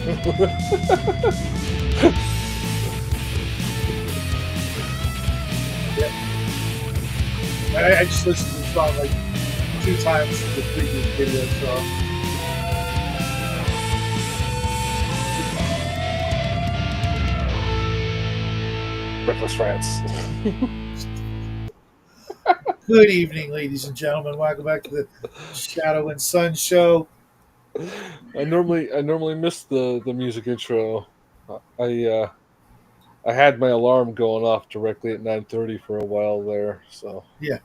Yeah. I just listened to the song like 2 times from the previous video, so Breakfast France. good evening, ladies and gentlemen. Welcome back to the Shadow and Sun Show. I normally miss the music intro. I had my alarm going off directly at 9:30 for a while there. So Yeah,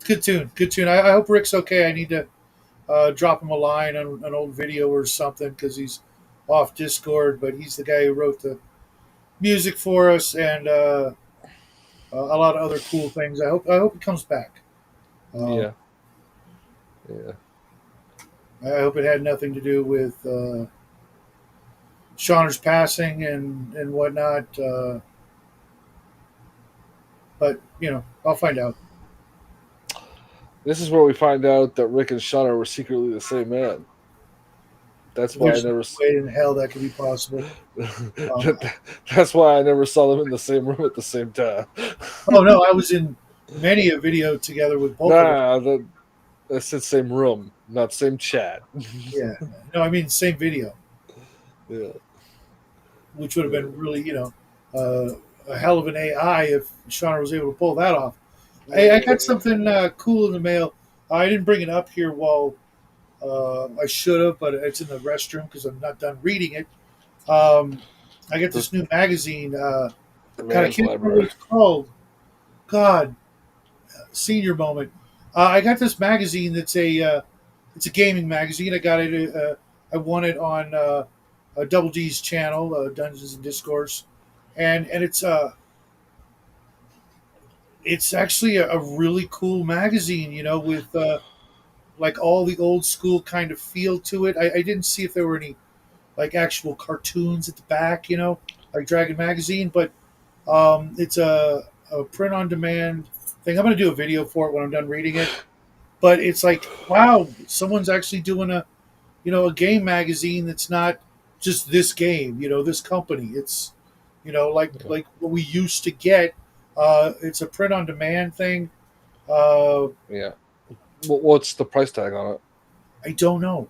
good tune, good tune. I hope Rick's okay. I need to drop him a line on an old video or something because he's off Discord, but he's the guy who wrote the music for us and a lot of other cool things. I hope he comes back. Uh, yeah, yeah. I hope it had nothing to do with Shauner's passing and whatnot. But I'll find out. This is where we find out that Rick and Shauna were secretly the same man. That's why I There's no never. way in hell that could be possible. Um, That's why I never saw them in the same room at the same time. oh no, I was in many a video together with both of them. Nah, I said same room, not same chat. Yeah, no, I mean same video, Yeah, which would have yeah. been really a hell of an AI if Shauner was able to pull that off. Hey, I got something cool in the mail. I didn't bring it up here while I should have, but it's in the restroom because I'm not done reading it. I got this new magazine. The God, I man's can't remember what library. it's called. God, senior moment. I got this magazine that's it's a gaming magazine. I got it. I won it on Double D's channel, Dungeons and Discourse, and it's actually a really cool magazine. With like all the old school kind of feel to it. I didn't see if there were any like actual cartoons at the back. Like Dragon Magazine, but it's a print on demand thing. I'm going to do a video for it when I'm done reading it. But it's like, wow, someone's actually doing a game magazine that's not just this game, this company. It's, Yeah. like what we used to get. It's a print on demand thing. Yeah. What's the price tag on it? I don't know.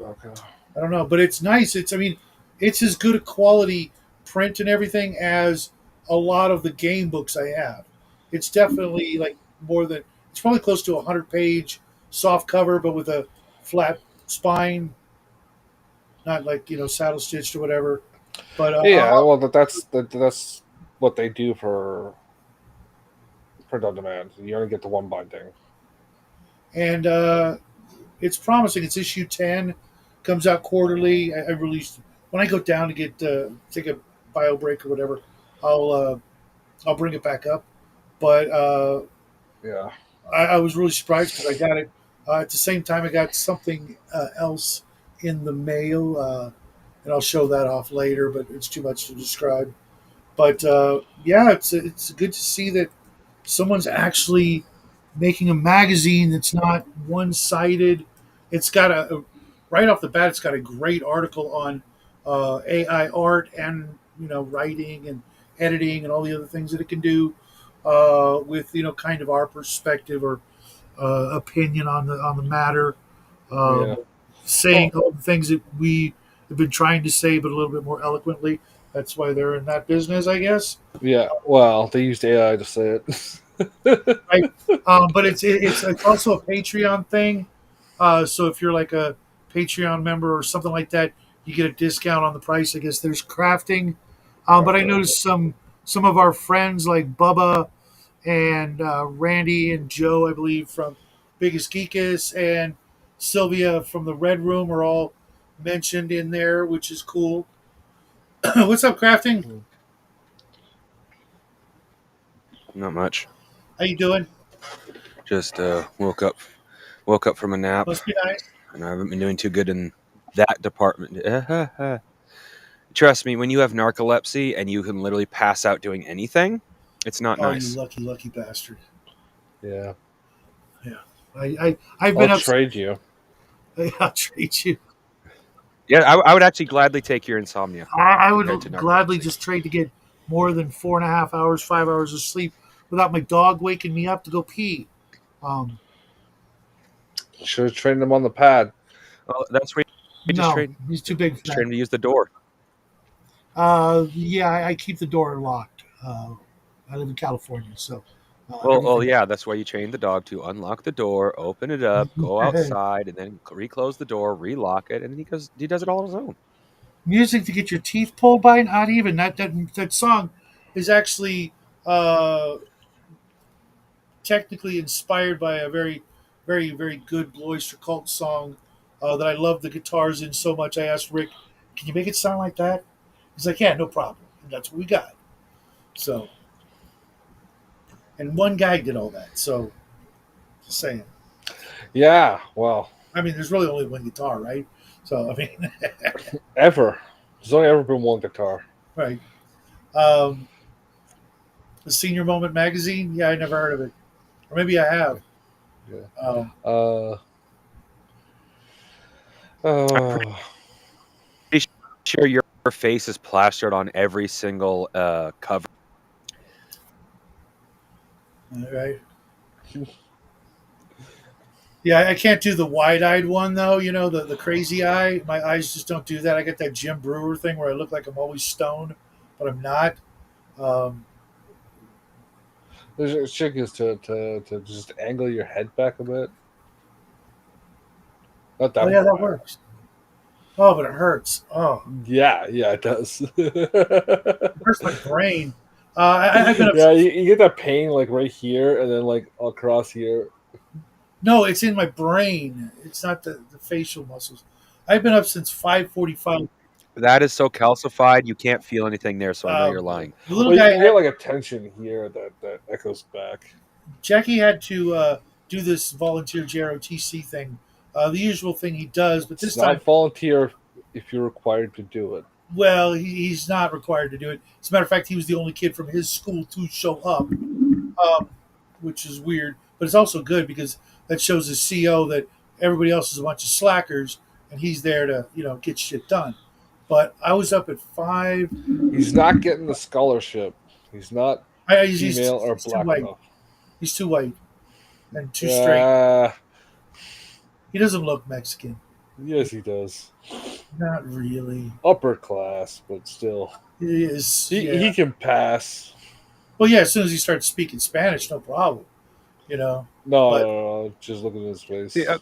Okay. I don't know, but it's nice. I mean, it's as good a quality print and everything as a lot of the game books I have. It's definitely like it's probably close to a 100-page soft cover, but with a flat spine, not like saddle stitched or whatever. But Yeah. Well, that's what they do for print on demand. You only get the one binding. and it's promising. It's issue 10, comes out quarterly. I released when I go down to get take a bio break or whatever. I'll uh, I'll bring it back up. But Yeah. I was really surprised because I got it at the same time. I got something else in the mail, and I'll show that off later. But it's too much to describe. But yeah, it's good to see that someone's actually making a magazine that's not one sided. It's got right off the bat. It's got a great article on AI art and writing and editing and all the other things that it can do with kind of our perspective or opinion on the matter, Yeah. saying Well, all the things that we have been trying to say, but a little bit more eloquently. That's why they're in that business, I guess. yeah. Well, they used AI to say it. Right. But it's also a Patreon thing. So if you're like a Patreon member or something like that, you get a discount on the price. I guess there's crafting. But I Okay. noticed some of our friends like Bubba and Randy and Joe, I believe, from Biggest Geekus, and Sylvia from the Red Room are all mentioned in there, which is cool. What's up, crafting? Not much. How you doing? Just woke up from a nap, Must be nice. and I haven't been doing too good in that department. Trust me, when you have narcolepsy and you can literally pass out doing anything, it's not Oh, you nice. lucky, lucky bastard. Yeah. Yeah. I've I'll been up. trade you. I'll treat you. Yeah, I would actually gladly take your insomnia I compared to would gladly narcolepsy. just trade to get more than 4.5 hours, 5 hours of sleep without my dog waking me up to go pee. Um, Should have trained him on the pad. Well, that's where you just no, train. he's too big for Just that. train him to use the door. Yeah, I keep the door locked. I live in California, so Well, everything. yeah, that's why you train the dog to unlock the door, open it up, go outside, and then reclose the door, relock it, and then he does it all on his own. Music to get your teeth pulled by? Not even. That song is actually uh, technically inspired by a very, very, very good Blue Oyster Cult song that I love the guitars in so much. I asked Rick, "Can you make it sound like that?" He's like, "Yeah, no problem." And that's what we got. So, and one guy did all that. So, just saying. Yeah, well, I mean, there's really only one guitar, right? So, I mean, ever. There's only ever been one guitar. right. Um, the Senior Moment magazine. Yeah, I never heard of it, or maybe I have. Yeah. Um, Uh, I'm pretty uh, sure your face is plastered on every single cover. right. Yeah, I can't do the wide-eyed one though. You know, the crazy eye. My eyes just don't do that. I got that Jim Brewer thing where I look like I'm always stoned, but I'm not. Um, the trick is to just angle your head back a bit. Let oh that yeah, that fire. works. Oh, but it hurts. Oh, Yeah, yeah, it does. it hurts my brain. I've been up. Yeah, you get that pain like right here and then like across here. No, it's in my brain. It's not the facial muscles. I've been up since 5:45. That is so calcified, you can't feel anything there. So I know Oh you're boy, lying. the little Well, guy you get had like a tension here that echoes back. Jackie had to do this volunteer JROTC thing, the usual thing he does, but It's this time, not volunteer if you're required to do it. well, he's not required to do it. As a matter of fact, he was the only kid from his school to show up, which is weird, but it's also good because that shows the CO that everybody else is a bunch of slackers, and he's there to get shit done. But I was up at 5. He's not getting the scholarship. He's not female or He's too black white. enough. He's too white and too straight. Uh, He doesn't look Mexican. yes, he does. Not really. Upper class, but still, He is, he yeah. can pass. Well, yeah. As soon as he starts speaking Spanish, no problem. You know. No, But no, no, just look at his See, face.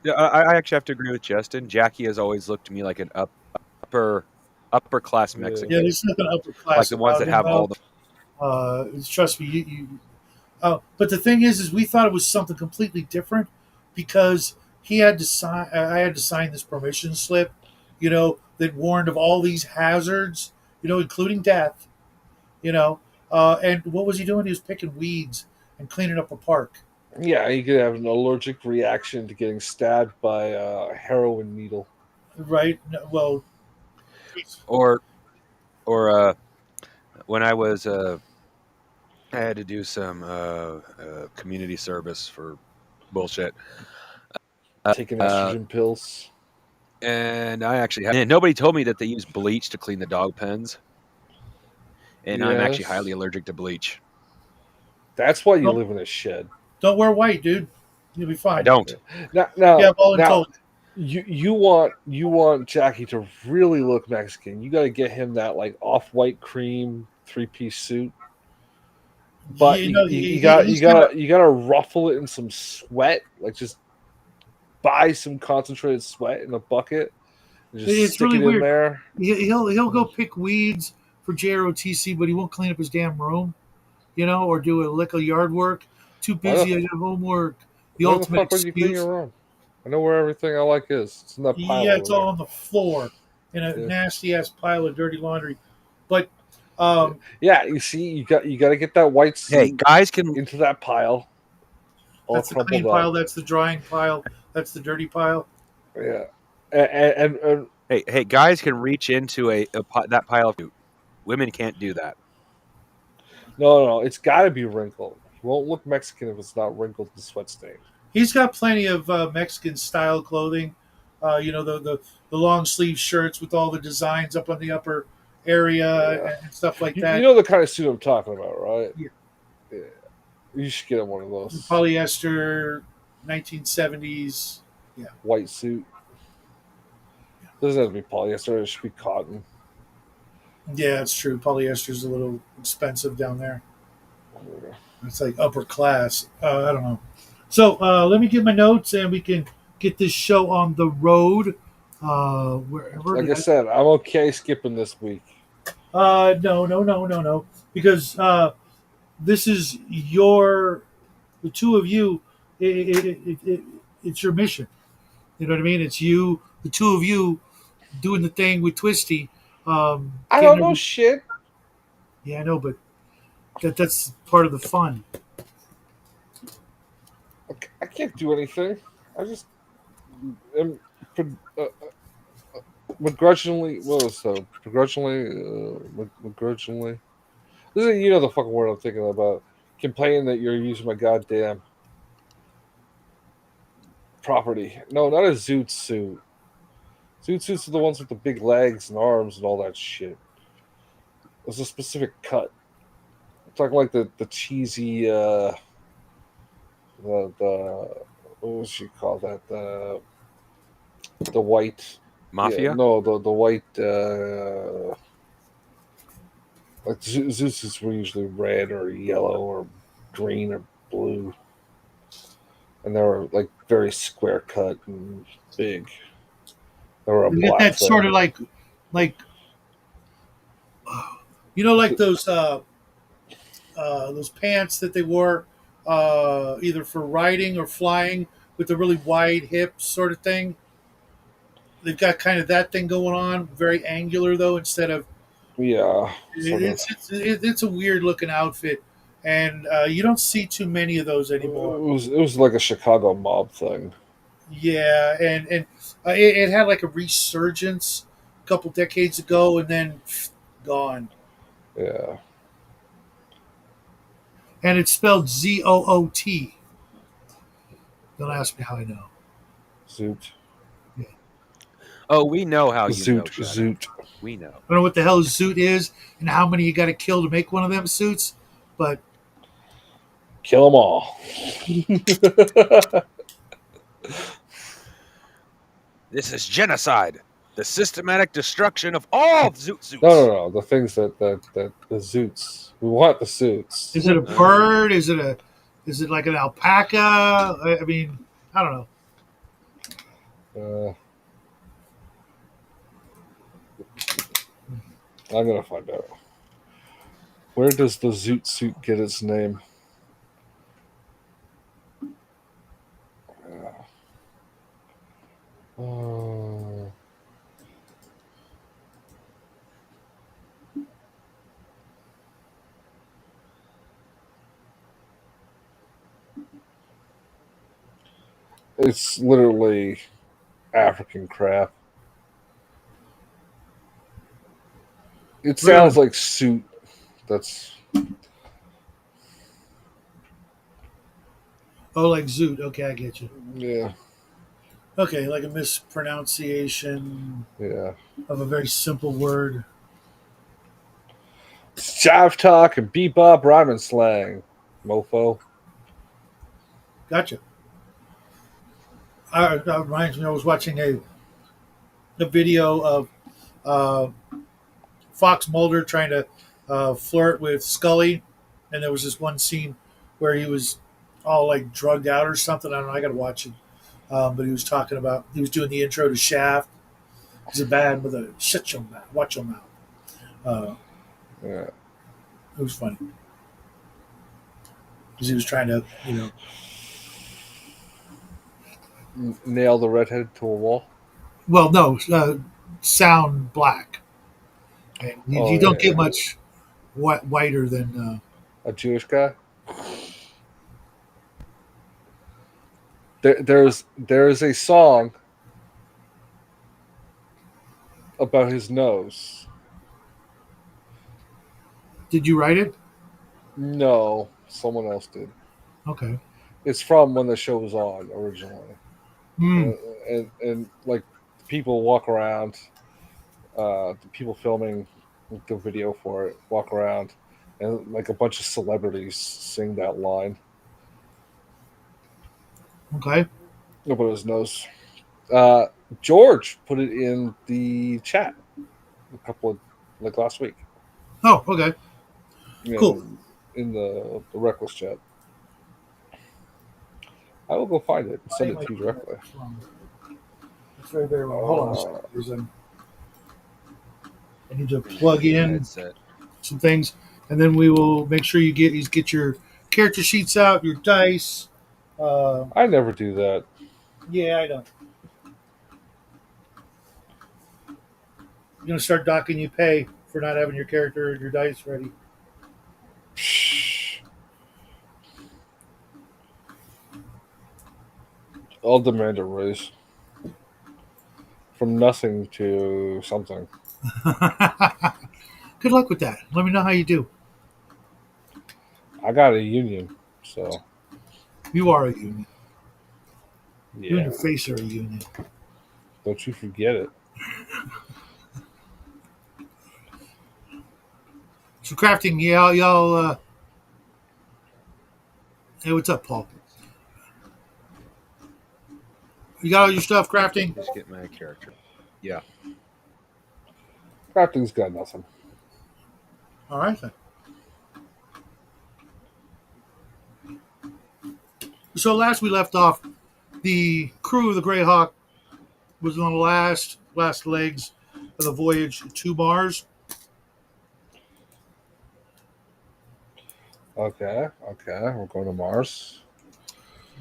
yeah, I actually have to agree with Justin. Jackie has always looked to me like an upper upper class Yeah. yeah, Mexican, there's nothing upper like class the ones about that him, have all though. the. Trust me. But the thing is we thought it was something completely different because he had to sign. I had to sign this permission slip, that warned of all these hazards, including death. You know, and what was he doing? He was picking weeds and cleaning up a park, Yeah, he could have an allergic reaction to getting stabbed by a heroin needle. right? Well, Or when I had to do some community service for bullshit. Taking Uh, estrogen pills. and I actually had, and nobody told me that they use bleach to clean the dog pens, and I'm actually highly Yes. allergic to bleach. That's why you don't live in a shed. don't wear white, dude. You'll be I fine. don't. Now, Yeah, now, now, voluntold. you want Jackie to really look Mexican. You got to get him that like off-white cream three-piece suit. But You you, know, you, you got you he's got. gotta you gotta ruffle it in some sweat. Like just buy some concentrated sweat in a bucket and just It's stick really it in weird. there. He'll go pick weeds for JROTC, but he won't clean up his damn room, or do a lick of yard work. Too Why the busy. I got homework. The why the ultimate fuck would you clean excuse. your room? I know where everything I like is. It's in that pile Yeah, it's over all there. on the floor in a Yeah. nasty ass pile of dirty laundry. But um, Yeah, you see, you got to get that white Hey, suit guys can. into that pile, all that's the clean crumpled up. pile. That's the drying pile. That's the dirty pile. Yeah, and Hey, guys can reach into that pile of food. Women can't do that. no, it's got to be wrinkled. He won't look Mexican if it's not wrinkled and sweat stained. He's got plenty of Mexican style clothing. The long sleeve shirts with all the designs up on the upper area Yeah. and stuff like You that. know the kind of suit I'm talking about, right? Yeah. Yeah. You should get him one of The those. polyester, 1970s. Yeah, White suit. Doesn't have to be polyester, it should be cotton. yeah, it's true. Polyester's a little expensive down there. Yeah. It's like upper class. I don't know. So let me get my notes and we can get this show on the road. Wherever Like did I I? said, I'm okay skipping this week. No, no, no, no, no. Because this is the two of you. It's your mission. You know what I mean? It's you, the two of you, doing the thing with Twisty. I Getting don't know every. shit. Yeah, I know, but that's part of the fun. I can't do anything. I just am begrudgingly. What was so begrudgingly? Begrudgingly. This is, you know, the fucking word I'm thinking about. Complaining that you're using my goddamn property. No, not a zoot suit. Zoot suits are the ones with the big legs and arms and all that shit. There's a specific cut. I'm talking like the cheesy the what was she call that the white, yeah, Mafia? no, the white like Zeus's were usually red or yellow or green or blue, and they were like very square cut and big. They were a You get black that sort thing. of like like those pants that they wore either for riding or flying with the really wide hips sort of thing. They've got kind of that thing going on, very angular though. Instead of Yeah, sort of. it's a weird looking outfit, and you don't see too many of those anymore. It was like a Chicago mob thing. Yeah, and it had like a resurgence a couple decades ago, and then gone. Yeah, And it's spelled Zoot. Don't ask me how I know. zoot, Yeah. Oh, we know how you know, zoot, Shadow. zoot. We know. I don't know what the hell a zoot is and how many you got to kill to make one of them suits, but Kill them all. This is genocide. The systematic destruction of all zoot No, no, suits. no. The things that the zoots. We want the suits. is it a Uh, bird? Is it like an alpaca? I mean, I don't know. Uh, I'm gonna find out. Where does the zoot suit get its name? Uh, it's literally African crap. It Really? sounds like suit. That's Oh, like zoot. Okay, I get you. yeah, Okay, like a mispronunciation yeah. of a very simple word. Jive talk and bebop rhyming slang, mofo. Gotcha. That reminds me, I was watching a video of uh, Fox Mulder trying to flirt with Scully, and there was this one scene where he was all like drugged out or something. I don't know. I got to watch it. But he was doing the intro to Shaft. He's a bad with a shut your mouth, watch your mouth. Uh, Yeah. it was funny because he was trying to, Nail the redhead to a wall. well, no, sound black. And Oh you don't get yeah, much whiter than. a Jewish guy. There's a song about his nose. Did you write it? No, someone else did. Okay. It's from when the show was on originally, Hmm. and like people walk around. The people filming the video for it walk around, and like a bunch of celebrities sing that line. Okay. Nobody knows. Uh, George put it in the chat a couple of like last week. Oh, okay. Cool. In the reckless chat. I will go find it and My send name it might to you be wrong. directly. It's very, very wrong. Hold on a second. Uh, I need to In plug the in headset. some things, and then we will make sure you get your character sheets out, your dice. Uh, I never do that. yeah, I know. You're gonna start docking you pay for not having your character and your dice ready. Psh, I'll demand a raise from nothing to something. Good luck with that. Let me know how you do. I got a union, so You are a union. You and yeah. your face are a union. Don't you forget it. So crafting, y'all. Hey, what's up, Paul? You got all your stuff crafting? Just get my character. Yeah. Crafting's got nothing. All right then. So last we left off, the crew of the Grayhawk was on the last legs of the voyage to Mars. Okay, we're going to Mars.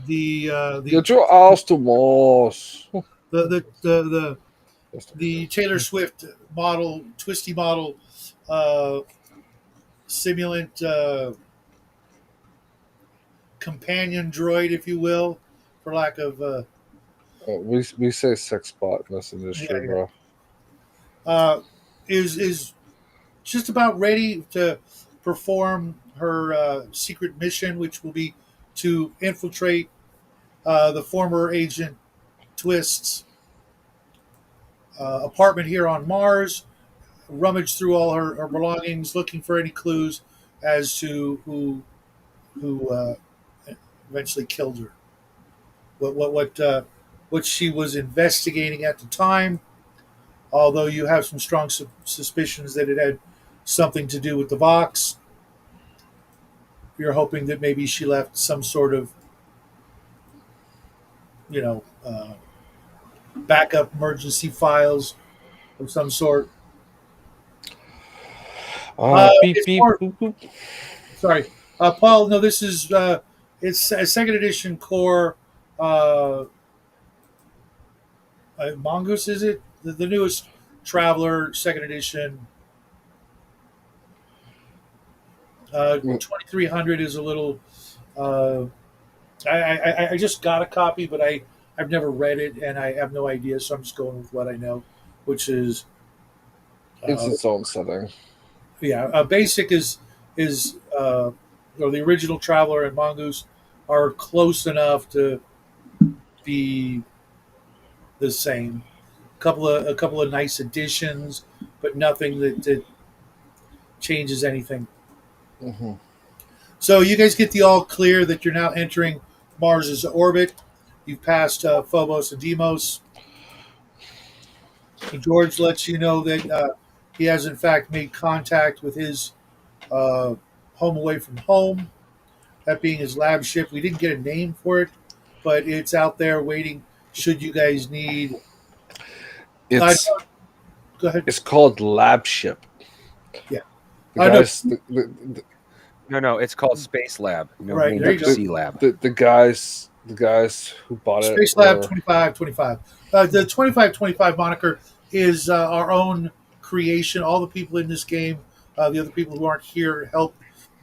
The Get your ass to Mars. the the the the, That's not the good. Taylor Swift model, twisty model, uh, simulant companion droid, if you will, for lack of We say sex bot in this yeah, industry, yeah. bro. Is just about ready to perform her secret mission, which will be to infiltrate the former agent Twist's apartment here on Mars, rummage through all her belongings, looking for any clues as to who eventually killed her. What she was investigating at the time. Although you have some strong suspicions that it had something to do with the Vox, you're hoping that maybe she left some sort of you know backup emergency files of some sort. Beep It's beep more boop boop. sorry, Paul. No, this is it's a second edition core. Uh, Mongoose, is it the newest Traveler second edition? 2300 is a little. Uh, I just got a copy, but I've never read it and I have no idea, so I'm just going with what I know, which is It's uh, its own setting. yeah. Basic is or the original Traveler and Mongoose are close enough to be the same. A couple of nice additions, but nothing that changes anything. Hmm. So you guys get the all clear that you're now entering Mars's orbit. You've passed Phobos and Deimos. And George lets you know that he has in fact made contact with his uh, home away from home, that being his lab ship. We didn't get a name for it, but it's out there waiting. Should you guys need? Uh, It's go ahead. it's called Lab Ship. Yeah. The No. guys, No, it's called Space Lab. No, Right named there you after go. Sea Lab. the guys who bought it Space Lab were 2525. The 2525 moniker is our own creation. All the people in this game, the other people who aren't here, help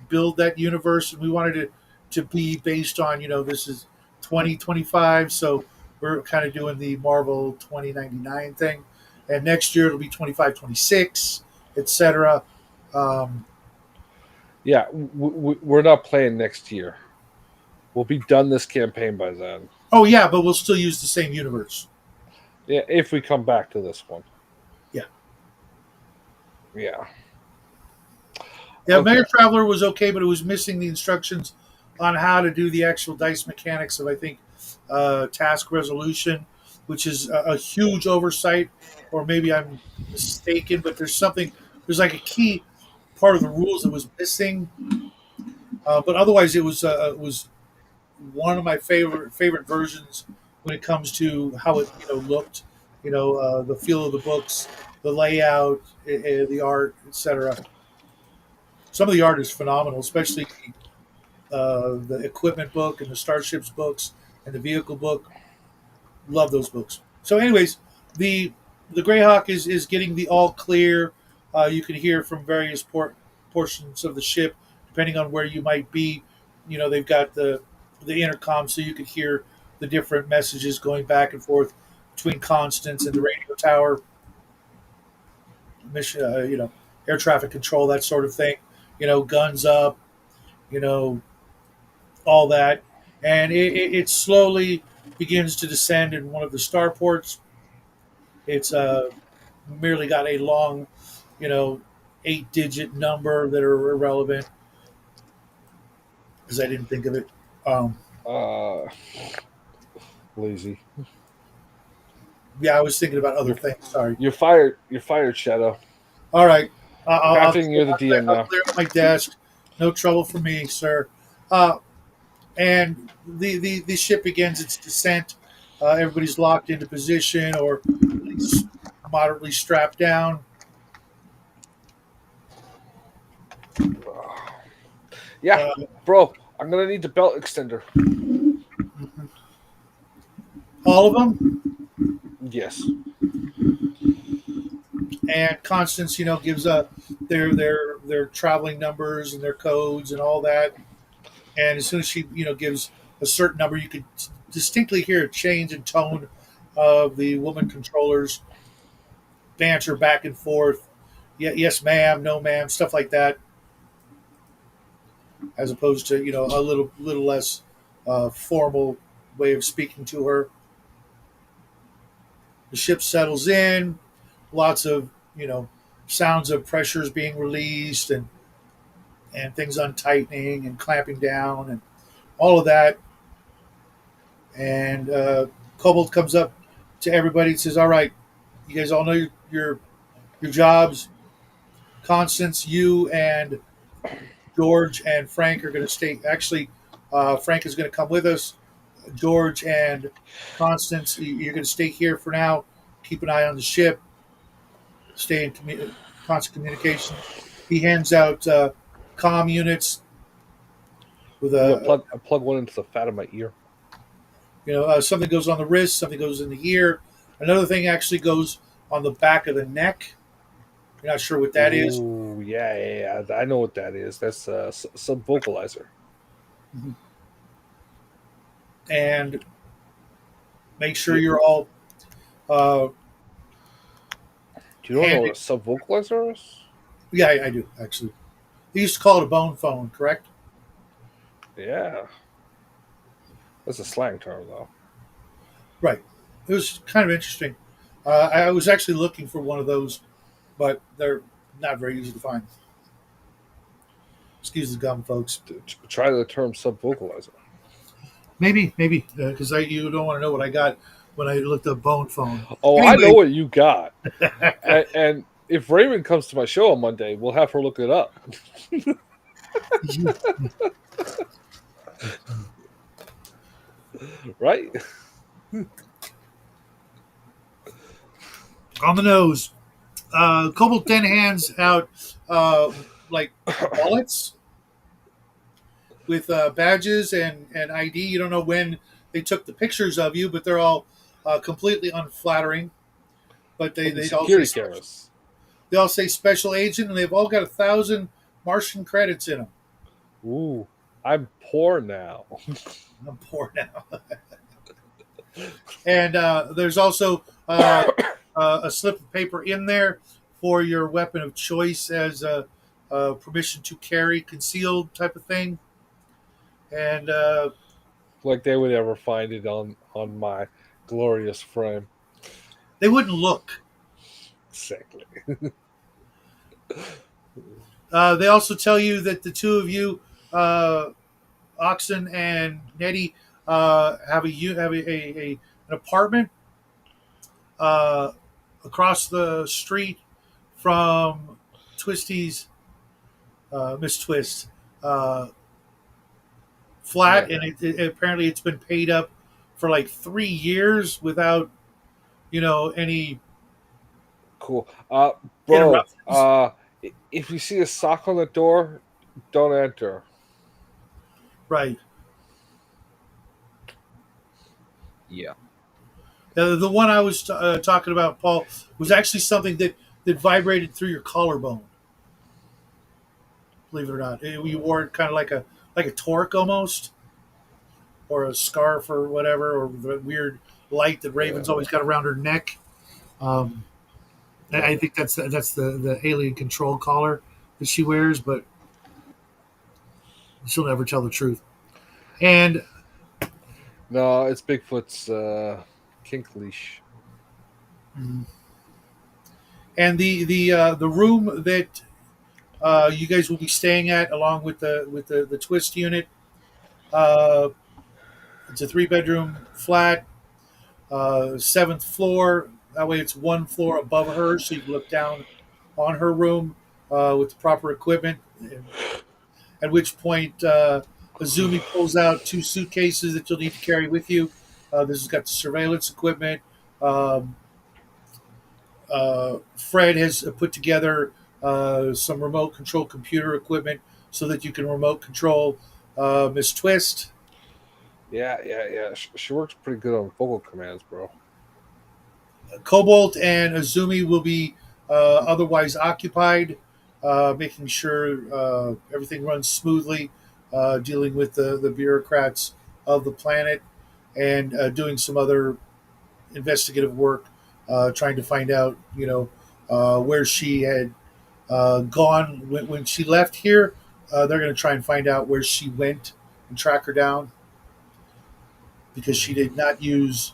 build that universe, and we wanted it to be based on this is 2025, so we're kind of doing the Marvel 2099 thing, and next year it'll be 2526, etc. Um, yeah. We're not playing next year. We'll be done this campaign by then. oh yeah, but we'll still use the same universe. Yeah, if we come back to this one. Yeah. Yeah. Yeah, Okay. Mayor Traveler was okay, but it was missing the instructions on how to do the actual dice mechanics of, I think, task resolution, which is a huge oversight, or maybe I'm mistaken, but there's like a key part of the rules that was missing. But otherwise, it was one of my favorite versions when it comes to how it looked, the feel of the books, the layout, the art, etc. Some of the art is phenomenal, especially the equipment book and the starships books and the vehicle book. Love those books. So, anyways, the the Grayhawk is getting the all clear. You can hear from various portions of the ship, depending on where you might be. They've got the intercom, so you can hear the different messages going back and forth between Constance and the radio tower. Mission, air traffic control, that sort of thing. Guns up. You know, all that, and it slowly begins to descend in one of the starports. It's merely got a long, you know, 8-digit number that are irrelevant because I didn't think of it. Um, Uh, lazy. yeah, I was thinking about other You're things. Sorry. you're fired. You're fired, Shadow. All right, Crafting, you're the DM I'll now. clear up my desk. No trouble for me, sir. Uh, and the ship begins its descent. Everybody's locked into position, or at least moderately strapped down. Yeah, Uh, bro. I'm gonna need the belt extender. all of them, Yes. and Constance, gives their traveling numbers and their codes and all that. And as soon as she, gives a certain number, you could distinctly hear a change in tone of the woman controllers banter back and forth. Yeah, yes, ma'am, no, ma'am, stuff like that, as opposed to a little less formal way of speaking to her. The ship settles in, lots of sounds of pressures being released and things untightening and clamping down and all of that. And Cobalt comes up to everybody and says, "All right, you guys all know your jobs. Constance, you and George and Frank are going to stay. Actually, Frank is going to come with us. George and Constance, you're going to stay here for now. Keep an eye on the ship. Stay in constant communication." He hands out comm units with I'm gonna a plug one into the fat of my ear. something goes on the wrist, something goes in the ear, another thing actually goes on the back of the neck. You're not sure what that is. Ooh, yeah. I know what that is. That's sub vocalizer. Mhm. And make sure Do you're all uh, you don't know what handed. a sub vocalizer is? Yeah, I do actually. They used to call it a bone phone, correct? Yeah, that's a slang term though. Right. It was kind of interesting. I was actually looking for one of those, but they're not very easy to find. Excuse the gum, folks. Try the term sub vocalizer. Maybe, because you don't want to know what I got when I looked up bone phone. Oh, I know Anyway, what you got. And if Raven comes to my show on Monday, we'll have her look it up. Right? on the nose. Cobalt then hands out like wallets with badges and ID. You don't know when they took the pictures of you, but they're all completely unflattering. But From the they all say security special, cameras. they all say special agent, and they've all got 1,000 Martian credits in them. Ooh, I'm poor now. I'm poor now. And there's also a slip of paper in there for your weapon of choice as a permission to carry concealed type of thing. And Like they would ever find it on my glorious frame. They wouldn't look. Exactly. They also tell you that the two of you, uh, Oxen and Nettie, have an apartment uh, across the street from Twisty's Miss Twist uh, Yeah, flat, and apparently it's been paid up for like 3 years without any cool. Bro, interruptions. if you see a sock on the door, don't enter. Right. Yeah. The one I was talking about, Paul, was actually something that vibrated through your collarbone. Believe it or not, you wore it kind of like a torque almost, or a scarf or whatever, or the weird light that Yeah, Raven's always got around her neck. Um, yeah. I think that's the alien control collar that she wears, but she'll never tell the truth. And No, it's Bigfoot's kink leash. and the room that you guys will be staying at, along with the twist unit. Uh, it's a 3 bedroom flat, seventh floor. That way, it's one floor above her, so you can look down on her room with the proper equipment. At which point, Azumi pulls out 2 suitcases that you'll need to carry with you. This has got the surveillance equipment. Um, Fred has put together some remote control computer equipment so that you can remote control Miss Twist. Yeah, yeah, yeah. She works pretty good on vocal commands, bro. Cobalt and Azumi will be otherwise occupied, making sure everything runs smoothly, dealing with the bureaucrats of the planet, and doing some other investigative work, trying to find out, where she had gone when she left here. They're going to try and find out where she went and track her down, because she did not use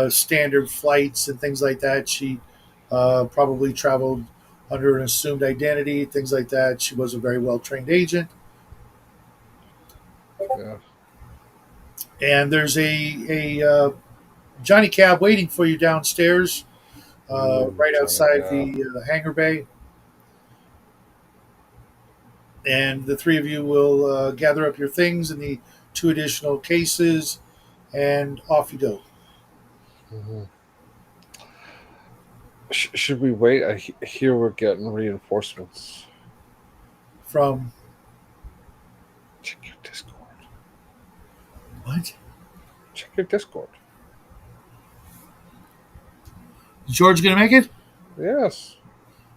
standard flights and things like that. She probably traveled under an assumed identity, things like that. She was a very well trained agent. Yeah. And there's a Johnny Cab waiting for you downstairs, Ooh, right Johnny outside Cab. the hangar bay. And the three of you will gather up your things in the 2 additional cases, and off you go. Hmm. Should we wait? I hear we're getting reinforcements. From Check your Discord. what? Check your Discord. George gonna make it? Yes.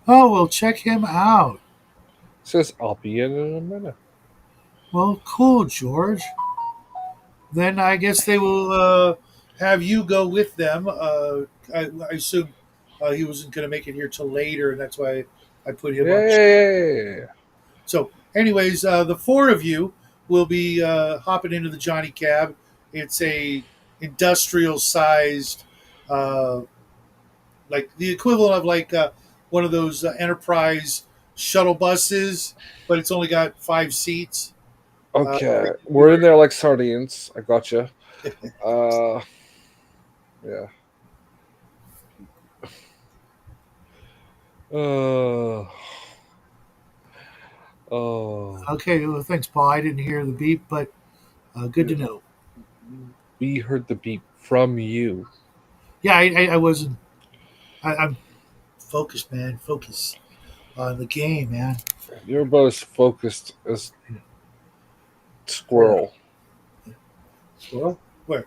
Oh, well, check him out. Says I'll be in a minute. Well, cool, George. Then I guess they will have you go with them. I assume he wasn't going to make it here till later, and that's why I put him on. Yay! So, anyways, the four of you will be hopping into the Johnny Cab. It's a industrial sized, uh, like the equivalent of like one of those Enterprise shuttle buses, but it's only got 5 seats. Okay, You we're in there like sardines. I gotcha. Uh, yeah. Uh, oh, Okay, well, thanks, Paul. I didn't hear the beep, but good yeah. to know. We heard the beep from you. Yeah, I wasn't. I'm focused, man. Focus on the game, man. You're about as focused as Where? squirrel. Squirrel? Where?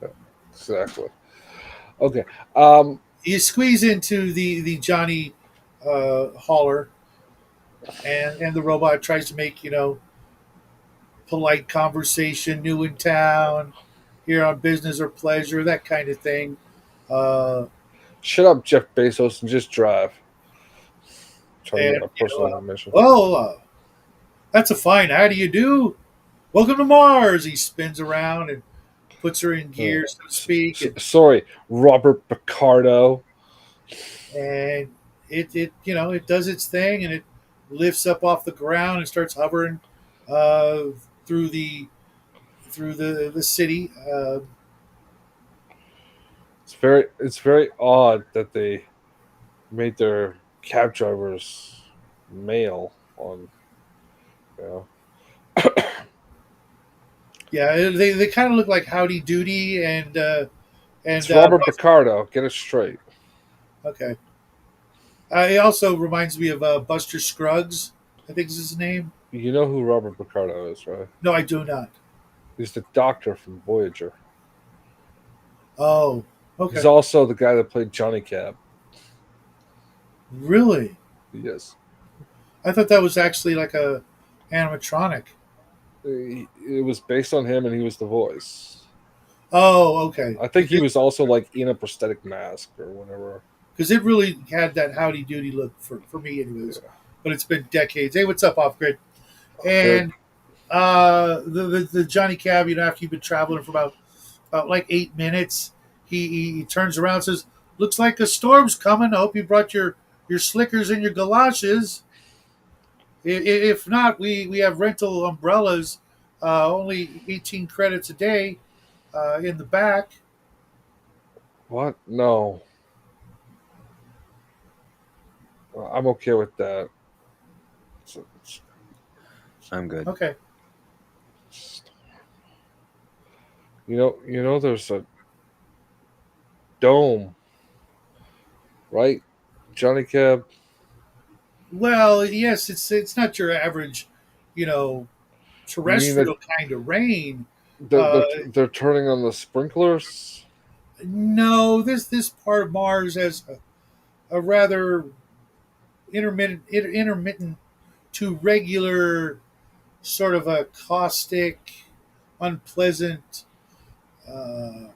Yeah, exactly. Okay. Um. You squeeze into the Johnny hauler, and the robot tries to make polite conversation, new in town, here on business or pleasure, that kind of thing. Uh, Shut up, Jeff Bezos, and just drive. Trying to and get my personal information. well, that's a fine. How do you do? Welcome to Mars. He spins around and puts her in Uh, gear, so to speak, sorry, Robert Picardo. and it it does its thing, and it lifts up off the ground and starts hovering uh, through the city. It's very odd that they made their cab drivers male on, you know. Yeah, they kind of look like Howdy Doody and It's Robert Picardo. Get it straight. okay. It also reminds me of Buster Scruggs. I think is his name. You know who Robert Picardo is, right? No, I do not. He's the doctor from Voyager. Oh, He's okay. also the guy that played Johnny Cab. Really? Yes. I thought that was actually like a animatronic. It was based on him, and he was the voice. Oh, okay. I think he was also like in a prosthetic mask or whatever. Because it really had that Howdy Doody look for me, anyways. Yeah. But it's been decades. Hey, what's up, Off Grid? Good. And the Johnny Cab, after you've been traveling for about like 8 minutes, he turns around and says, "Looks like a storm's coming. I hope you brought your slickers and your galoshes. If not, we have rental umbrellas, only 18 credits a day in the back." What? No. I'm okay with that. I'm good. Okay. There's a dome, right? Johnny Cab. Well, yes, it's not your average, you know, You mean that terrestrial kind of rain. they're, Uh, they're, they're turning on the sprinklers? no, this part of Mars has a rather intermittent to regular sort of a caustic, unpleasant uh, Yeah.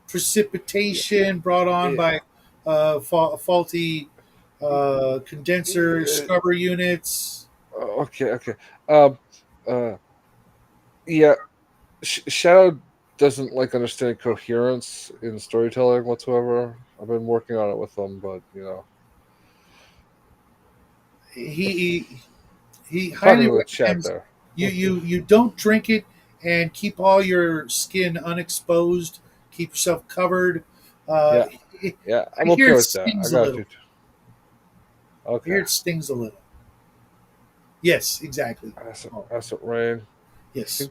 precipitation brought on Yeah. by faulty condenser Yeah. scrubber units. Okay. Okay. Um. Yeah. Shadow doesn't like understand coherence in storytelling whatsoever. I've been working on it with them, but He he talking highly to the chat recommends there. you don't drink it and keep all your skin unexposed. Keep yourself covered. Uh, Yeah. I Yeah. I'm hear okay it with that. I stings a got little. you. I hear Okay. it stings a little. Yes, exactly. Acid, Oh, acid rain. yes.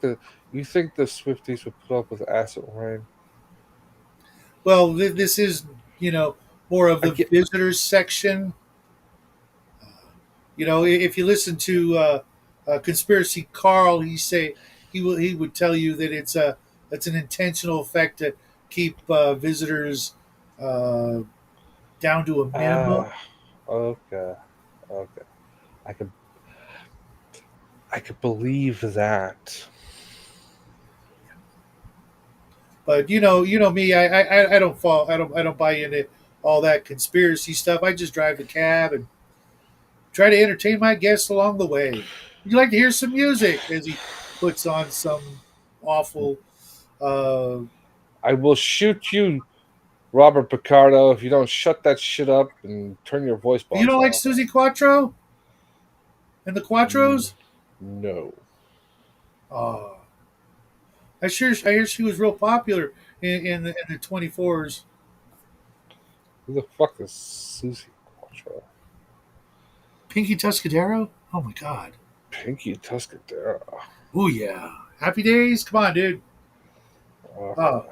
You think the Swifties would put up with acid rain? Well, this is more of I the get. visitors section. If you listen to conspiracy Carl, he would tell you that it's an intentional effect to keep visitors uh, down to a minimum. Ah. Okay. Okay. I could. I could believe that. But me, I don't fall, I don't buy into all that conspiracy stuff. I just drive the cab and try to entertain my guests along the way. Would you like to hear some music? As he puts on some awful. Uh, I will shoot you, Robert Picardo, if you don't shut that shit up and turn your voice you box don't like off. Susie Quattro and the Mm, Quattros? no. Oh, I hear she was real popular in the 24s. Who the fuck is Susie Quattro? Pinky Tuscadero? Oh my God. Pinky Tuscadero. Oh yeah. Happy Days? Come on, dude. Oh, Okay.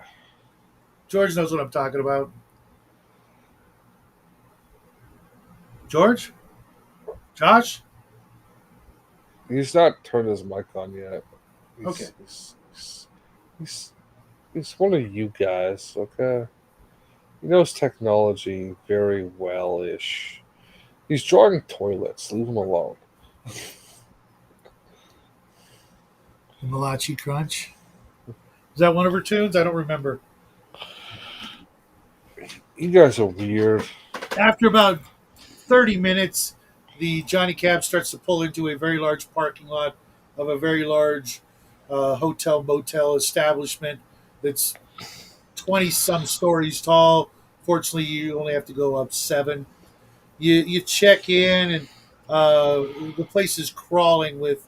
George knows what I'm talking about. George? Josh? He's not turned his mic on yet. Okay. He's, he's one of you guys, okay? He knows technology very well ish. He's drawing toilets. Leave him alone. The Malachi Crunch. Is that one of her tunes? I don't remember. You guys are weird. After about 30 minutes, the Johnny Cab starts to pull into a very large parking lot of a very large hotel motel establishment that's 20 some stories tall. Fortunately, you only have to go up 7. You check in, and the place is crawling with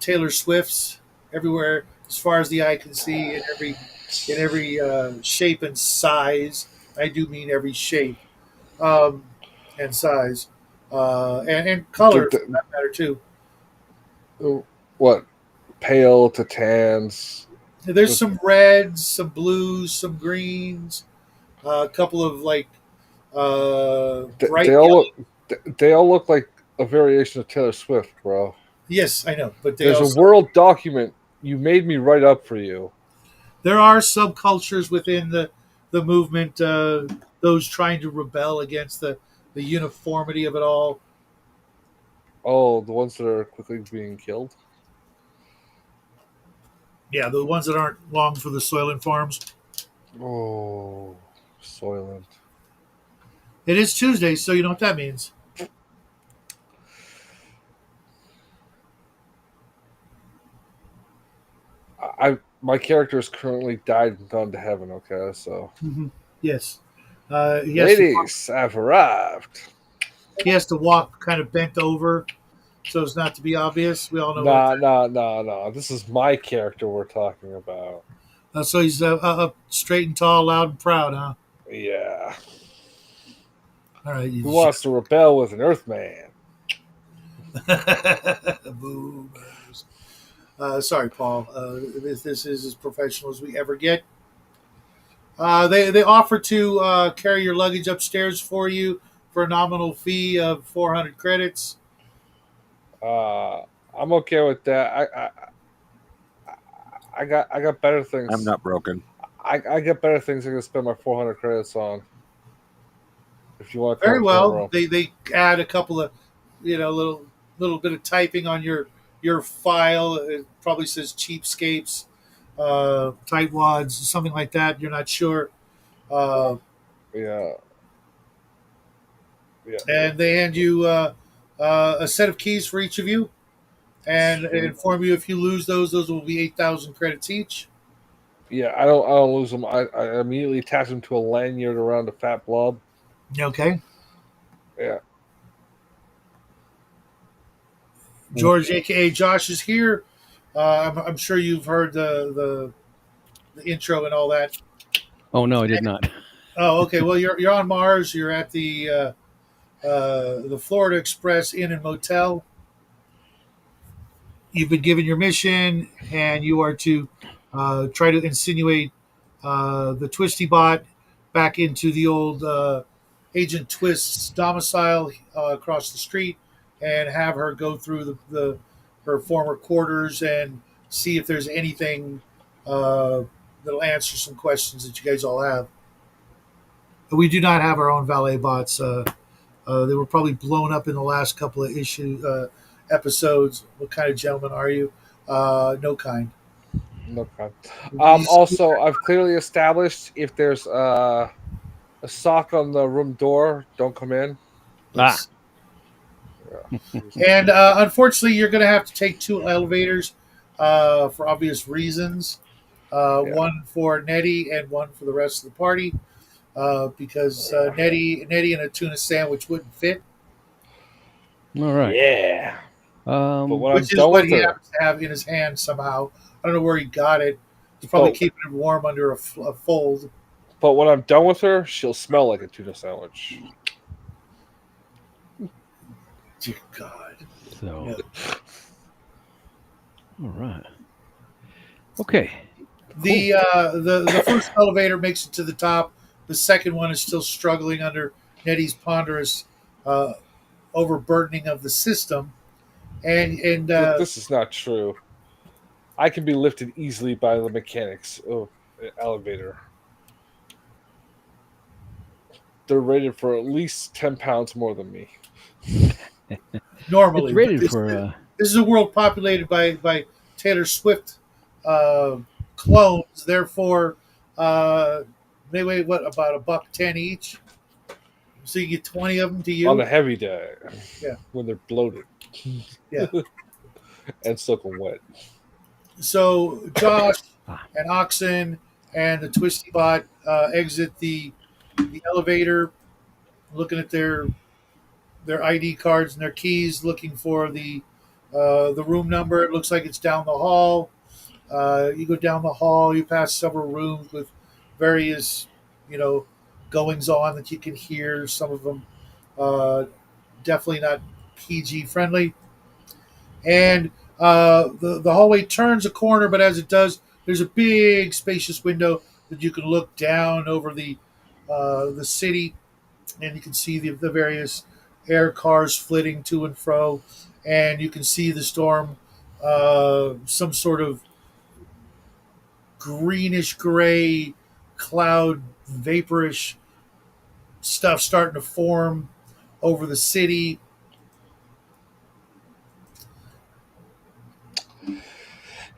Taylor Swifts everywhere, as far as the eye can see, in every shape and size. I do mean every shape um, and size, and The, color for the, that matter too. what pale to tans? There's The, some reds, some blues, some greens, a couple of like they bright all yellow. they all look like a variation of Taylor Swift, bro. Yes, I know, but they There's a also world document you made me write up for you. there are subcultures within the movement. Those trying to rebel against the uniformity of it all. Oh, the ones that are quickly being killed. Yeah, the ones that aren't long for the Soylent Farms. Oh, Soylent. It is Tuesday, so you know what that means. My character is currently died and gone to heaven. Okay, so Hmm. Yes, he has to walk, ladies, I've arrived. he has to walk kind of bent over, so as not to be obvious. We all know what. Nah, nah, nah, nah. This is my character we're talking about. So he's up straight and tall, loud and proud, huh? Yeah. All right, you Who wants to rebel with an Earthman? boomers. Sorry, Paul. This is as professional as we ever get. They offer to carry your luggage upstairs for you for a nominal fee of 400 credits. Uh, I'm okay with that. I got better I'm things. not broken. I got better things I can spend my 400 credits on. If you want to call Very it well. promo. They add a couple of little bit of typing on your file. It probably says cheapskates, tightwads, something like that. You're not sure. Uh, Yeah, yeah, yeah. and they hand you a set of keys for each of you, and Sweet. inform you if you lose those will be 8,000 credits each. Yeah, I don't lose them. I immediately attach them to a lanyard around a fat blob. Okay. Yeah. George, aka Josh, is here. I'm sure you've heard the intro and all that. Oh no, I did not. Oh, okay. Well, you're on Mars. You're at the Florida Express Inn and Motel. You've been given your mission, and you are to try to insinuate the Twisty Bot back into the old Agent Twist's domicile across the street, and have her go through the her former quarters and see if there's anything that'll answer some questions that you guys all have. But we do not have our own valet bots. They were probably blown up in the last couple of episodes. What kind of gentleman are you? No kind. No problem. We, Also, I've clearly established if there's a sock on the room door, don't come in. yes. Yeah. And unfortunately, you're going to have to take 2 elevators for obvious reasons. Yeah. One for Nettie and one for the rest of the party, because Nettie and a tuna sandwich wouldn't fit, All right. Yeah. But when I'm which is done what with he her, happens to have in his hand somehow. I don't know where he got it. He's probably but keeping it warm under a fold. but when I'm done with her, she'll smell like a tuna sandwich. Dear God. So, Yeah. all right. Okay. The first elevator makes it to the top. The second one is still struggling under Nettie's ponderous uh, overburdening of the system, and This is not true. I can be lifted easily by the mechanics of an elevator. They're rated for at least 10 pounds more than me. It's normally, but rated this for this is a world populated by Taylor Swift uh, clones. Therefore, uh, they weigh what about $1.10 each. So you get 20 of them to On you. a heavy day, Yeah, when they're bloated yeah. and soaking wet. So Josh Ah, and Oxen and the Twisty Bot exit the elevator, looking at their ID cards and their keys, looking for the room number. It looks like it's down the hall. You go down the hall. You pass several rooms with various, you know, goings on that you can hear. Some of them uh, definitely not PG friendly. And the hallway turns a corner, but as it does, there's a big spacious window that you can look down over the city, and you can see the various air cars flitting to and fro, and you can see the storm, some sort of greenish gray cloud vaporish stuff starting to form over the city.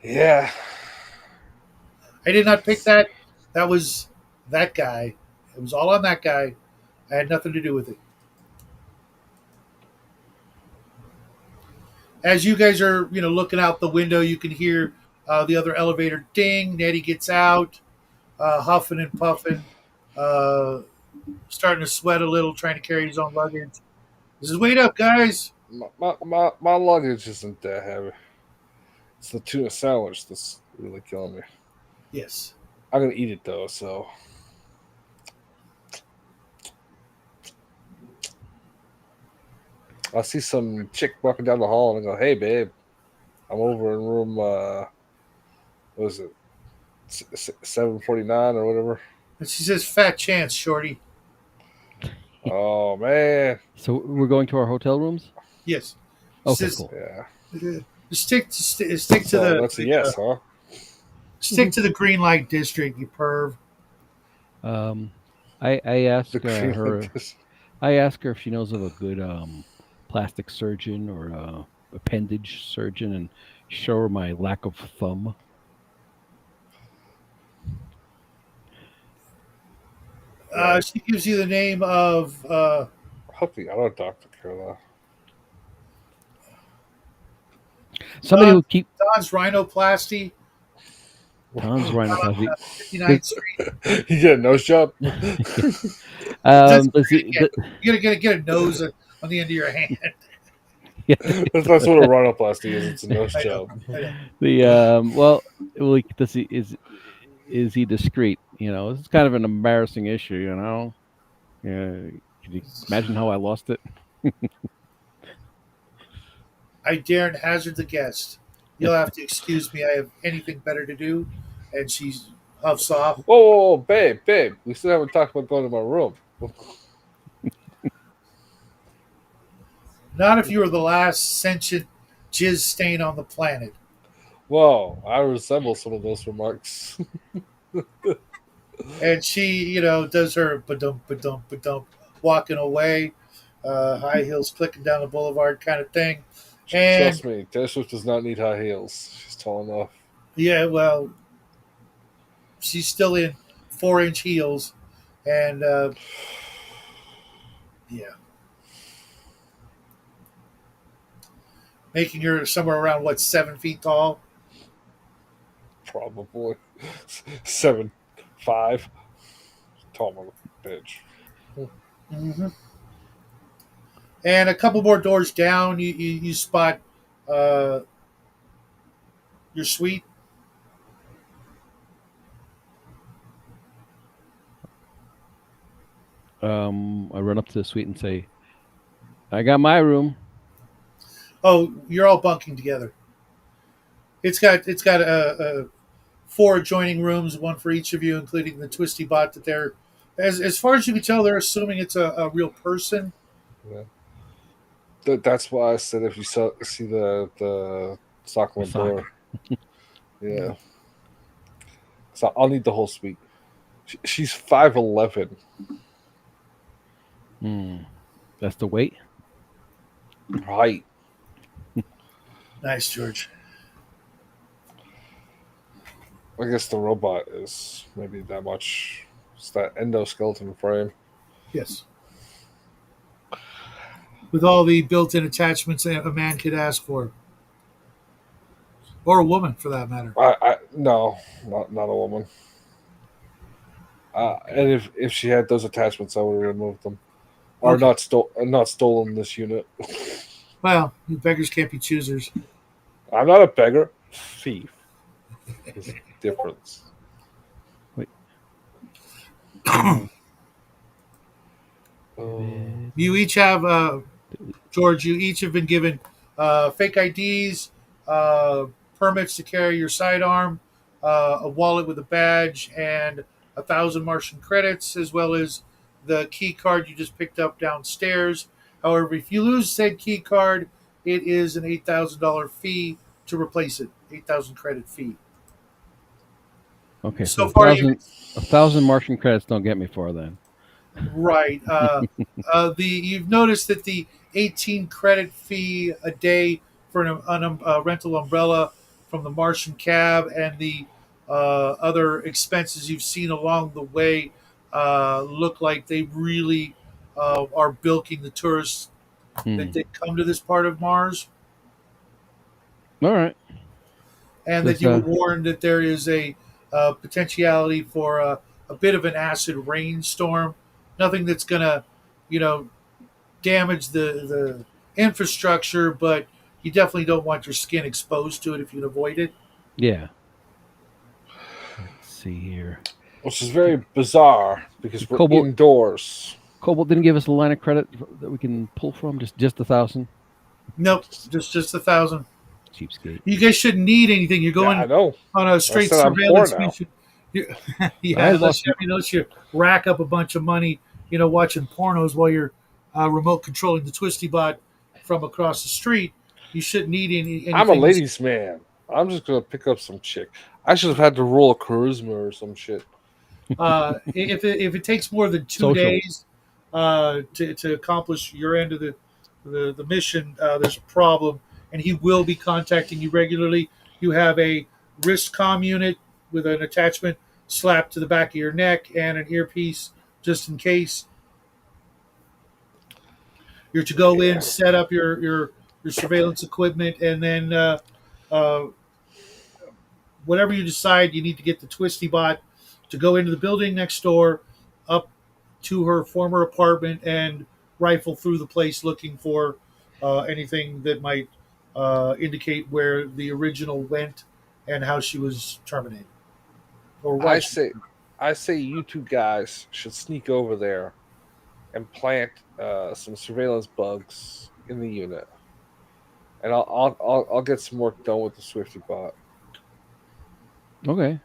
Yeah. I did not pick that. That was that guy. It was all on that guy. I had nothing to do with it. As you guys are, looking out the window, you can hear the other elevator ding. Nettie gets out, huffing and puffing, uh, starting to sweat a little, trying to carry his own luggage. He says, "Wait up, guys!" My luggage isn't that heavy. It's the tuna sandwich that's really killing me. Yes. I'm gonna eat it though, so I see some chick walking down the hall and I go, "Hey, babe, I'm over in room what is it, 749 or whatever." And she says, "Fat chance, shorty." Oh man, so we're going to our hotel rooms? Yes. She Okay, says, cool. yeah. "Stick to So that's a yes, huh? stick to the green light district, you perv." Um, I The ask green her. like this. I ask her if she knows of a good plastic surgeon or appendage surgeon, and show her my lack of thumb. Yeah, She gives you the name of help the other doctor, Carla. Somebody Don, who keep Don's Rhinoplasty, Tom's rhinoplasty. 59th Street. You get a nose job. That's Let's what see. you're gonna get. You're gonna get a nose on the end of your hand. That's what a rhinoplasty is. It's a nose I know. job. I know. the well, does he is he discreet? It's kind of an embarrassing issue. Yeah. Can you imagine how I lost it? I daren't hazard the guess. You'll have to excuse me. I have anything better to do. And she huffs off. Whoa, babe, babe. We still haven't talked about going to my room. Not if you were the last sentient jizz stain on the planet. Whoa, I resemble some of those remarks. And she, does her ba-dump, ba-dump, ba-dump, walking away, high heels clicking down the boulevard kind of thing. And Trust me, Taylor Swift does not need high heels. She's tall enough. yeah, well, she's still in 4-inch heels. And yeah, making her somewhere around, what, 7 feet tall? Probably 7'5". Tall mother bitch. Hmm. And a couple more doors down, you spot uh, your suite. I run up to the suite and say, "I got my room." Oh, you're all bunking together. It's got four adjoining rooms, one for each of you, including the twisty bot. That they're, as far as you can tell, they're assuming it's a real person. Yeah. That's why I said if you see the sock on the Sock. door, yeah. So I'll need the whole suite. She's 5'11". Hmm. That's the weight. Height. Nice, George. I guess the robot is maybe that much. It's that endoskeleton frame. Yes. With all the built-in attachments a man could ask for. or a woman for that matter. No, not a woman. And Okay. if she had those attachments, I would have removed them or Okay. not stolen this unit. Well, you beggars can't be choosers. I'm not a beggar, thief. There's a difference. Wait. Oh, Edit. You each have Delete. George. You each have been given fake IDs, permits to carry your sidearm, a wallet with a badge, and 1,000 Martian credits, as well as the key card you just picked up downstairs. However, if you lose said key card, it is an $8,000 fee to replace it. 8,000 credit fee. Okay, so So far, you 1,000 Martian credits don't get me far then. right. The you've noticed that the 18 credit fee a day for a rental umbrella from the Martian cab and the other expenses you've seen along the way look like they really are bilking the tourists that Hmm. they come to this part of Mars, All right. and that Does you were warned that there is a potentiality for a bit of an acid rainstorm. Nothing that's gonna, you know, damage the infrastructure, but you definitely don't want your skin exposed to it if you can avoid it. yeah. Let's see here. which is very bizarre because we're Cobalt indoors. Cobalt didn't give us a line of credit that we can pull from. Just 1,000. Nope, just 1,000. Cheapskate. You guys shouldn't need anything. You're Yeah, I going know. on a I straight said I'm poor surveillance now. mission. You, I yeah, lost. unless you rack up a bunch of money, watching pornos while you're remote controlling the twisty bot from across the street. You shouldn't need I'm a anything. ladies' man. I'm just gonna pick up some chick. I should have had to roll a charisma or some shit. If it takes more than two Social. days to accomplish your end of the mission, there's a problem, and he will be contacting you regularly. You have a wrist comm unit with an attachment slapped to the back of your neck and an earpiece just in case. You're to go in, Yeah. set up your surveillance equipment, and then uh, whatever you decide, you need to get the Twisty Bot to go into the building next door, up to her former apartment, and rifle through the place looking for anything that might indicate where the original went and how she was terminated or I what. say, I say, you two guys should sneak over there and plant some surveillance bugs in the unit, and I'll get some work done with the Swifty bot. Okay.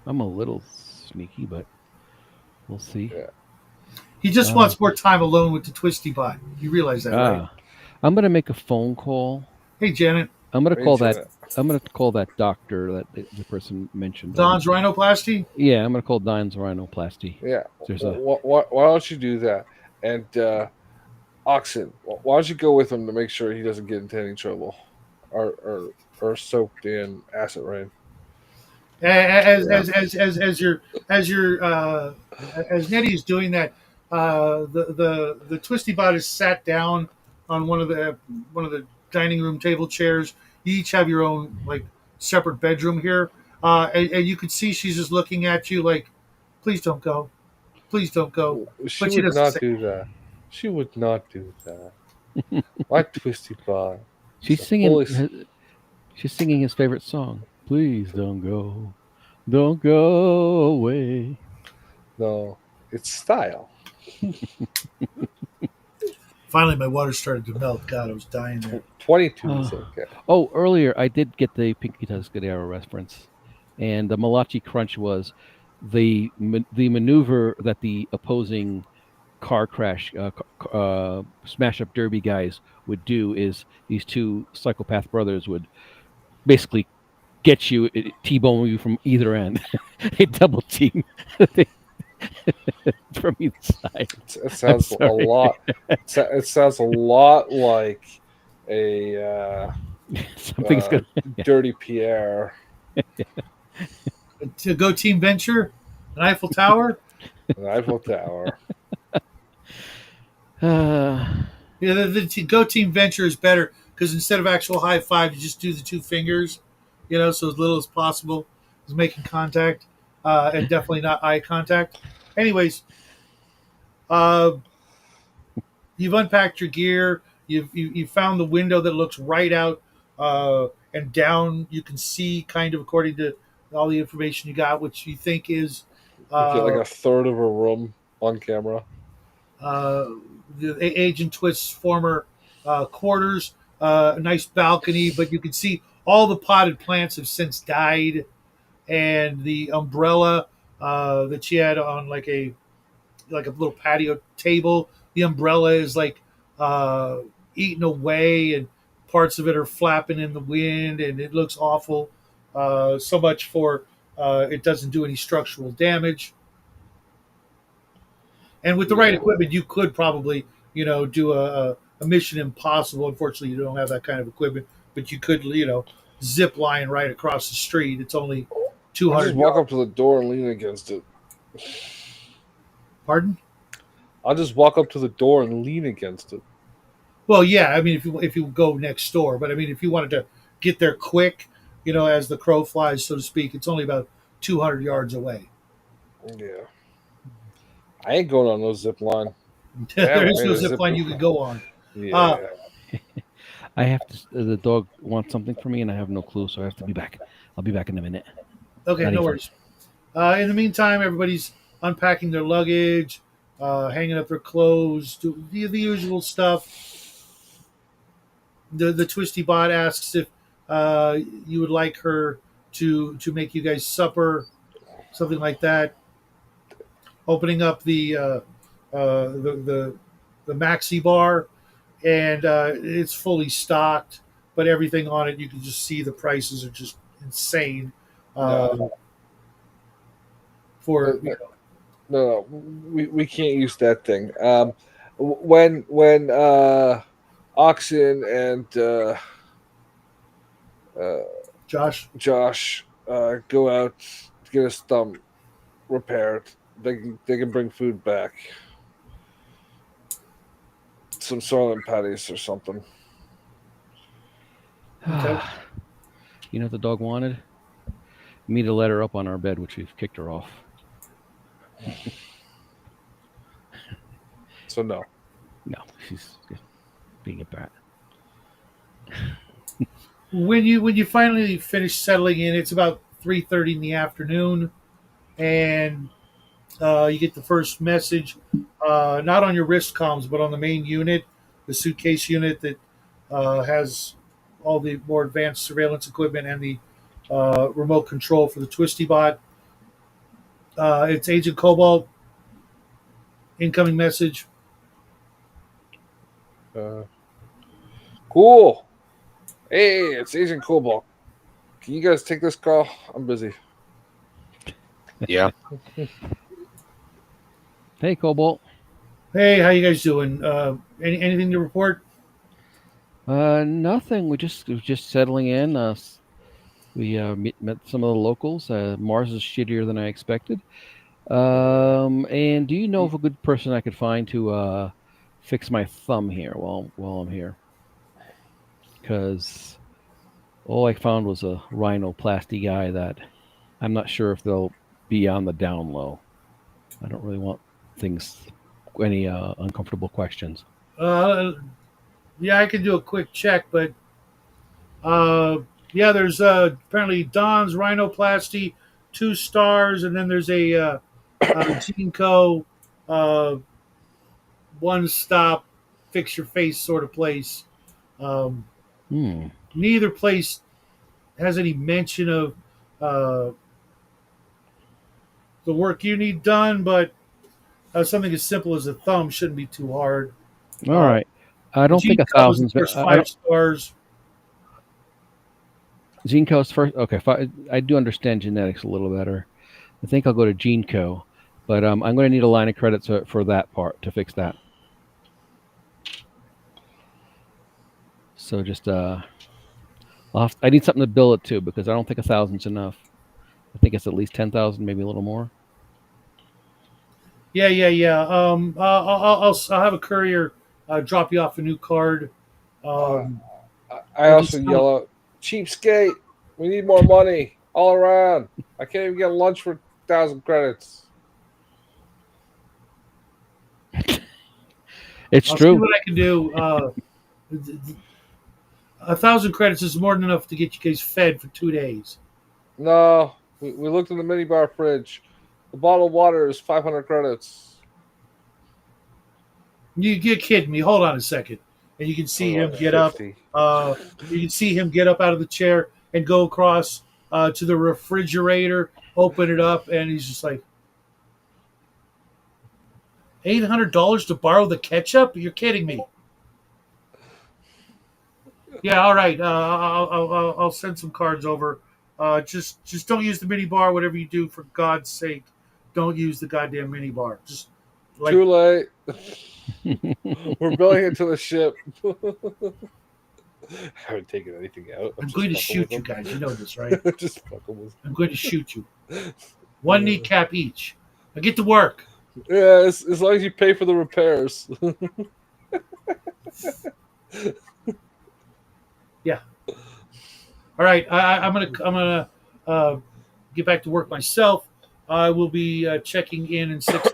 I'm a little sneaky, but we'll see. Yeah. He just Uh, wants more time alone with the Twisty Bot. You realize that, right? I'm gonna make a phone call. Hey, Janet, I'm gonna Hey, call that. Janet. I'm gonna call that doctor that the person mentioned. Don's rhinoplasty. Yeah, I'm gonna call Dine's rhinoplasty. Yeah. There's a. Why don't you do that? And Oxen, why don't you go with him to make sure he doesn't get into any trouble, or soaked in acid rain? as Yeah. as as as as your as your as Nettie is doing that, the Twisty Bot is sat down on one of the dining room table chairs. You each have your own like separate bedroom here, and you can see she's just looking at you like, please don't go, please don't go. She But she would doesn't not say. do that. She would not do that. My twisty bot. She's It's a singing. fully She's singing his favorite song. Please don't go away. no. It's style. Finally, my water started to melt. God, I was dying there. 22 is okay. Oh, earlier I did get the Pinky Tuscadero reference, and the Malachi Crunch was the maneuver that the opposing car crash smash up derby guys would do is these two psychopath brothers would basically get you t-bone you from either end. They double team from either side. It I'm sounds a sorry. lot. It sounds a lot like a Something's gonna. Dirty Pierre. To go Team Venture, an Eiffel Tower. An Eiffel Tower. Yeah, the Go Team Venture is better because instead of actual high five, you just do the two fingers. so as little as possible is making contact, and definitely not eye contact. Anyways, uh, you've unpacked your gear. You found the window that looks right out and down. You can see kind of according to all the information you got, which you think is We get like uh, a third of a room on camera. uh, the Agent Twist's former quarters. A nice balcony, but you can see all the potted plants have since died, and the umbrella that she had on like a little patio table. The umbrella is like uh, eaten away, and parts of it are flapping in the wind, and it looks awful. So much for it doesn't do any structural damage. And with the right Yeah. equipment, you could probably, do a Mission Impossible. Unfortunately, you don't have that kind of equipment, but you could, zip line right across the street. It's only I just 200 walk up yards. to the door and lean against it. Pardon? I'll just walk up to the door and lean against it. Well, yeah. I mean, if you go next door, but I mean, if you wanted to get there quick, as the crow flies, so to speak, it's only about 200 yards away. Yeah. I ain't going on no zip line. They There haven't is made no a zip zip line you could go on. Uh, Yeah. I have to. The dog wants something from me, and I have no clue, so I have to be back. I'll be back in a minute. okay, Not no even. worries. In the meantime, everybody's unpacking their luggage, hanging up their clothes, do the usual stuff. The Twisty Bot asks if you would like her to make you guys supper, something like that. Opening up the maxi bar, and it's fully stocked, but everything on it you can just see the prices are just insane. Uh, No. for No, no, no. We can't use that thing. When Oxen and uh, Josh, Josh go out to get his thumb repaired, they can bring food back. Some soylent patties or something. okay. You know what the dog wanted? Me to let her up on our bed, which we've kicked her off. So no. No, she's just being a brat. When you finally finish settling in, it's about 3:30 in the afternoon, and you get the first message, not on your wrist comms, but on the main unit, the suitcase unit that has all the more advanced surveillance equipment and the remote control for the Twisty Bot. It's Agent Cobalt. Incoming message. Uh, cool. Hey, it's Agent Cobalt. Can you guys take this call? I'm busy. Yeah. Hey, Cobalt. Hey, how you guys doing? Anything to report? Nothing. We're just settling in. We met some of the locals. Mars is shittier than I expected. And do you know of a good person I could find to fix my thumb here while I'm here? Because all I found was a rhinoplasty guy that I'm not sure if they'll be on the down low. I don't really want things, any uncomfortable questions. Uh, yeah, I can do a quick check, but yeah, there's apparently Don's rhinoplasty, 2 stars, and then there's a Gene Co. Uh, one stop, fix your face sort of place. Um, Hmm. Neither place has any mention of uh, the work you need done, but something as simple as a thumb shouldn't be too hard. All Uh, right. I the don't think Gene a Co. is the thousand's. first I five don't. stars. Geneco's first. Okay, I do understand genetics a little better. I think I'll go to Geneco, but I'm going to need a line of credit for that part to fix that. So just I need something to bill it to because I don't think a thousand's enough. I think it's at least 10,000, maybe a little more. Yeah, yeah, yeah. I'll have a courier drop you off a new card. Uh, Um, I if also it's not, yell out, cheapskate. We need more money all around. I can't even get lunch for 1,000 credits. It's I'll see true. what I can do. 1,000 credits is more than enough to get you guys fed for 2 days. No, we looked in the minibar fridge. The bottle of water is 500 credits. You're kidding me. Hold on a second. And you can see For him like get up. 50. You can see him get up out of the chair and go across to the refrigerator, open it up, and he's just like, $800 to borrow the ketchup? You're kidding me. Yeah, all right. I'll send some cards over. Just don't use the mini bar. Whatever you do, for God's sake, don't use the goddamn mini bar. Just like Too late. We're building it to the ship. I haven't taken anything out. I'm Just going to fucking shoot you with guys. You know this, right? them. Just fucking with I'm going to shoot you. One kneecap each. Now get to work. Yeah, as long as you pay for the repairs. Yeah. All right. I'm gonna get back to work myself. I will be checking in 6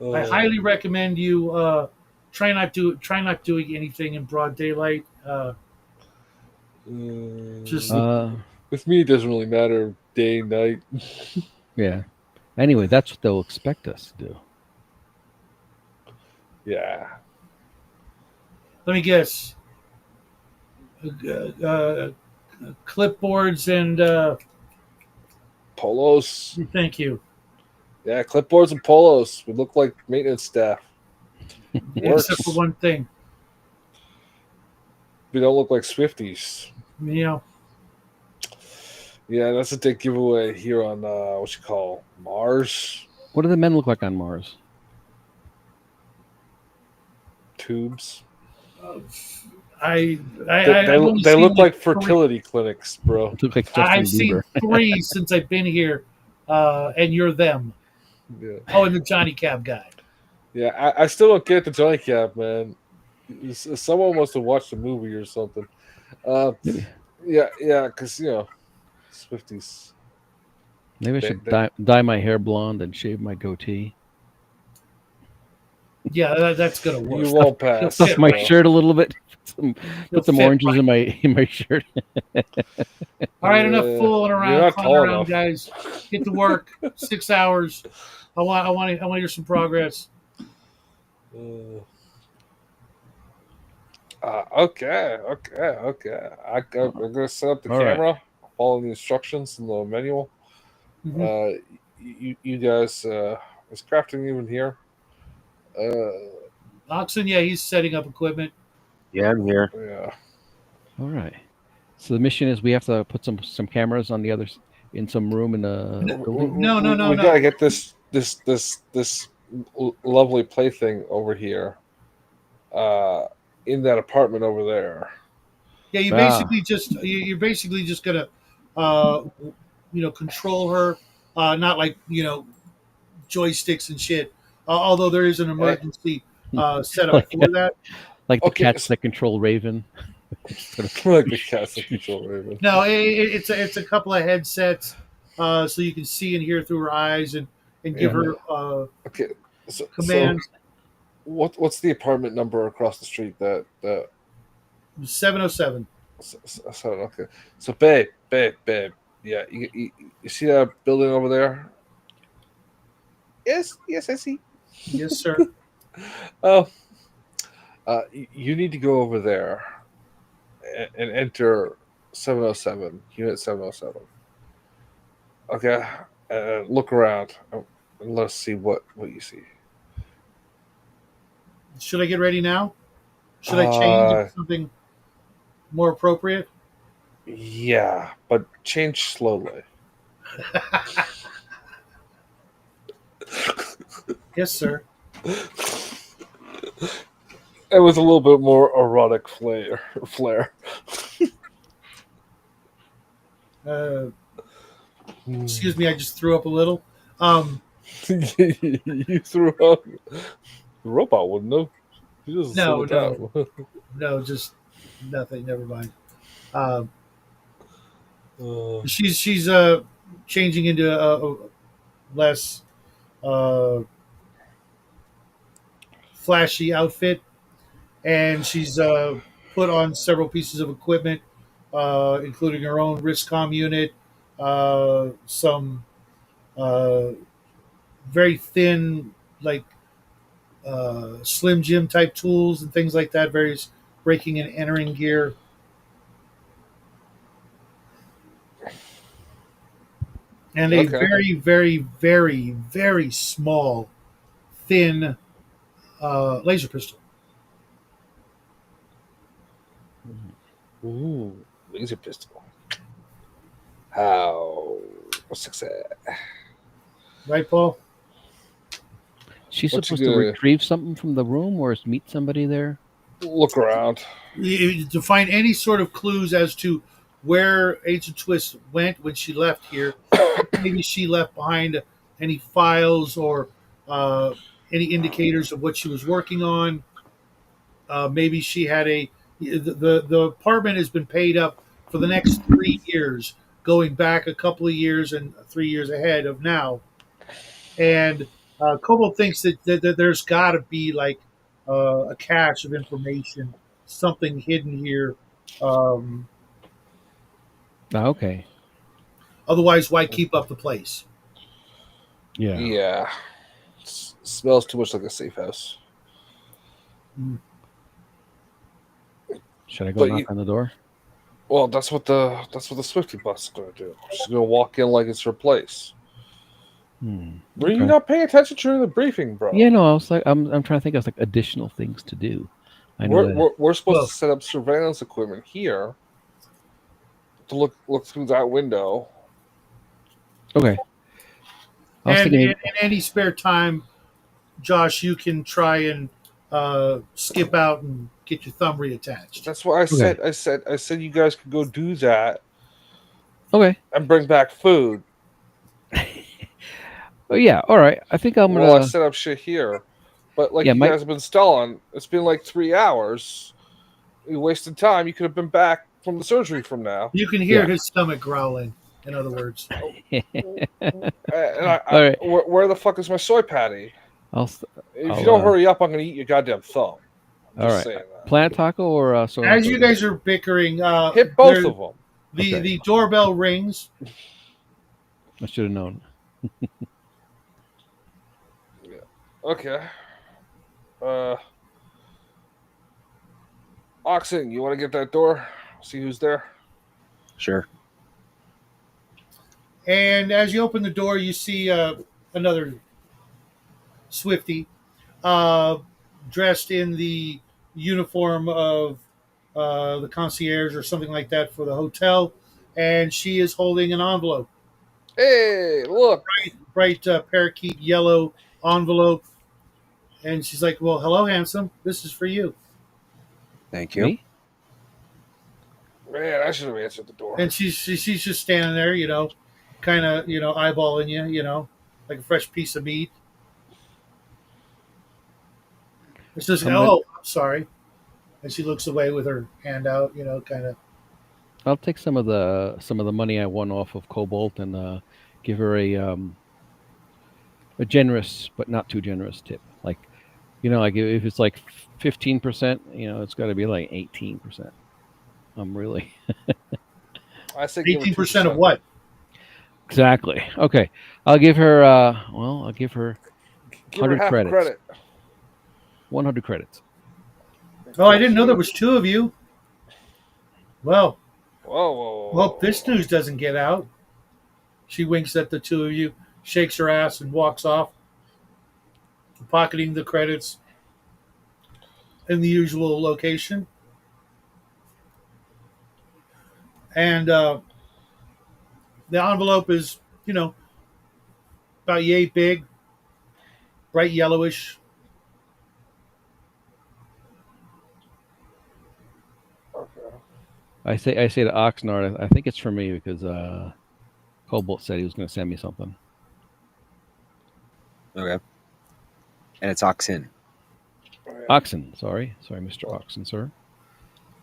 hours. I highly recommend you try not doing anything in broad daylight. Just With me, it doesn't really matter day, night. Yeah. Anyway, that's what they'll expect us to do. Yeah. let me guess. Clipboards and Polos. thank you. Yeah, clipboards and polos. We look like maintenance staff. Except for Works. one thing, We don't look like Swifties. you know. Yeah, that's a big giveaway here on what you call Mars. What do the men look like on Mars? Tubes. I They look like fertility clinics, bro. It look like Justin I've seen Bieber. 3 since I've been here, and you're them. Yeah, Oh, and the Johnny Cab guy. yeah. I still don't get the Johnny Cab, man. Someone must have watched a movie or something. Maybe, Yeah, because Swifties. maybe I should dye my hair blonde and shave my goatee. Yeah, that's gonna work. You won't pass. Stuff my bro. shirt a little bit. You'll Put some fit oranges right. in my shirt. All right, enough Yeah, fooling you're around, not clowning tall around, enough. guys. Get to work. 6 hours. I want to hear some progress. Okay. I'm gonna set up the All right. camera, follow the instructions in the manual. Mhm. You guys, is crafting even here? Oxen, yeah, he's setting up equipment. Yeah, I'm here. Yeah. All right. So the mission is we have to put some cameras on the others in some room in the building. No. We gotta get this lovely plaything over here, in that apartment over there. Yeah, you're basically just gonna, uh, control her. Not like joysticks and shit. Although there is an emergency setup Like for that. like the Okay, cats that control Raven. Like the cats that control Raven. No, it's a couple of headsets, so you can see and hear through her eyes and give Yeah. her Okay, so commands. what's the apartment number across the street that 707. so okay, so babe, yeah, you see that building over there? Yes, I see. Yes, sir. Oh, you need to go over there and enter 707, unit 707. Okay, and look around and let's see what you see. Should I get ready now? Should I change Uh, into something more appropriate? Yeah, but change slowly. Yes, sir. And with a little bit more erotic flair. Excuse me, I just threw up a little. You threw up. The robot wouldn't have. He just No, slow it down. no, just Nothing. Never mind. Um, Uh, she's changing into a less uh, flashy outfit, and she's put on several pieces of equipment, including her own wristcom unit, some uh, very thin, like Slim Jim type tools and things like that, various breaking and entering gear, and a okay. very, very, very, very small, thin laser pistol. Ooh, laser pistol. How success? Right, Paul? She's What's you supposed to gonna retrieve something from the room or meet somebody there. look around? To find any sort of clues as to where Agent Twist went when she left here. Maybe she left behind any files or uh, any indicators of what she was working on. Maybe she had the apartment has been paid up for the next 3 years, going back a couple of years and 3 years ahead of now. And Cobalt thinks that there's got to be like a cache of information, something hidden here. Um, Oh, okay. Otherwise, why keep up the place? Yeah. Yeah, smells too much like a safe house. Should I go But knock you, on the door? well, that's what the Swifty bus is gonna do. She's gonna walk in like it's her place. Were you Okay. not paying attention during the briefing, bro? Yeah, no, I was like, I'm trying to think of like additional things to do. I know We're, that. we're, we're supposed to Well, set up surveillance equipment here to look through that window. Okay. I was and thinking in maybe. any spare time, Josh, you can try and skip out and get your thumb reattached. That's what I Okay. said. I said you guys could go do that Okay. and bring back food Oh yeah. All right. I think I'm while I gonna. set up shit here. But like Yeah. you Mike. guys have been stalling, it's been like 3 hours. You wasted time. You could have been back from the surgery from now. You can hear Yeah. his stomach growling. In other words, And All right. where the fuck is my soy patty? I'll. s- If you I'll. don't hurry up, I'm gonna eat your goddamn thumb. I'm All just right. saying that. Plant taco or soy and as you soda. guys are bickering, Hit both of them. Okay. the doorbell rings. I should have known. Yeah. Okay. Uh, Oxen, you want to get that door? See who's there. Sure. And as you open the door, you see another Swifty uh, dressed in the uniform of the concierge or something like that for the hotel. And she is holding an envelope, Hey, look. bright parakeet yellow envelope. And she's like, "Well, hello, handsome. This is for you." Thank you. Me? Man, I should have answered the door. And she's just standing there, kind of eyeballing you, like a fresh piece of meat. And she says, I'm gonna. "Oh, I'm sorry." And she looks away with her hand out, kind of. I'll take some of the money I won off of Cobalt and give her a generous but not too generous tip. Like like if it's like 15%, it's got to be like 18%. I'm really. I say give her 18% of 2%. what? Exactly. Okay. I'll give her. I'll give her Give her 100 half a credits. credit. 100 credits. Oh, I didn't know there was two of you. Well, Whoa, whoa, whoa, hope whoa, this whoa. news doesn't get out. She winks at the two of you, shakes her ass, and walks off, pocketing the credits in the usual location. And the envelope is, about yay big, bright yellowish. Okay. I say to Oxnard, I think it's for me because Cobalt said he was going to send me something. Okay. And it's Oxen. Oxen, sorry, Mr. Oxen, sir.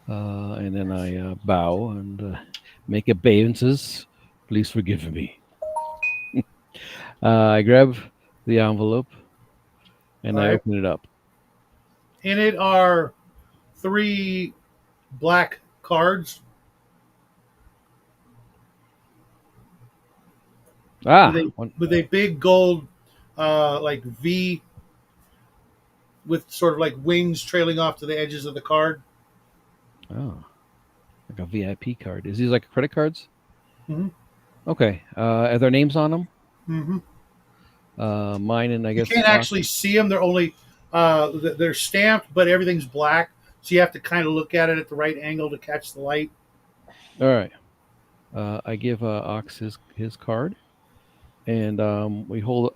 And then I bow and make obeisances. Please forgive me. I grab the envelope and All I right. open it up. In it are 3 black cards with Ah, a one. big gold like V with sort of like wings trailing off to the edges of the card. Oh, like a VIP card. Is these like credit cards? Hmm. Okay. Are there names on them? Hmm. Mine and I You guess can't actually see them. They're only they're stamped, but everything's black, so you have to kind of look at it at the right angle to catch the light. All right. I give Ox his card, and we hold.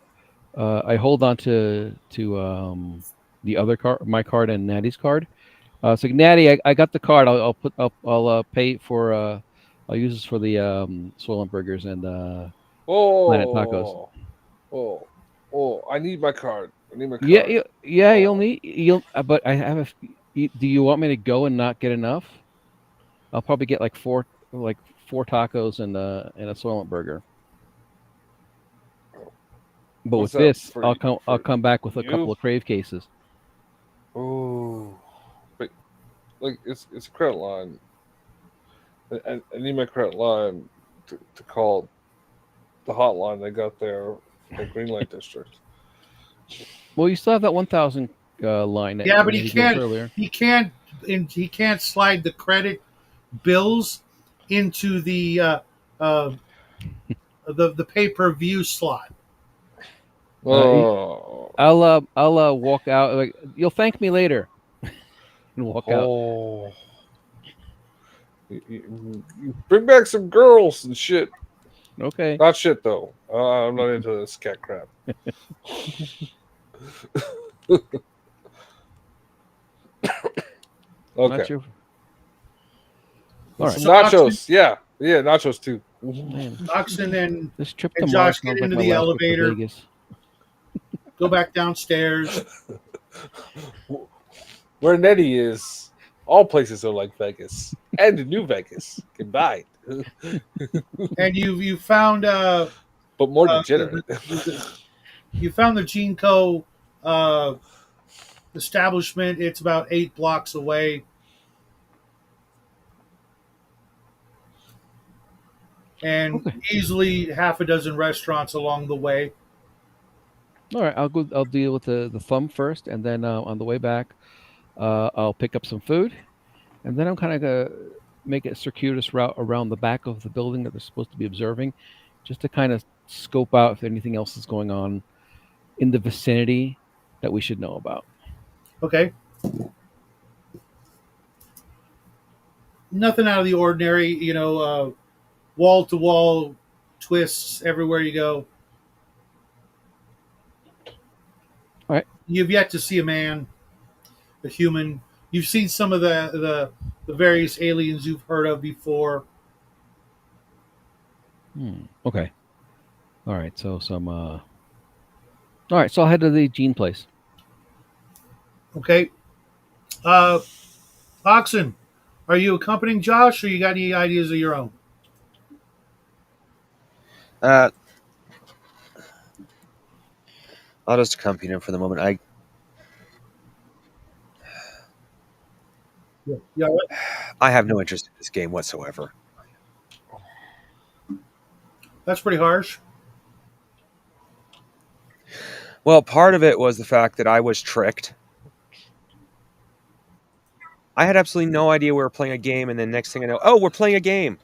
I hold on to the other card, my card, and Natty's card. So Natty, I got the card. I'll pay for. I'll use this for the Soylent Burgers and Planet Tacos. Oh, oh, oh! I need my card. I need my Yeah, card. yeah. You'll Oh, need you'll. But I have a. Do you want me to go and not get enough? I'll probably get like four tacos and a Soylent Burger. But what's with that this, for? I'll For come back with a couple you? of Crave cases. Oh, but like it's a credit line. I need my credit line to call the hotline they got there at Green Light District. Well, you still have that 1,000 line Yeah, but he gave us earlier. he can't slide the credit bills into uh, the pay per view slot. Uh, Oh, I'll walk out. Like, you'll thank me later, and walk out. oh! You bring back some girls and shit. Okay. Not shit though. I'm not into this cat crap. Not Okay. sure. All right. Some So Oxen, nachos. Yeah. Yeah, nachos too. Man, Oxen this trip to and Mars Josh get sounds like into my the last trip to elevator, Vegas. go back downstairs. Where Nettie is, all places are like Vegas. And New Vegas combined. And you found But more the, degenerate. you found the Gene Co. Uh, establishment. It's about 8 blocks away, and Okay. easily half a dozen restaurants along the way. All right. I'll go. I'll deal with the thumb first, and then on the way back, I'll pick up some food, and then I'm kind of gonna make a circuitous route around the back of the building that they're supposed to be observing, just to kind of scope out if anything else is going on in the vicinity that we should know about. Okay, nothing out of the ordinary. Wall to wall twists everywhere you go. All right. You've yet to see a man, a human. You've seen some of the various aliens you've heard of before. Okay. All right. So some. All right. So I'll head to the Gene place. Okay, uh, Oxen, are you accompanying Josh, or you got any ideas of your own? Uh, I'll just accompany him for the moment. Yeah, I have no interest in this game whatsoever. that's pretty harsh. Well, part of it was the fact that I was tricked. I had absolutely no idea we were playing a game, and then next thing I know, oh, we're playing a game.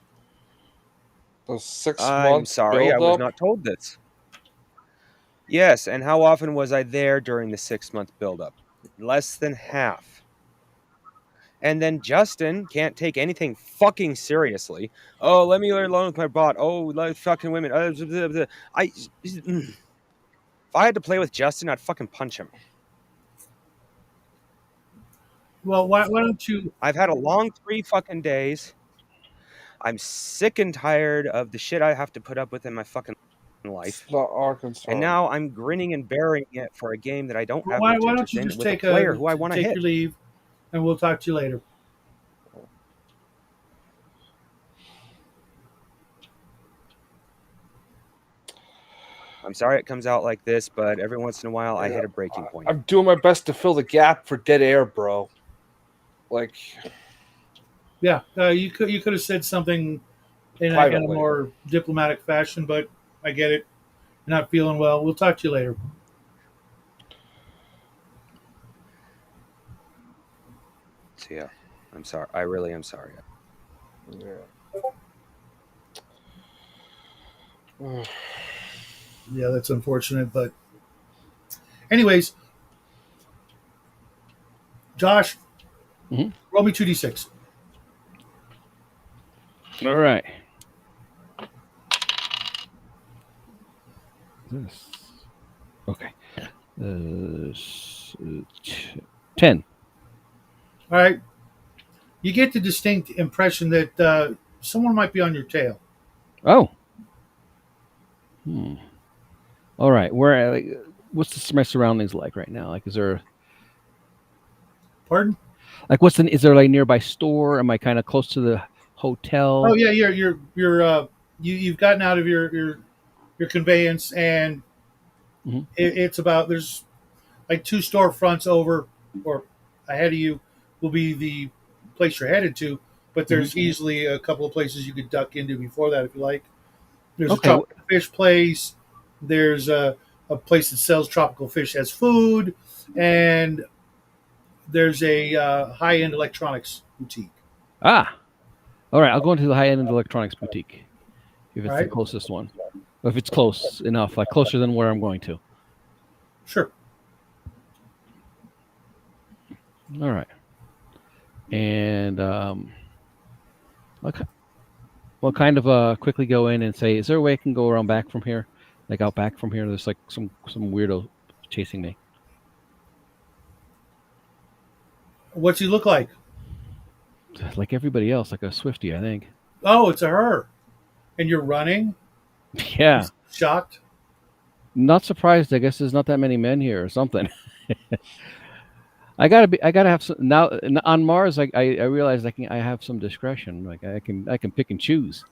Those 6 I'm months sorry, I build was up. not told this. Yes, and how often was I there during the 6-month buildup? Less than half. And then Justin can't take anything fucking seriously. Oh, let me alone with my bot. Oh, let fucking women. If I had to play with Justin, I'd fucking punch him. Well, why don't you? I've had a long 3 fucking days. I'm sick and tired of the shit I have to put up with in my fucking life. It's not our And concern. now I'm grinning and bearing it for a game that I don't have Why much don't interest you in just with a player who I want to take hit. your leave, and we'll talk to you later. I'm sorry it comes out like this, but every once in a while I hit a breaking point. I'm doing my best to fill the gap for dead air, bro. Like, Yeah, you could have said something in a privately. more diplomatic fashion, but I get it. You're not feeling well. We'll talk to you later. So yeah, I'm sorry. I really am sorry. Yeah. Yeah, that's unfortunate, but anyways, Josh, Mhm. roll me 2d6. All right. This. Okay. 10. All right. You get the distinct impression that someone might be on your tail. Oh. Hmm. All right. Where? What's my surroundings like right now? Like, is there Pardon? like what's the? Is there like nearby store? Am I kind of close to the Oh hotel? yeah, you've gotten out of your conveyance, and Mhm. it's about there's like two storefronts over or ahead of you will be the place you're headed to, but Mhm. there's easily a couple of places you could duck into before that if you like. There's a Okay. tropical fish place. There's a place that sells tropical fish as food, and there's a high end electronics boutique. Ah. All right. I'll go into the high end electronics boutique if All it's the right, closest one. Or if it's close enough, like closer than where I'm going to. sure. All right. And I'll kind of quickly go in and say, is there a way I can go around back from here? Like out back from here? There's like some weirdo chasing me. What's he look like? Like everybody else, like a Swifty, I think. Oh, it's a her, and you're running. Yeah. He's shocked. Not surprised. I guess there's not that many men here or something. I gotta have some now on Mars. I realize I have some discretion. Like I can pick and choose.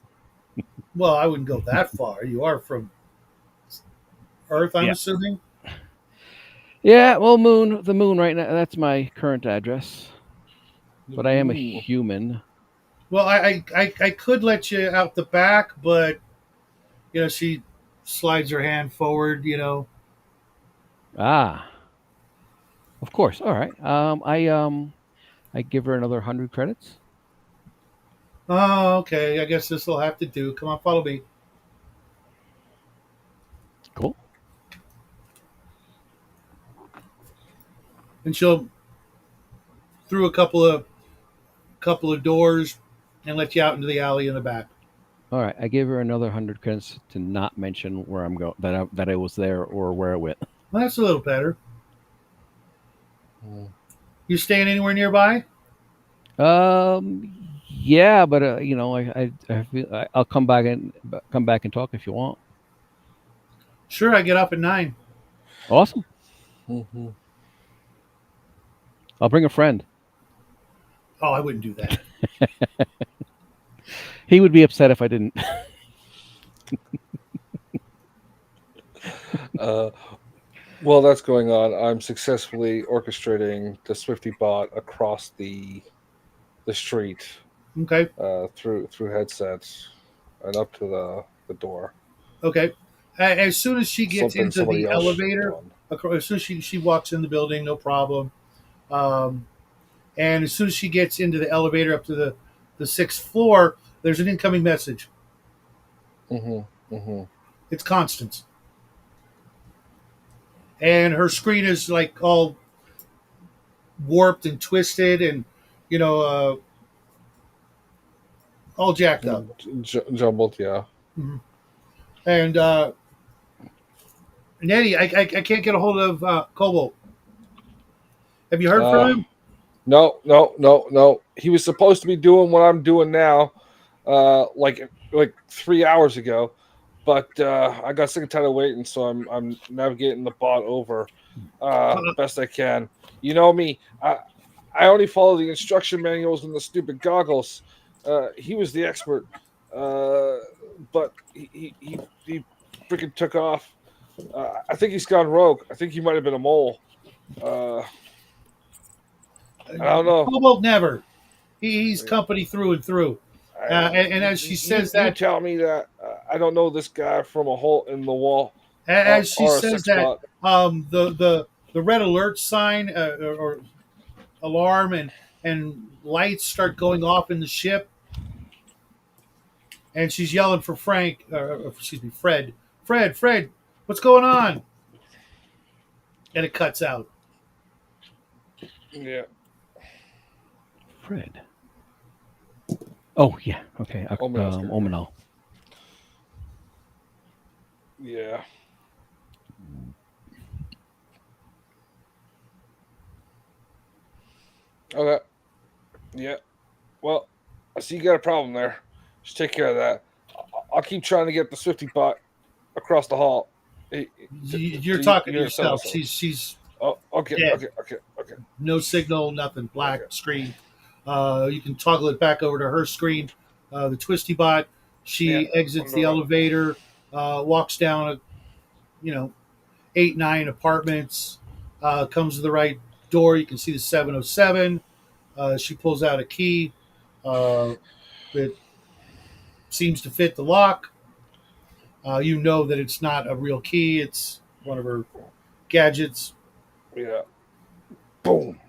Well, I wouldn't go that far. You are from Earth, I'm Yeah. assuming. Yeah. Well, the moon right now. That's my current address. But I am a Ooh. human. Well, I could let you out the back, but she slides her hand forward. Ah, of course. All right. I give her another 100 credits. Oh, okay. I guess this will have to do. Come on, follow me. Cool. And she'll through a couple of doors and let you out into the alley in the back. All right. I give her another 100 credits to not mention where I'm going, that I was there or where I went. Well, that's a little better. Mm. You staying anywhere nearby? Yeah, but I'll come back and talk if you want. Sure. I get up at 9. Awesome. Mhm. I'll bring a friend. Oh, I wouldn't do that. He would be upset if I didn't. Uh, while that's going on, I'm successfully orchestrating the Swifty bot across the street Okay. through headsets and up to the door. Okay. As soon as she gets Something into somebody the else should have elevator, done. as soon as she walks in the building, no problem. Um, and as soon as she gets into the elevator up to the sixth floor, there's an incoming message. Mm-hmm. It's Constance, and her screen is like all warped and twisted, and you know, uh, all jacked up. Jumbled, yeah. Mhm. And Nettie, I can't get a hold of Cobalt. Have you heard from Uh, him? no. He was supposed to be doing what I'm doing now, like 3 hours ago, but I got sick and tired of waiting, so I'm navigating the bot over best I can. You know me, I only follow the instruction manuals and the stupid goggles. He was the expert, but he freaking took off. I think he's gone rogue. I think he might have been a mole. I don't know. Cobalt never. He's company through and through. And as she says You that, tell me that I don't know this guy from a hole in the wall as she or a says six that, spot. the red alert sign or alarm and lights start going off in the ship, and she's yelling for Frank, excuse me, Fred, Fred, what's going on? And it cuts out. Yeah. Fred. Oh yeah. Okay. Omenal's Omenal. Yeah. Okay. Yeah. Well, I see you got a problem there. Just take care of that. I'll keep trying to get the Swifty bot across the hall. You're talking to your cell yourself. phone. She's Oh, okay, dead. okay. No signal, nothing. Black Okay. screen. You can toggle it back over to her screen. The Twisty Bot. Yeah. She exits the elevator, walks down, you know, 8, 9 apartments. Comes to the right door. You can see the 707. She pulls out a key. It seems to fit the lock. You know that it's not a real key. It's one of her gadgets. Yeah. Boom.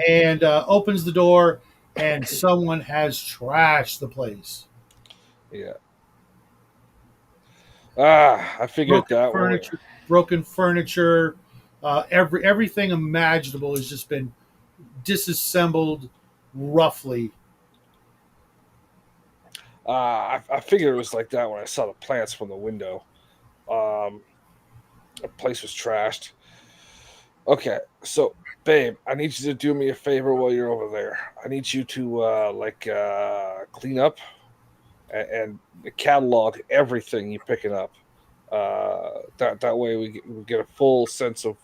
And opens the door, and someone has trashed the place. Yeah. I figured that one. Broken furniture, everything imaginable has just been disassembled roughly. I figured it was like that when I saw the plants from the window. The place was trashed. Okay, so babe, I need you to do me a favor while you're over there. I need you to clean up and catalog everything you're picking up. That way we get a full sense of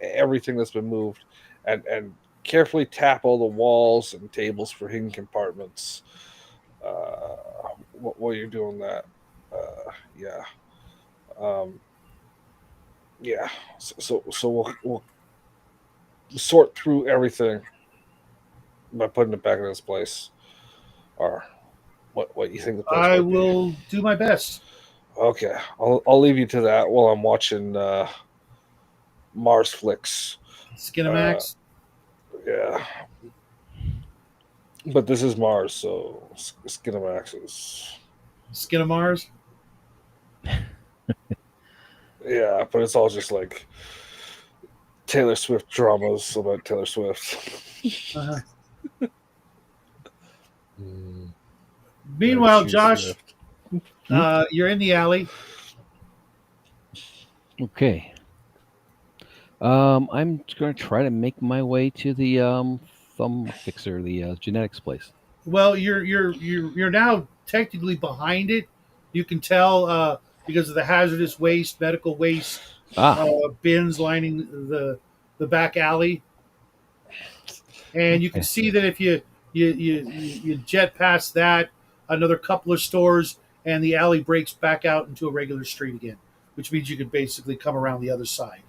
everything that's been moved, and carefully tap all the walls and tables for hidden compartments. While you're doing that, yeah, um, yeah. So we'll sort through everything by putting it back in its place, or what you think the place I might be. will do my best. Okay, I'll leave you to that while I'm watching Mars flicks. Skinamax. Yeah, but this is Mars, so Skinamax is. Skinamars. Yeah, but it's all just like Taylor Swift dramas about Taylor Swift. Uh-huh. Mm, Meanwhile, Josh, you're in the alley. Okay. I'm going to try to make my way to the thumb fixer, the genetics place. Well, you're now technically behind it. You can tell because of the hazardous waste, medical waste bins lining the back alley, and you can Okay. see that if you jet past that, another couple of stores, and the alley breaks back out into a regular street again, which means you could basically come around the other side.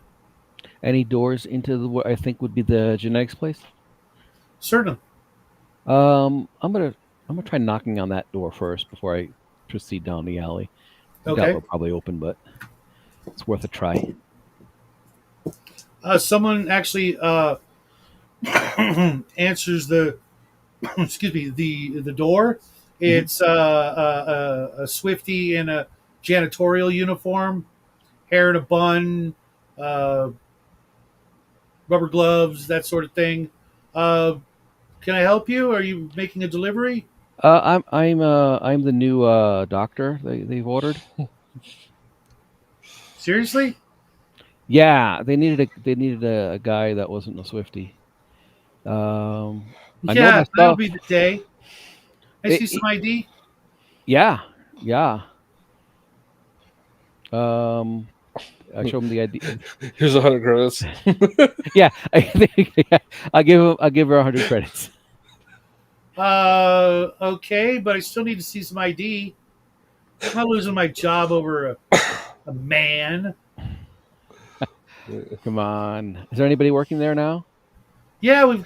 Any doors into the what I think would be the genetics place? Certainly. I'm gonna try knocking on that door first before I proceed down the alley. I doubt Okay. they'll probably open, but it's worth a try. Someone actually answers the excuse me the door. It's a Swifty in a janitorial uniform, hair in a bun, uh, rubber gloves, that sort of thing. Uh, can I help you? Are you making a delivery? I'm the new doctor they've ordered. Seriously? Yeah, they needed a guy that wasn't a Swifty. I know Yeah, my that'll stuff. be the day. I see some It- ID. yeah. Um, I show him the ID. Here's 100 credits. Yeah, I'll give her 100 credits. Okay, but I still need to see some ID. I'm not losing my job over a man. Come on. Is there anybody working there now? Yeah, we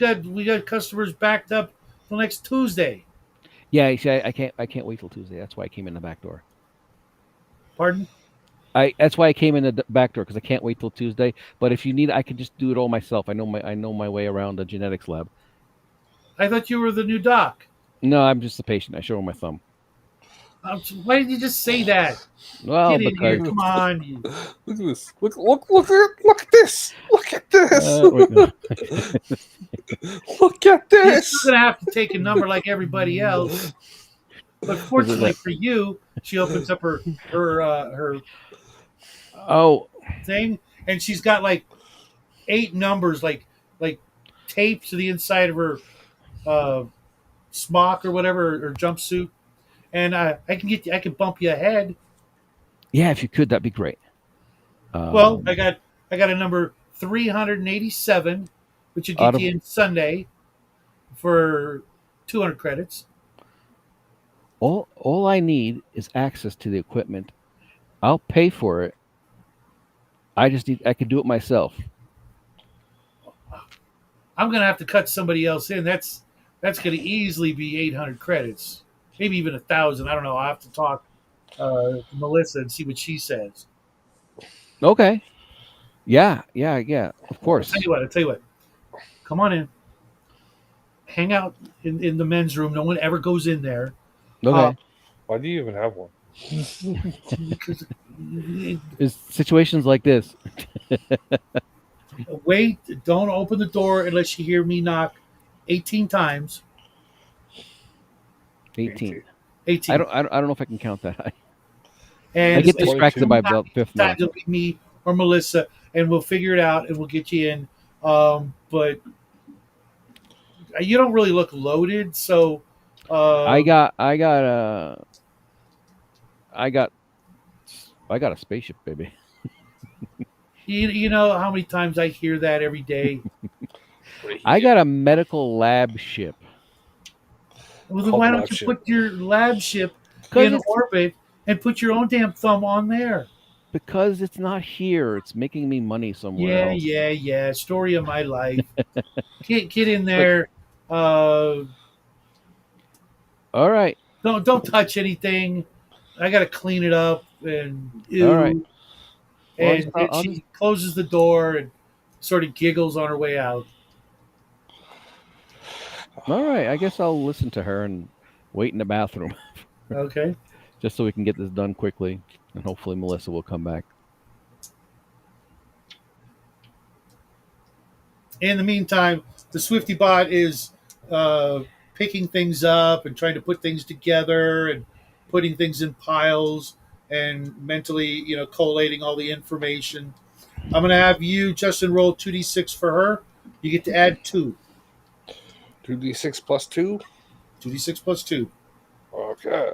got customers backed up till next Tuesday. Yeah, you see, I can't wait till Tuesday. That's why I came in the back door. Pardon? That's why I came in the back door because I can't wait till Tuesday. But if you need, I can just do it all myself. I know my way around the genetics lab. I thought you were the new doc. No, I'm just the patient. I show her my thumb. Why did you just say that? Well, Get in here. because Come on. You. Look at this. Look at this. Look at this. wait, no. Look at You're still this. going to have to take a number like everybody else. But Is it fortunately for you, she opens up her Oh, thing, and she's got like 8 numbers, like taped to the inside of her uh, smock or whatever or jumpsuit, and I can bump you ahead. yeah. If you could, that'd be great. Well, Um, I got a number 387, which will out get of you in Sunday for 200 credits. all I need is access to the equipment. I'll pay for it. I could do it myself. I'm gonna have to cut somebody else in. That's gonna easily be 800 credits, maybe even 1,000. I don't know. I will have to talk to Melissa and see what she says. Okay. Yeah. Of I'll tell course. you what. I'll tell you what. Come on in. Hang out in the men's room. No one ever goes in there. Uh, Okay. Why do you even have one? because It's situations like this. wait, don't open the door unless you hear me knock 18 times. 18. I 18. don't. I don't know if I can count that high. I And It's get if 22. distracted by not, about fifth times mark. it'll be me or Melissa, and we'll figure it out and we'll get you in. But you don't really look loaded, so I uh, got. I got I got. I got a spaceship, baby. you know how many times I hear that every day. I got a medical lab ship Well, then Called why the don't lab you ship. put your lab ship because in it's orbit and put your own damn thumb on there? because it's not here. It's making me money somewhere Yeah, else. yeah, yeah. Story of my life. Get in But there. Uh, all right, don't touch anything. I gotta clean it up and all right. ew. Well, And I'll just she closes the door and sort of giggles on her way out. all right. I guess I'll listen to her and wait in the bathroom Okay. just so we can get this done quickly, and hopefully Melissa will come back. In the meantime, the Swifty bot is uh, picking things up and trying to put things together and putting things in piles and mentally, collating all the information. I'm going to have you, Justin, roll 2d6 for her. You get to add 2. 2d6 plus 2? 2d6 plus 2. Okay.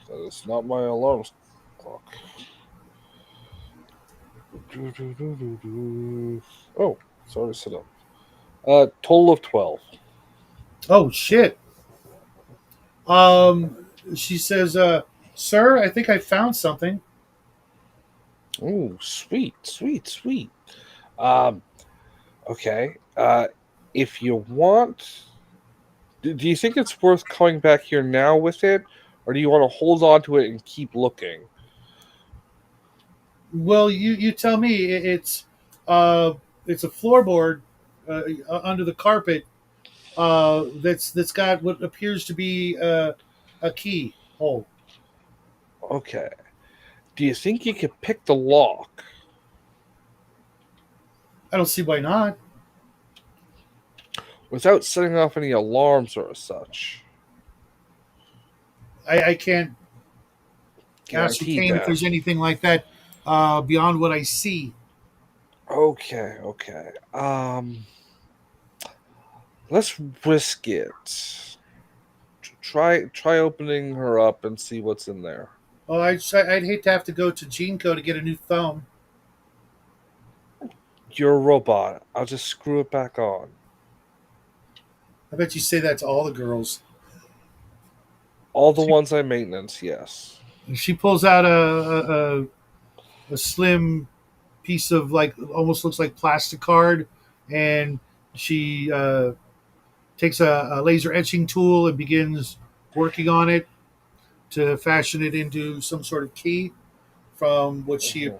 That is not my alarm clock. Oh, sorry, sit up. Total of 12. Oh, shit. She says, Sir, I think I found something. Oh, sweet. Um, okay. If you want, do you think it's worth coming back here now with it, or do you want to hold on to it and keep looking? Well, you tell me. Uh, it's a floorboard under the carpet that's got what appears to be a key hole. Okay. Do you think you could pick the lock I don't see why not. without setting off any alarms or such? I can't Guaranteed ascertain if that. there's anything like that beyond what I see. Okay. Let's risk it. Try opening her up and see what's in there. Well, I'd hate to have to go to Geneco to get a new thumb. You're a robot. I'll just screw it back on. I bet you say that to all the girls. All the ones I maintenance, yes. She pulls out a a slim piece of like almost looks like plastic card, and she takes a laser etching tool and begins working on it to fashion it into some sort of key. From what she, Mhm.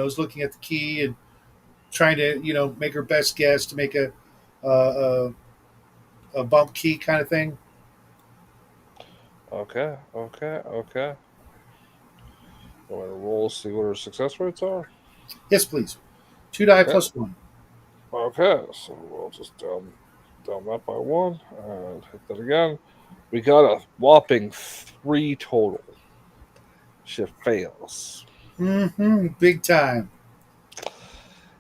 is looking at the key and trying to, make her best guess to make a, a bump key kind of thing. Okay, okay, okay. I'm gonna roll, see what our success rates are. Yes, please. Two die Okay, plus one. okay. So we'll just down that by one and hit that again. We got a whopping 3 total. She fails. Big time.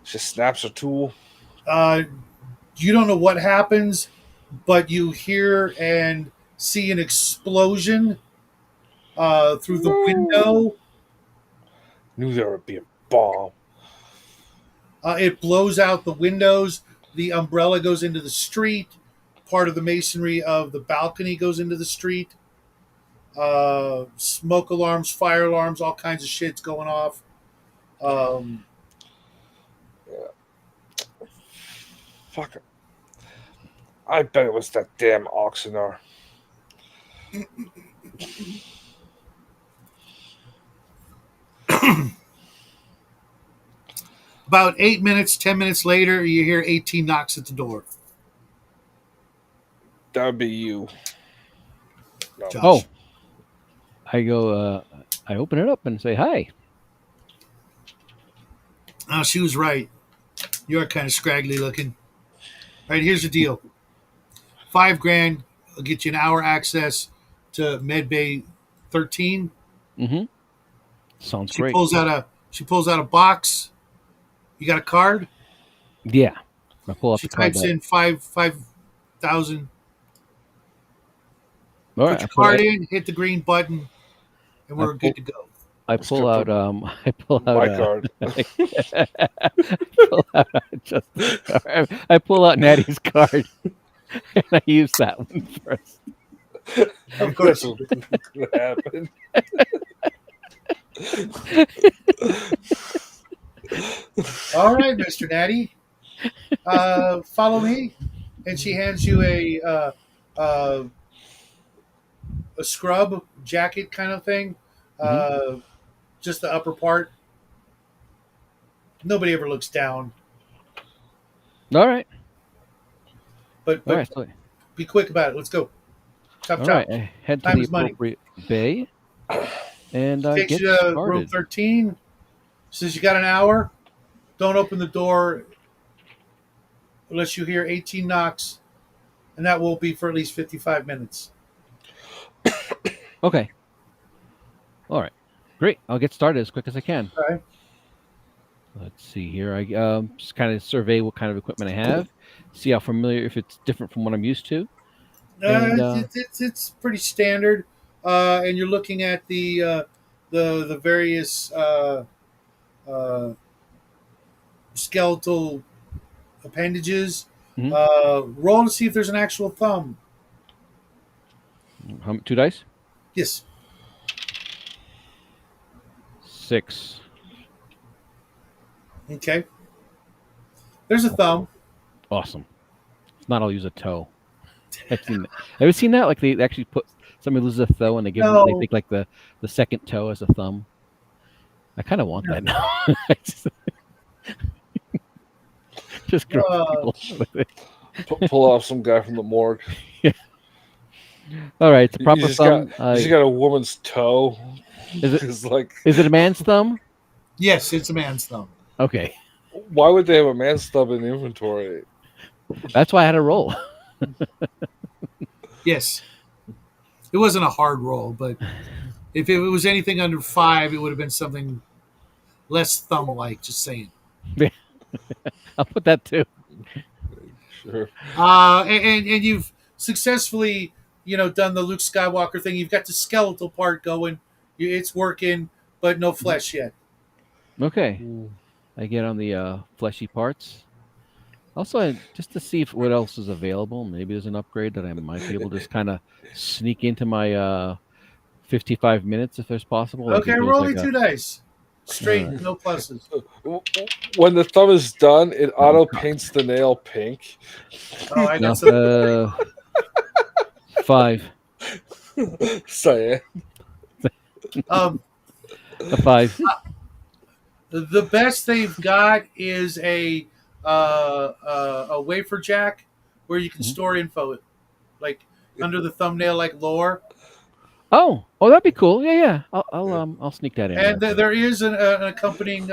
She snaps her tool. Uh, you don't know what happens, but you hear and see an explosion through the No. window. Knew there would be a bomb. It blows out the windows. The umbrella goes into the street. Part of the masonry of the balcony goes into the street. Smoke alarms, fire alarms, all kinds of shit's going off. Um, Yeah. Fuck it. I bet it was that damn Oxynar. about 8 minutes, 10 minutes later, you hear 18 knocks at the door. That would be you. No. Josh. Oh, I go. I open it up and say hi. Oh, she was right. You are kind of scraggly looking. All right, here's the deal. $5,000 will get you an hour access to Med Bay 13. Mm-hmm. Sounds She great. pulls out a box. You got a card? Yeah, I pull up She the card. types in 5,000. All Put right, your card in, hit the green button, and we're good to go. I Let's pull go out. for I pull out. my card. pull out Justin's card. I pull out Natty's card, and I use that one first. Of course. That's what's gonna happen. All right, Mr. Natty. Follow me. And she hands you a scrub jacket kind of thing. Mhm. Just the upper part. Nobody ever looks down. All right. But All right. So, be quick about it. Let's go. Chop all chop. right. I head to Time the is money. appropriate bay and Takes get you to room started. 13. Says you got an hour. Don't open the door unless you hear 18 knocks, and that will be for at least 55 minutes. Okay. All right. Great. I'll get started as quick as I can. All right. Let's see here. I just kind of survey what kind of equipment I have, see how familiar, if it's different from what I'm used to. And It's pretty standard, and you're looking at the various uh, skeletal appendages. Mhm. Roll to see if there's an actual thumb. 2 dice? Yes. 6. Okay. There's a thumb. Awesome. If not, I'll use a toe. I've seen that. Have you seen that? Like they actually put somebody loses a toe and they give them, they No. take like the second toe as a thumb. I kind of want that now. I just gross Uh, people with it. Pull off some guy from the morgue. All right, it's a You proper just thumb. got, you just got a woman's toe. Is it- It's like, Is it a man's thumb? yes, it's a man's thumb. Okay, why would they have a man's thumb in inventory? that's why I had to roll. Yes. It wasn't a hard roll, but if it was anything under 5, it would have been something less thumb-like. Just saying. I'll put that too. Sure. And you've successfully, done the Luke Skywalker thing. You've got the skeletal part going. It's working, but no flesh yet. Okay, I get on the fleshy parts. Also, just to see if what else is available. Maybe there's an upgrade that I might be able to just kind of sneak into my 55 minutes if there's possible. Like Okay, if there's roll like me 2 dice. Straight, no pluses. When the thumb is done, it I'm auto cocked. paints the nail pink. Oh, I No, got some. 5. Cyan. Um, A 5. the best they've got is a wafer jack where you can Mhm. store info, like under the thumbnail, like lore. Oh, that'd be cool. Yeah. I'll sneak that in And there. there is an accompanying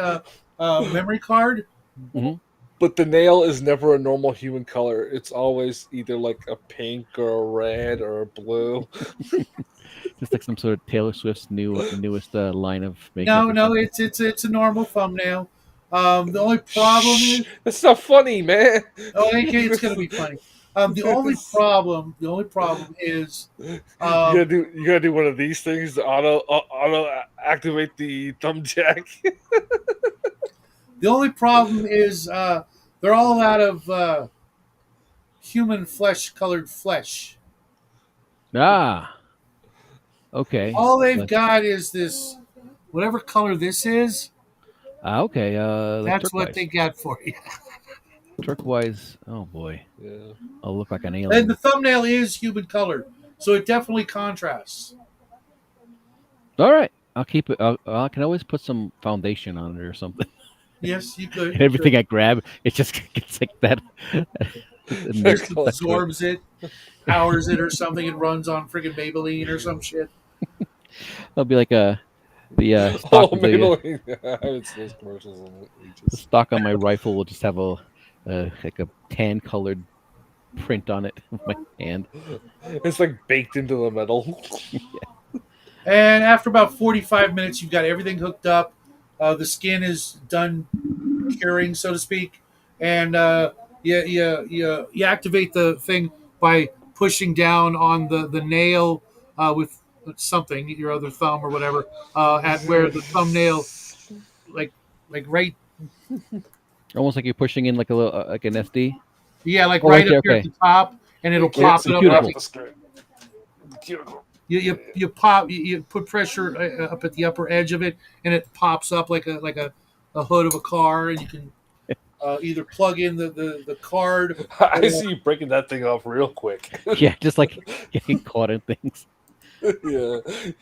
memory card. Hmm. But the nail is never a normal human color. It's always either like a pink or a red or a blue. Just like some sort of Taylor Swift's newest line of makeup No, or no, something. it's a normal thumbnail. The only problem Shh, is, that's not funny, man. oh, okay, it's gonna be funny. The only problem is, um, You gotta do one of these things to auto activate the thumb jack. the only problem is, they're all out of human flesh colored flesh. Ah, okay. All they've Like got is this, whatever color this is. okay. Like That's what turquoise. they got for you. Turquoise. Oh boy, Yeah. I'll look like an And the alien. thumbnail is human colored, so it definitely contrasts. All right, I'll keep it. I can always put some foundation on it or something. Yes, you could. And everything I grab, it just gets like that. Just mist stuck to it. absorbs it, powers it, or something, and runs on friggin' Maybelline or some shit. It'll be like the Oh, stock Maybelline. I haven't seen those commercials in the ages. stock on my rifle will just have a like a tan colored print on it of my hand. It's like baked into the metal. And after about 45 minutes, you've got everything hooked up. The skin is done curing, so to speak, and you activate the thing by pushing down on the nail with something, your other thumb or whatever, at where the thumbnail, like right, Almost like you're pushing in like a little like an SD. yeah, like Oh, right right up there. here at Okay. the top, and it'll Can't pop see it up like cuticle. off the screen. The cuticle. you put pressure up at the upper edge of it, and it pops up like a hood of a car, and you can either plug in the card. I Or, see you breaking that thing off real quick. Yeah, just like getting caught in things. Yeah,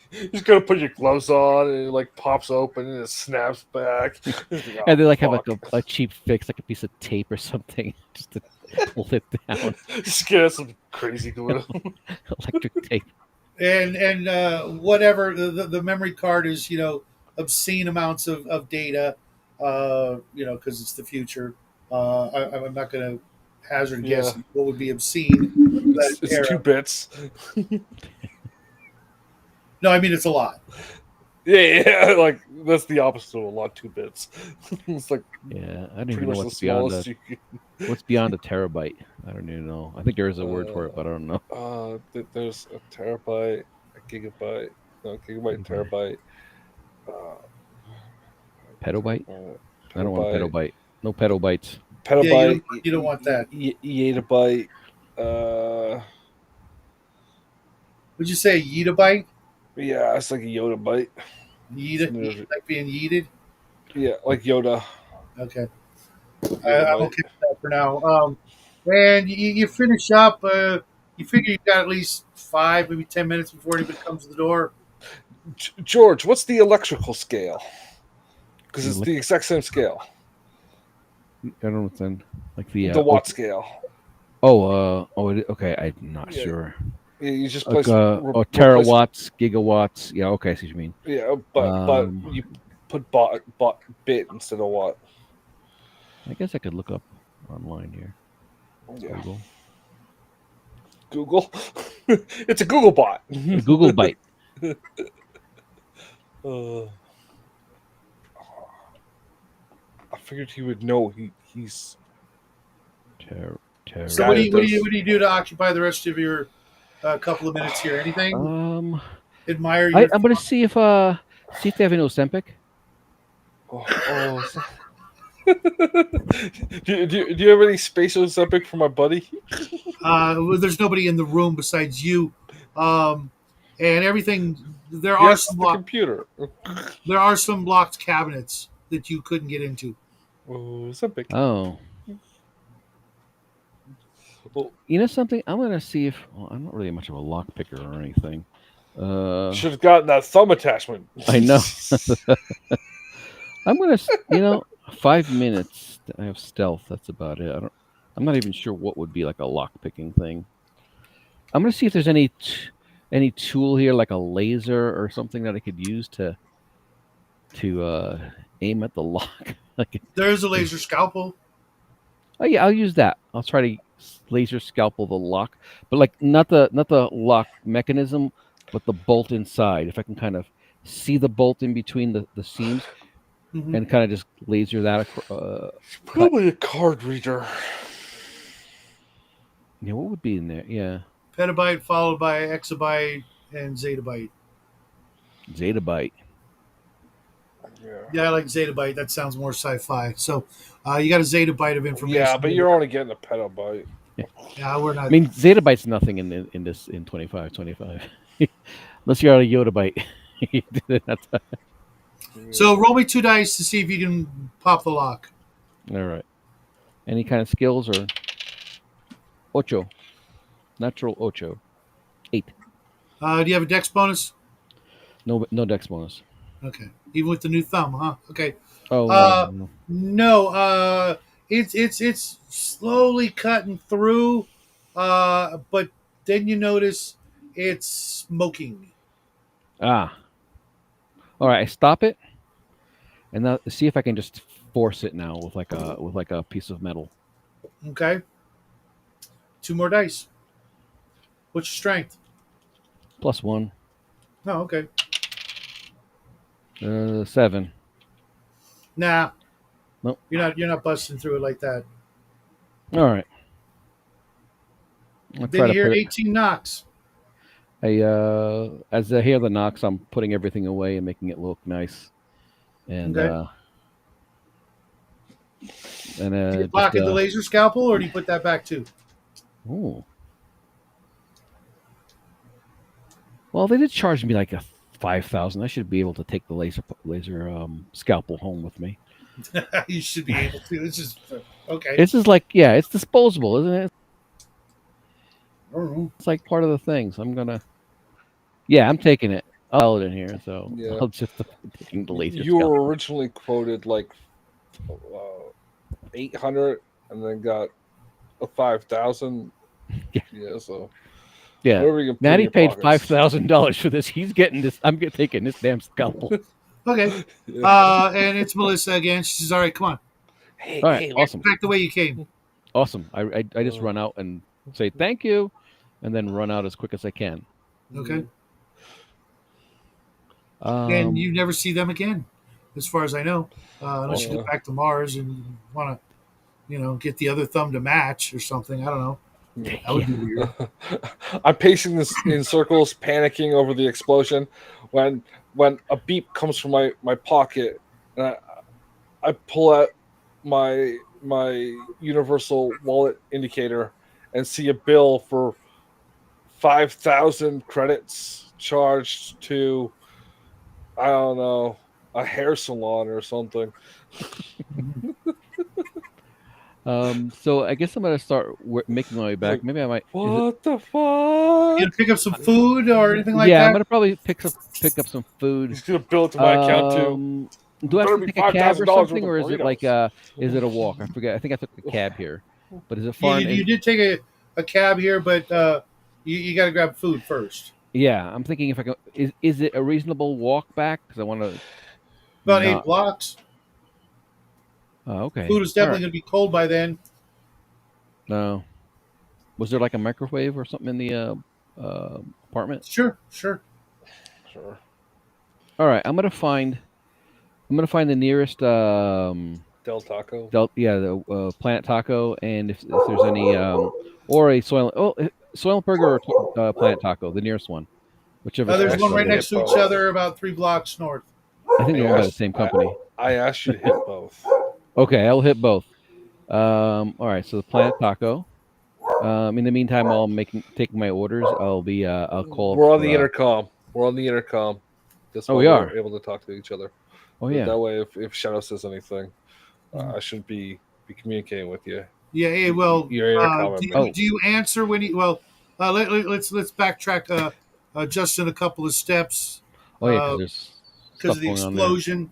you just gotta put your gloves on, and it like pops open and it snaps back. And they like have Fuck. like a cheap fix, like a piece of tape or something, just to pull it down. Just get some crazy glue. Electric tape. and whatever the memory card is, obscene amounts of data, because it's the future. I'm not going to hazard a Yeah, guess what would be obscene for that it's era. 2 bits. No, I mean it's a lot. Yeah, like that's the opposite of a lot. 2 bits. It's like Yeah, I don't pretty even know much the what's beyond smallest you can. what's beyond a terabyte. I don't even know. I think there is a word for it, but I don't know. There's a terabyte, a gigabyte, no gigabyte, terabyte, uh, Petabyte? uh, I don't want a petabyte. No petabytes. Yeah, petabyte, you don't want that. yettabyte. Uh, Would you say a yeetabyte? yeah, it's like a Yoda byte. Like being yeeted? Yeah, like Yoda. Okay, Yoda I'm byte. okay with that for now. And you finish up. You figure you've got at least 5, maybe 10 minutes before anybody comes to the door. George, what's the electrical scale? Because it's Elec- the exact same scale. I don't understand. Like the The watt scale. okay. I'm not Yeah. sure. Yeah, you just Like place replace- terawatts, gigawatts. Yeah, okay, I see what you mean. Yeah, but Um, you put bit instead of watt. I guess I could look up online here. Yeah. Google. Google. It's a Google bot. A Google Byte. I figured he would know. He's Ter- So Guy that what does- do you do to occupy the rest of your couple of minutes here? Anything? Admire your. I'm gonna see if they have any Ozempic. Oh. Do you have any space Ozempic for my buddy? Well, there's nobody in the room besides you. and everything. Yes, the computer. There are some locked cabinets that you couldn't get into. Oh, it's a big. Oh, Well, you know something? I'm gonna see if I'm not really much of a lock picker or anything. should have gotten that thumb attachment. I know. I'm gonna, 5 minutes. I have stealth. That's about it. I'm not even sure what would be like a lock picking thing. I'm gonna see if there's any tool here, like a laser or something that I could use to aim at the lock. Like, There's a laser scalpel. oh yeah, I'll use that. I'll try to laser scalpel the lock, but like not the lock mechanism, but the bolt inside. If I can kind of see the bolt in between the seams Mm-hmm. and kind of just laser that cut. Probably a card reader. Yeah, what would be in there? Yeah, Petabyte followed by exabyte and zettabyte. zettabyte. Yeah, I like zettabyte. That sounds more sci-fi. So you got a zettabyte of information. Yeah, but you're only getting a petabyte. Yeah, we're not. I mean, zettabyte's nothing in this in 25. Unless you're on a yottabyte. So roll me 2 dice to see if you can pop the lock. All right. Any kind of skills or ocho, natural ocho, 8. Do you have a dex bonus? No dex bonus. Okay, even with the new thumb, huh? Okay. Oh Uh, no. no. It's slowly cutting through. But then you notice it's smoking. Ah. All right. I stop it, and now see if I can just force it now with like a piece of metal. Okay. 2 more dice. What's your strength? +1. Oh, okay. 7. Nah, Nope. you're not busting through it like that. All right. I'll Then try you to hear put it. 18 knocks. As I hear the knocks, I'm putting everything away and making it look nice. And Okay. and Do you just pocket the laser scalpel, or do you put that back too? ooh. Well, they did charge me like a 5,000. I should be able to take the laser scalpel home with me. You should be able to. It's just okay. It's just like, yeah, it's disposable, isn't it? I don't know. It's like part of the thing. So I'm taking it. I'll sell it in here, so Yeah. I'll just taking the laser You scalpel. were originally quoted like 800, and then got a 5,000. Yeah. Yeah. So Yeah. whatever you can put in Natty your paid pockets. $5,000 for this. He's getting this. Taking this damn scalpel. Okay. And it's Melissa again. She says, "All right, come on, Hey, All right, hey, awesome. back the way you came." Awesome. I just run out and say thank you, and then run out as quick as I can. Okay. And you never see them again, as far as I know, unless you go back to Mars and want to, get the other thumb to match or something. I don't know. That would be weird. I'm pacing this in circles, panicking over the explosion, when a beep comes from my pocket, and I pull out my universal wallet indicator and see a bill for 5,000 credits charged to, I don't know, a hair salon or something. So I guess I'm gonna start making my way back. Like, Maybe I might. What the You fuck? gonna pick up some food or anything like Yeah, I'm that? gonna probably pick up some food. He's gonna bill it to my account too. Do I have Better to be take a cab or $5,000 worth something, of or is it like burritos. is it a walk? I forget. I think I took a cab here, but is it You, far? you did take a cab here, but you got to grab food first. Yeah, I'm thinking if I can. Is it a reasonable walk back? Because I want to. About 8 blocks. Oh, okay. Food is definitely going to be cold by then. No. Was there like a microwave or something in the apartment? Sure. Sure. All right, I'm gonna find the nearest Del Taco. the Planet Taco, and if there's any or a Soylent Burger or Planet Taco, the nearest one, whichever. There's one right Actually, next to both. each other, about 3 blocks north. I think they're owned by the same company. I asked you to hit both. Okay, I'll hit both. All right, so the Planet Taco. In the meantime, while I'm taking my orders, I'll call We're on for. the intercom. We're on the intercom. That's Oh, why we we're are. able to talk to each other. Oh yeah. That way, if Shadow says anything, Mhm. I should be communicating with you. Yeah. Hey, well, You're intercom, man. Oh, do you answer when you? Well, let's backtrack. Just in a couple of steps. oh yeah, because Uh, there's because stuff of the going on there. explosion.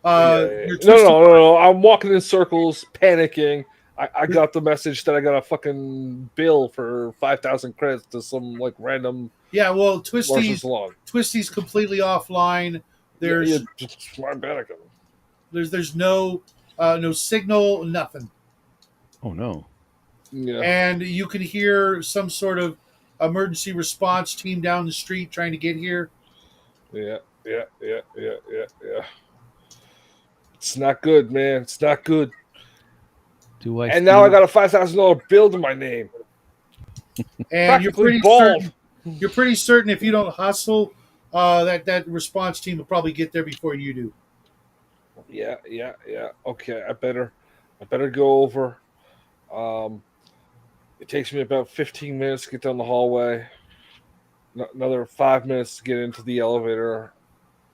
Yeah. You're No, twisting. no, no, no. I'm walking in circles, panicking. I got the message that I got a fucking bill for 5,000 credits to some like random Yeah. Well, Martian salon. Twisty's completely offline. Yeah, yeah, There's just my panicking. there's no signal, nothing, Oh no. Yeah, and you can hear some sort of emergency response team down the street trying to get here. yeah, yeah. It's not good, man. It's not good. Do I And now I steal? got a $5,000 bill to my name, And practically bald. you're pretty certain if you don't hustle, that response team will probably get there before you do. Yeah. Okay, I better go over. Um, it takes me about 15 minutes to get down the hallway. Another 5 minutes to get into the elevator.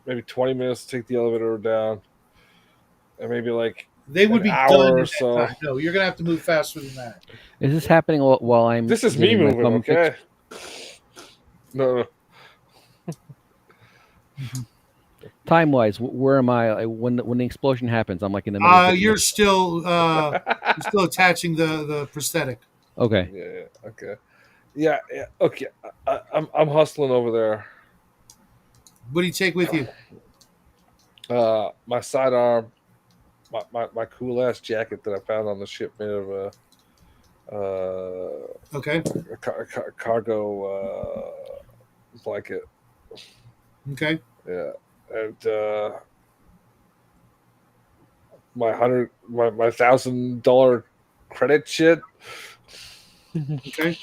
Maybe 20 minutes to take the elevator down, and maybe like They would an be hour done or in that so. time. No, you're gonna have to move faster than that. Is this happening while I'm This is me getting my moving, thumb fixed? okay? No. Time wise, where am I when the explosion happens? I'm like in the middle of getting You're still attaching the prosthetic. Okay. Yeah. Okay. Yeah. Okay. I'm hustling over there. What do you take with you? My sidearm, my cool ass jacket that I found on the ship made of Okay. a cargo blanket. Okay. Yeah, and my $1,000 credit shit. Okay.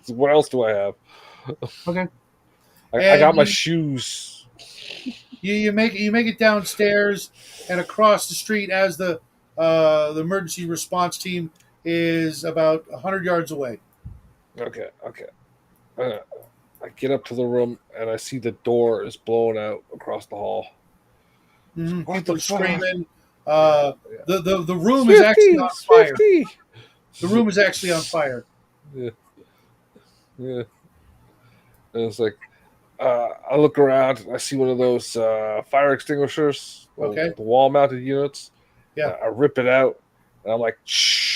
What else do I have? Okay. I And got my shoes. you make it downstairs and across the street as the emergency response team is about 100 yards away. Okay. Uh, I get up to the room and I see the door is blown out across the hall. What People the are fuck? screaming. Yeah. The room is actually on fire. Swifty. The room is actually on fire. Yeah, yeah. And it's like I look around and I see one of those fire extinguishers, Okay. the wall-mounted units. Yeah. I rip it out and I'm like, shh.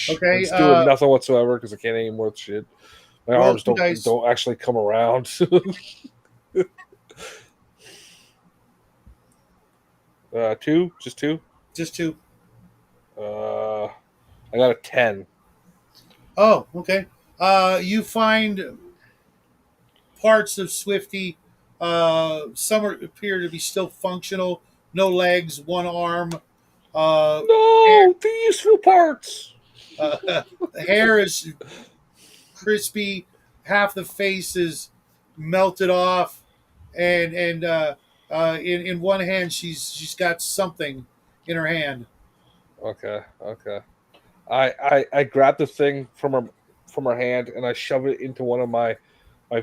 Okay. It's doing nothing whatsoever because I can't aim worth shit. My Roll arms two dice. don't actually come around. Two, just two. Just two. I got a 10. Oh, okay. You find parts of Swifty. Some appear to be still functional. No legs, one arm. Hair, No, the useful parts. the hair is crispy. Half the face is melted off, and in one hand she's got something in her hand. Okay. I grab the thing from her hand and I shove it into one of my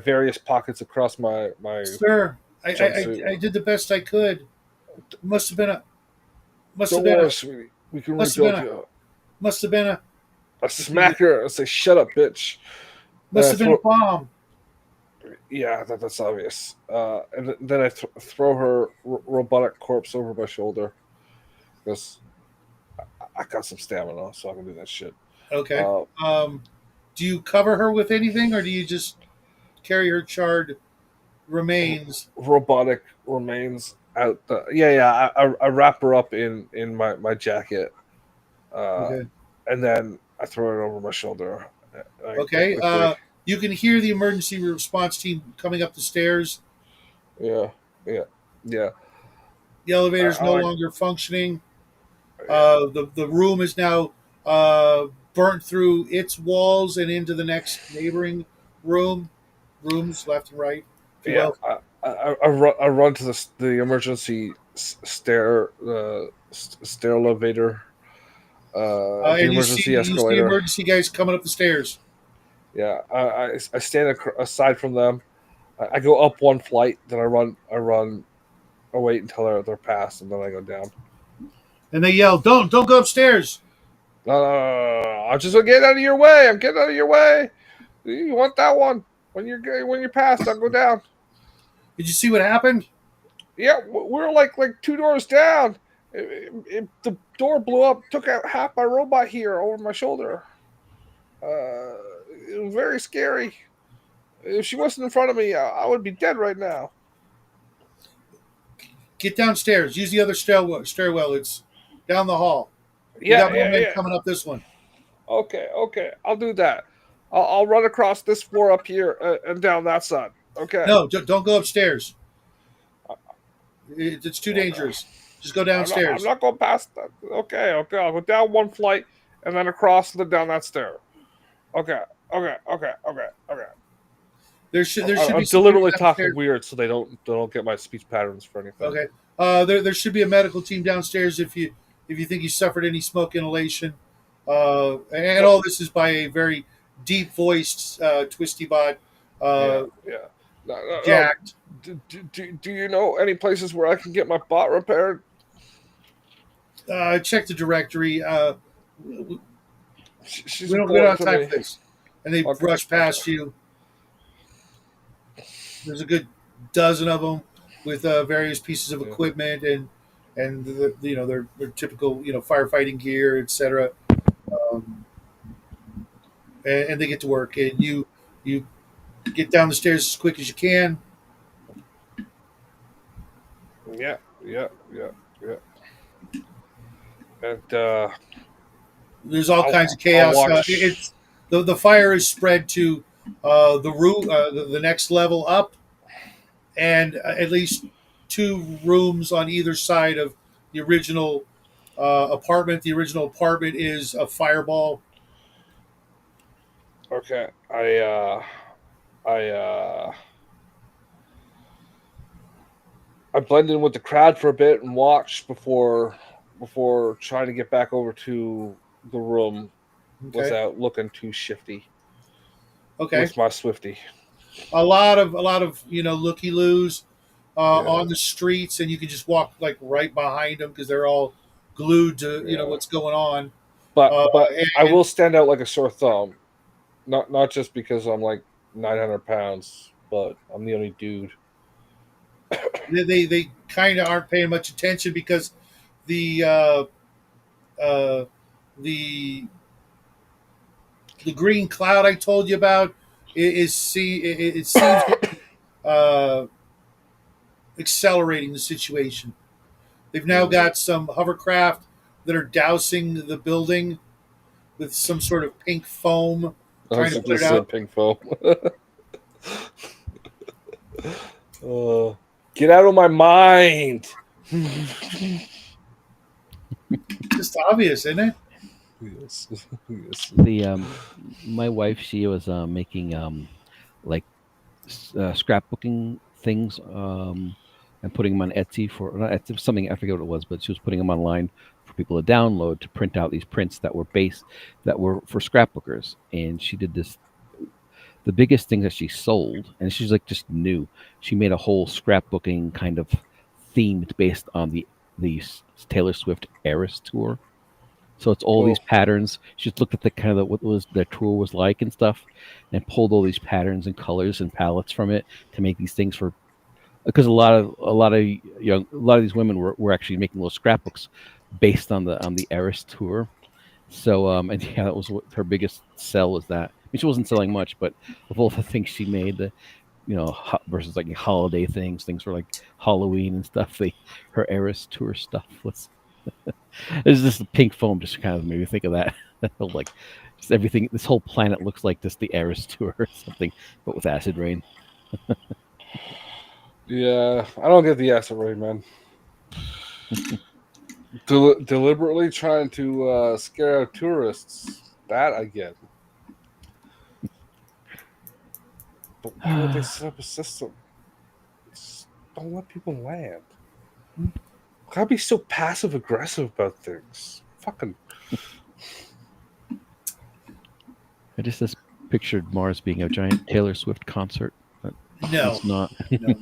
various pockets across my Sir, jumpsuit. I did the best I could. Must have been a must have Don't been worry, a sweetie. We can must have been rebuild a you. must have been a I smack her. I say, "Shut up, bitch." And must I have been a throw. bomb. Yeah, that's obvious. And then I throw her robotic corpse over my shoulder because I got some stamina, so I can do that shit. Okay. Uh, Do you cover her with anything, or do you just carry her charred remains? robotic remains out. I wrap her up in my jacket, Okay. and then I throw it over my shoulder. I Okay. quickly, You can hear the emergency response team coming up the stairs. yeah, yeah, yeah. The elevator is I no like, longer functioning. yeah, The room is now burnt through its walls and into the next neighboring rooms left and right, if you yeah. will. I run to the emergency stair elevator. the And emergency you see escalator. emergency guys coming up the stairs. Yeah, I stand aside from them. I go up one flight, then I wait until they're past, and then I go down. And they yell, don't go upstairs. No. I'm just getting out of your way. I'm getting out of your way. You want that one? When you're past, I'll go down. Did you see what happened? Yeah, we're like two doors down. The door blew up, took out half my robot here over my shoulder. It was very scary. If she wasn't in front of me, I would be dead right now. Get downstairs. Use the other stairwell. It's down the hall. We Yeah, got more yeah, men yeah. coming up this one. Okay. I'll do that. I'll run across this floor up here and down that side. Okay. No, don't go upstairs. It's too Okay. dangerous. Just go I'm downstairs. not going past that. Okay. I'll go down one flight and then across and then down that stair. Okay. There should be I'm security deliberately talking downstairs. weird so they don't get my speech patterns for anything. Okay. There should be a medical team downstairs if you think you suffered any smoke inhalation. And But all this is by a very deep voiced twisty bot, yeah, uh, yeah. No. jacked. Do you know any places where I can get my bot repaired? Check the directory. We She's we don't important have to time me. for this. And they Okay. rush past you. There's a good dozen of them with various pieces of Yeah. equipment and their typical firefighting gear, etc. Um, and they get to work. And you get down the stairs as quick as you can. Yeah. And There's all kinds of I'll chaos. watch. It's the fire is spread to the roof, the next level up, and at least two rooms on either side of the original apartment. The original apartment is a fireball. Okay. I I blend in with the crowd for a bit and watch before trying to get back over to the room Okay. without looking too shifty Okay. with my Swifty. A lot of looky loos Yeah, on the streets, and you can just walk like right behind them because they're all glued to yeah. what's going on. But Uh, but I and will stand out like a sore thumb. Not just because I'm like 900 pounds, but I'm the only dude. they kind of aren't paying much attention because the uh, the the green cloud I told you about it seems to be uh, accelerating the situation. They've now Mm. got some hovercraft that are dousing the building with some sort of pink foam, I trying was to just put gonna it say out. pink foam. Get out of my mind. Just obvious, isn't it? Yes. Yes. The My wife, she was making like scrapbooking things, and putting them on Etsy for not Etsy, something I forget what it was, but she was putting them online for people to download to print out these prints that were for scrapbookers. And she did this, the biggest thing that she sold, and she's like just new. She made a whole scrapbooking kind of themed based on the Taylor Swift Eras tour. So it's all these Oh, patterns. She just looked at the kind of what was the tour was like and stuff, and pulled all these patterns and colors and palettes from it to make these things for, because a lot of these women were actually making little scrapbooks based on the Eris tour. So and yeah, that was what her biggest sell was that. I mean, she wasn't selling much, but of all the things she made, versus like holiday things for like Halloween and stuff. Her Eris tour stuff was, it's just the pink foam just kind of made me think of that. Like just everything, this whole planet looks like just the Eris tour or something, but with acid rain. yeah. I don't get the acid rain, man. Deliberately trying to scare out tourists. That I get. But why would they set up a system? Just don't let people land. Gotta be so passive aggressive about things. Fucking I just pictured Mars being a giant Taylor Swift concert, but No, it's not. no.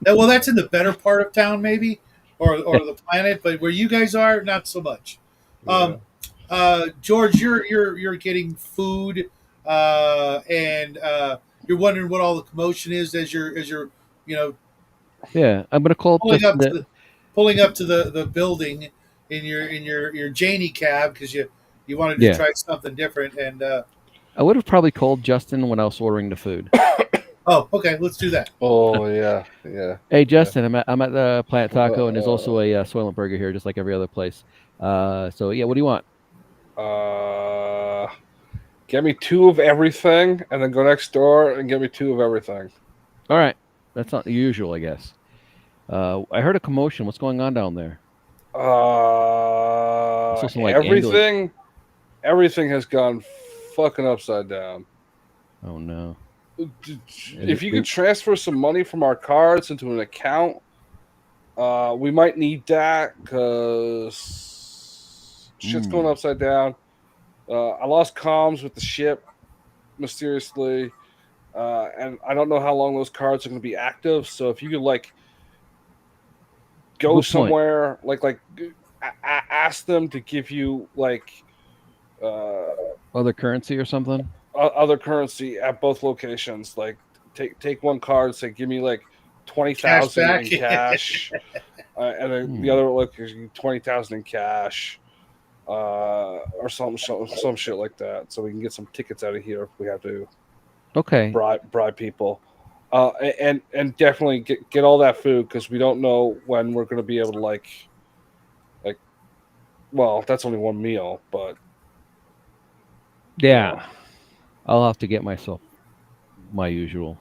Well, that's in the better part of town, maybe, or the planet. But where you guys are, not so much. Yeah. Um, George, you're getting food, and you're wondering what all the commotion is as you're you know Yeah, I'm gonna call up pulling just up to the. the building in your Janie cab because you wanted to Yeah, try something different. And I would have probably called Justin when I was ordering the food. oh, okay, let's do that. Oh yeah, yeah, Hey, yeah. Justin, I'm at the Planet Taco, and there's also Uh, a Soylent Burger here, just like every other place. So yeah, what do you want? uh, get me two of everything, and then go next door and get me two of everything. All right, that's not the usual, I guess. I heard a commotion. What's going on down there? I saw some like ambulance. Everything has gone fucking upside down. Oh no! If you could transfer some money from our cards into an account, we might need that because shit's going upside down. I lost comms with the ship mysteriously, and I don't know how long those cards are going to be active. So if you could like go Good point. somewhere, ask them to give you like uh, Other currency or something? other currency at both locations. Like take one card, say give me like twenty Cash thousand back. in cash, and then the other location 20,000 in cash, or some shit like that, so we can get some tickets out of here if we have to Okay. bribe people. And definitely get all that food because we don't know when we're going to be able to like well that's only one meal but Yeah, I'll have to get myself my usual.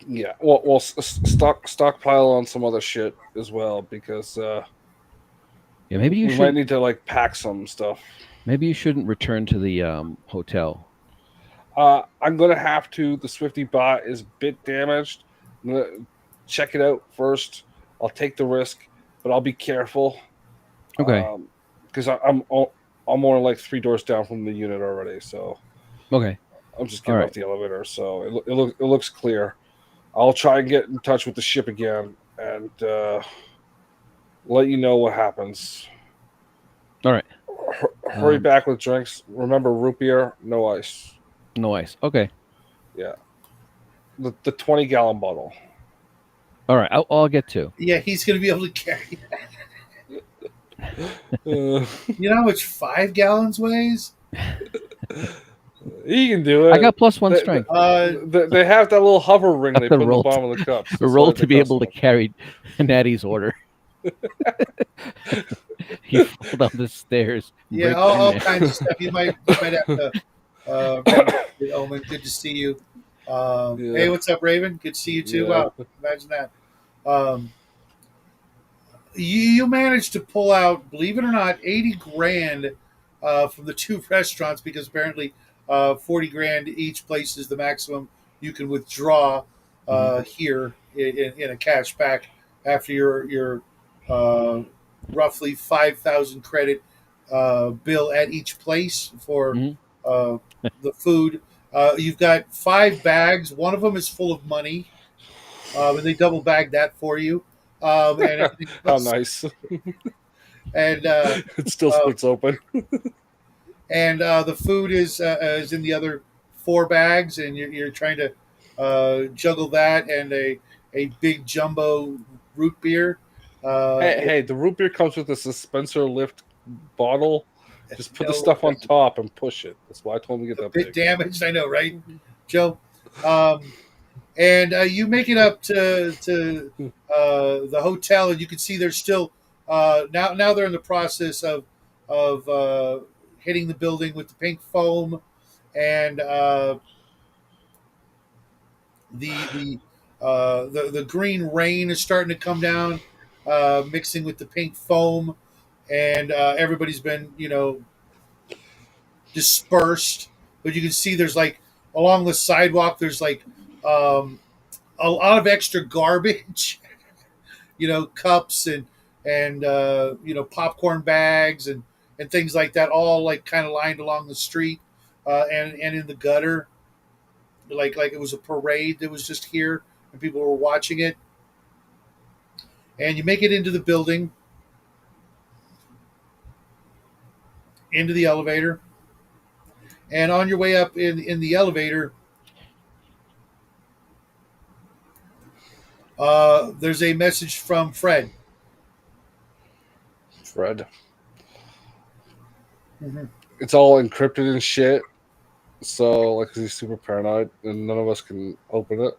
yeah well stockpile on some other shit as well because Yeah, maybe you we might should. need to like pack some stuff. Maybe you shouldn't return to the hotel. I'm gonna have to. The Swifty bot is a bit damaged. I'm gonna check it out first. I'll take the risk, but I'll be careful. Okay. Because I'm more like 3 doors down from the unit already, so Okay. I'm just All getting right. off the elevator. So it looks clear. I'll try and get in touch with the ship again and let you know what happens. All right. Hurry back with drinks. Remember, root beer, no ice. No ice. Okay. Yeah, the 20-gallon bottle. All right. I'll get two. Yeah, he's going to be able to carry. You You know how much 5 gallons weighs? can do it. I got +1 strength. They have that little hover ring they The put in the roll bottom of the cups. A roll to be able to carry Natty's order. You fall down the stairs. Yeah, break all in there. kinds of stuff. You might have to. Omen, good to see you. Yeah. Hey, what's up, Raven? Good to see you too. Yeah. Wow, imagine that. You managed to pull out, believe it or not, 80 grand from the two restaurants because apparently 40 grand each place is the maximum you can withdraw here in a cash pack after your roughly 5,000 credit bill at each place for the food. You've got 5 bags. One of them is full of money, and they double bag that for you. And everything How else. nice. And It still splits open. and the food is in the other 4 bags, and you're trying to juggle that and a big jumbo root beer. Hey, the root beer comes with a dispenser lift bottle. Just put the No, stuff on top and push it. That's why I told him to get a that bit big. damaged, I know, right, Joe? And you make it up to the hotel, and you can see there's still now they're in the process of hitting the building with the pink foam, and the green rain is starting to come down, mixing with the pink foam, and everybody's been dispersed. But you can see there's like along the sidewalk there's like a lot of extra garbage, cups and popcorn bags and and things like that, all like kind of lined along the street, and in the gutter, like it was a parade that was just here, and people were watching it. And you make it into the building, into the elevator, and on your way up in the elevator, there's a message from Fred. Fred. Mm-hmm. It's all encrypted and shit. So, like, 'cause he's super paranoid, and none of us can open it.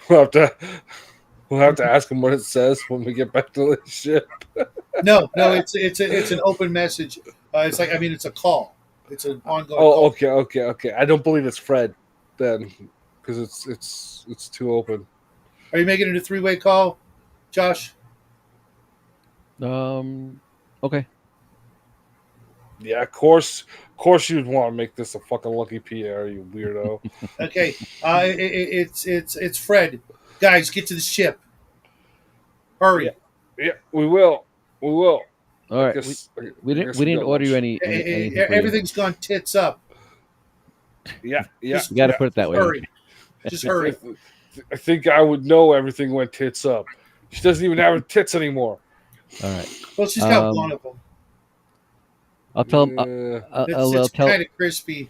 we'll have to we'll have to ask him what it says when we get back to the ship. No, it's an open message. It's like, I mean, it's a call. It's an ongoing Oh, call. okay. I don't believe it's Fred then, because it's too open. Are you making it a three-way call, Josh? Okay. Yeah, of course you'd want to make this a fucking Lucky Pierre, you weirdo. Okay. It's Fred. Guys, get to the ship. Hurry. Yeah, we will. All right. Guess- We I didn't guess we didn't got order you lunch. anything. For you. Everything's gone tits up. Yeah. You got to put it that way. Hurry. Just hurry. I think I would know everything went tits up. She doesn't even have tits anymore. All right. Well, she's got one of them. I'll tell him. It's kind of crispy.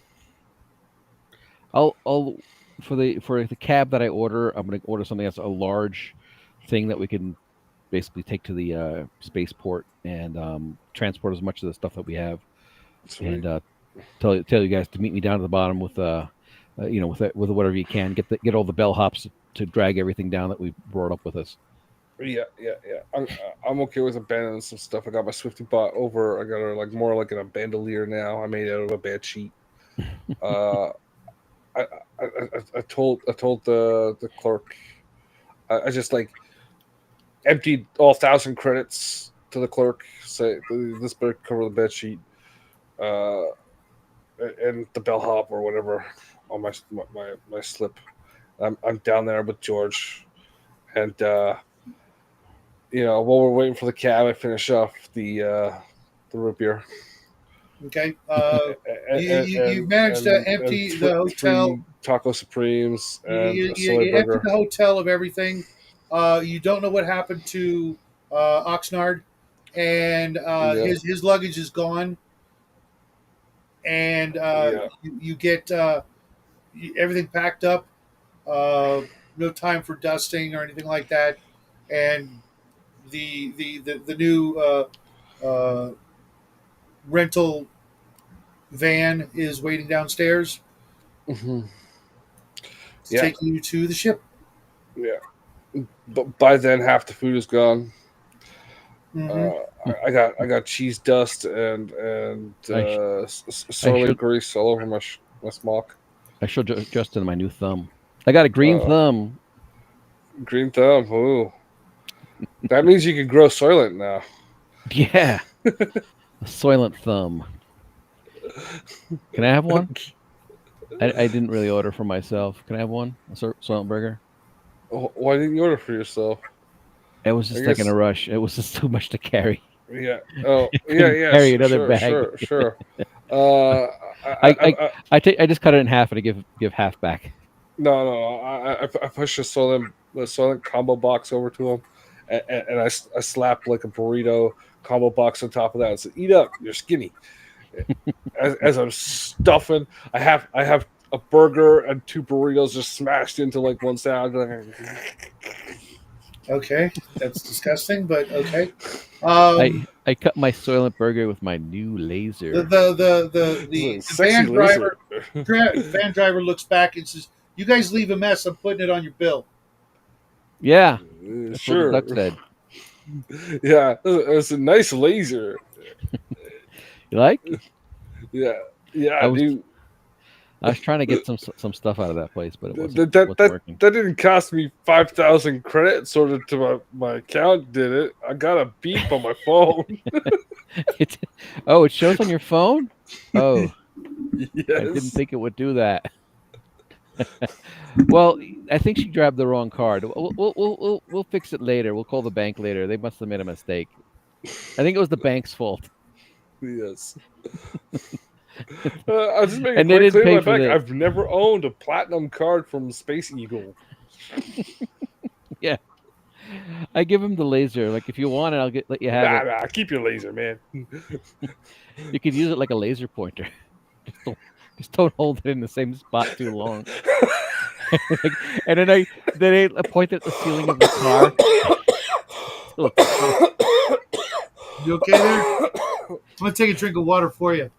I'll for the cab that I order, I'm going to order something that's a large thing that we can basically take to the spaceport and transport as much of the stuff that we have. Sweet. And tell you guys to meet me down at the bottom with with whatever you can. Get all the bellhops to drag everything down that we brought up with us. Yeah. I'm okay with abandoning some stuff. I got my Swifty bot over. I got her like more like in a bandolier now. I made it out of a bed sheet. I told the clerk. I just like emptied all 1,000 credits to the clerk. Say this better cover the bed sheet, and the bellhop or whatever on my slip. I'm down there with George, and while we're waiting for the cab, I finish off the root beer. Okay. You managed to empty the hotel. Taco Supremes and You a soy emptied burger. the hotel of everything. You don't know what happened to Oxnard, and his luggage is gone. And you get everything packed up. No time for dusting or anything like that. And the new rental van is waiting downstairs. Mm-hmm. It's taking you to the ship. Yeah, but by then half the food is gone. Mm-hmm. I got cheese dust and soylent grease all over my smock. I showed Justin my new thumb. I got a green thumb. Green thumb. Ooh, that means you can grow soylent now. Yeah, a soylent thumb. Can I have one? I didn't really order for myself. Can I have one? A soylent burger? Why didn't you order for yourself? It was just like in a rush. It was just too much to carry. Yeah. Oh, yeah. Carry another bag. Sure. I just cut it in half and I give half back. No. I pushed the soylent combo box over to him, and I slapped like a burrito combo box on top of that and said, "Eat up, you're skinny." As I'm stuffing, I have a burger and 2 burritos just smashed into like one salad. Okay, that's disgusting, but okay. I cut my soylent burger with my new laser. The van driver looks back and says, "You guys leave a mess. I'm putting it on your bill." Yeah, sure. What the duck said. Yeah, it's a nice laser. You like? Yeah, I do. I was trying to get some stuff out of that place, but it wasn't working. That didn't cost me 5,000 credits sorted to my account, did it? I got a beep on my phone. It shows on your phone? Oh. Yes. I didn't think it would do that. Well, I think she grabbed the wrong card. We'll fix it later. We'll call the bank later. They must have made a mistake. I think it was the bank's fault. Yes. I'll just make it And they quite didn't clear pay my for back. the I've never owned a platinum card from Space Eagle. yeah. I give him the laser. Like if you want it, let you have it. Nah, keep your laser, man. You could use it like a laser pointer. Just don't just don't hold it in the same spot too long. Like, and then I point it at the ceiling of the car till it explodes. You okay there? I'm gonna take a drink of water for you.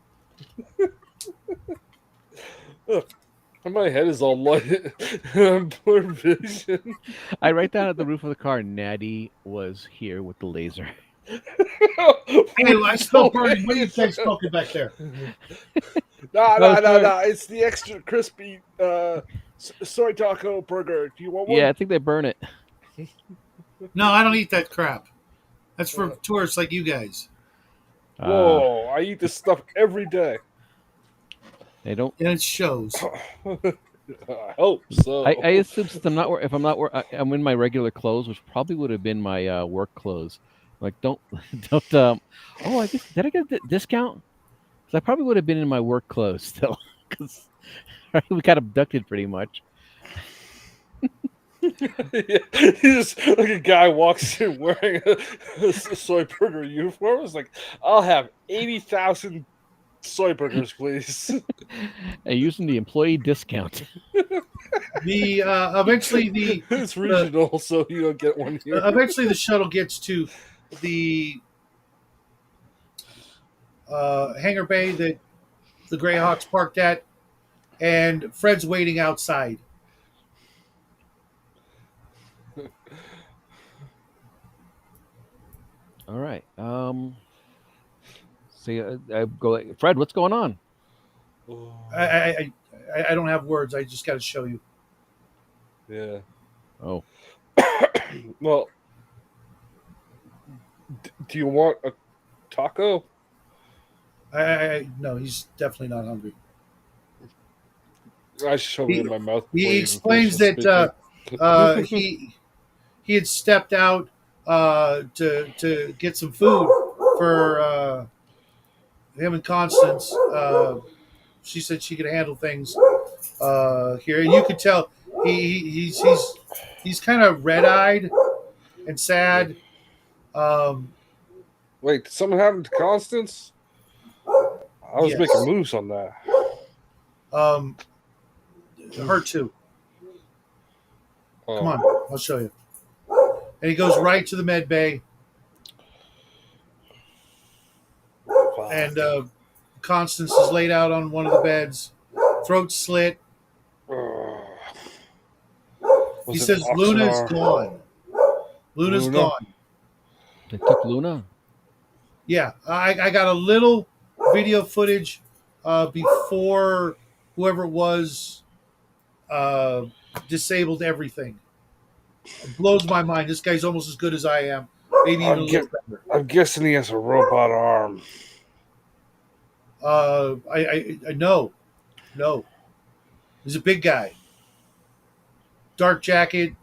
My head is all light. Poor vision. I write down at the roof of the car, Natty was here with the laser. Hey, I With smell the burning. What are you guys laser. smoking back there? Nah. It's the extra crispy soy taco burger. Do you want Yeah, one? I think they burn it. No, I don't eat that crap. That's for tourists like you guys. Whoa, I eat this stuff every day. They don't. And it shows. I hope so. I assume since if I'm not I'm in my regular clothes, which probably would have been my work clothes. Like don't don't. Oh, I guess did I get a discount? Because I probably would have been in my work clothes still. Because we got abducted pretty much. Yeah, he's just like a guy walks in wearing a soy burger uniform. It's like, I'll have 80,000 soy burgers, please. And using the employee discount. The eventually It's the regional, so you don't get one here. eventually the shuttle gets to the hangar bay that the Grayhawks parked at, and Fred's waiting outside. All right. See, I go, Fred. What's going on? I don't have words. I just got to show you. Yeah. Oh, Well, do you want a taco? No, he's definitely not hungry. I shove it in my mouth. before He even explains finishes that speaking. he had stepped out to get some food for him and Constance. She said she could handle things here, and you could tell he's kind of red eyed and sad. Um, Wait, did something happen to Constance? I was yes, making moves on that. um, her too. Oh. Come on, I'll show you. And he goes right to the med bay, Fuck. and Constance is laid out on one of the beds, throat slit. He says Luna's gone. Luna's Luna? gone. they took Luna. Yeah, I got a little video footage before whoever it was disabled everything. It blows my mind. This guy's almost as good as I am. Maybe even a little better. I'm guessing he has a robot arm. I know. No. He's a big guy. Dark jacket,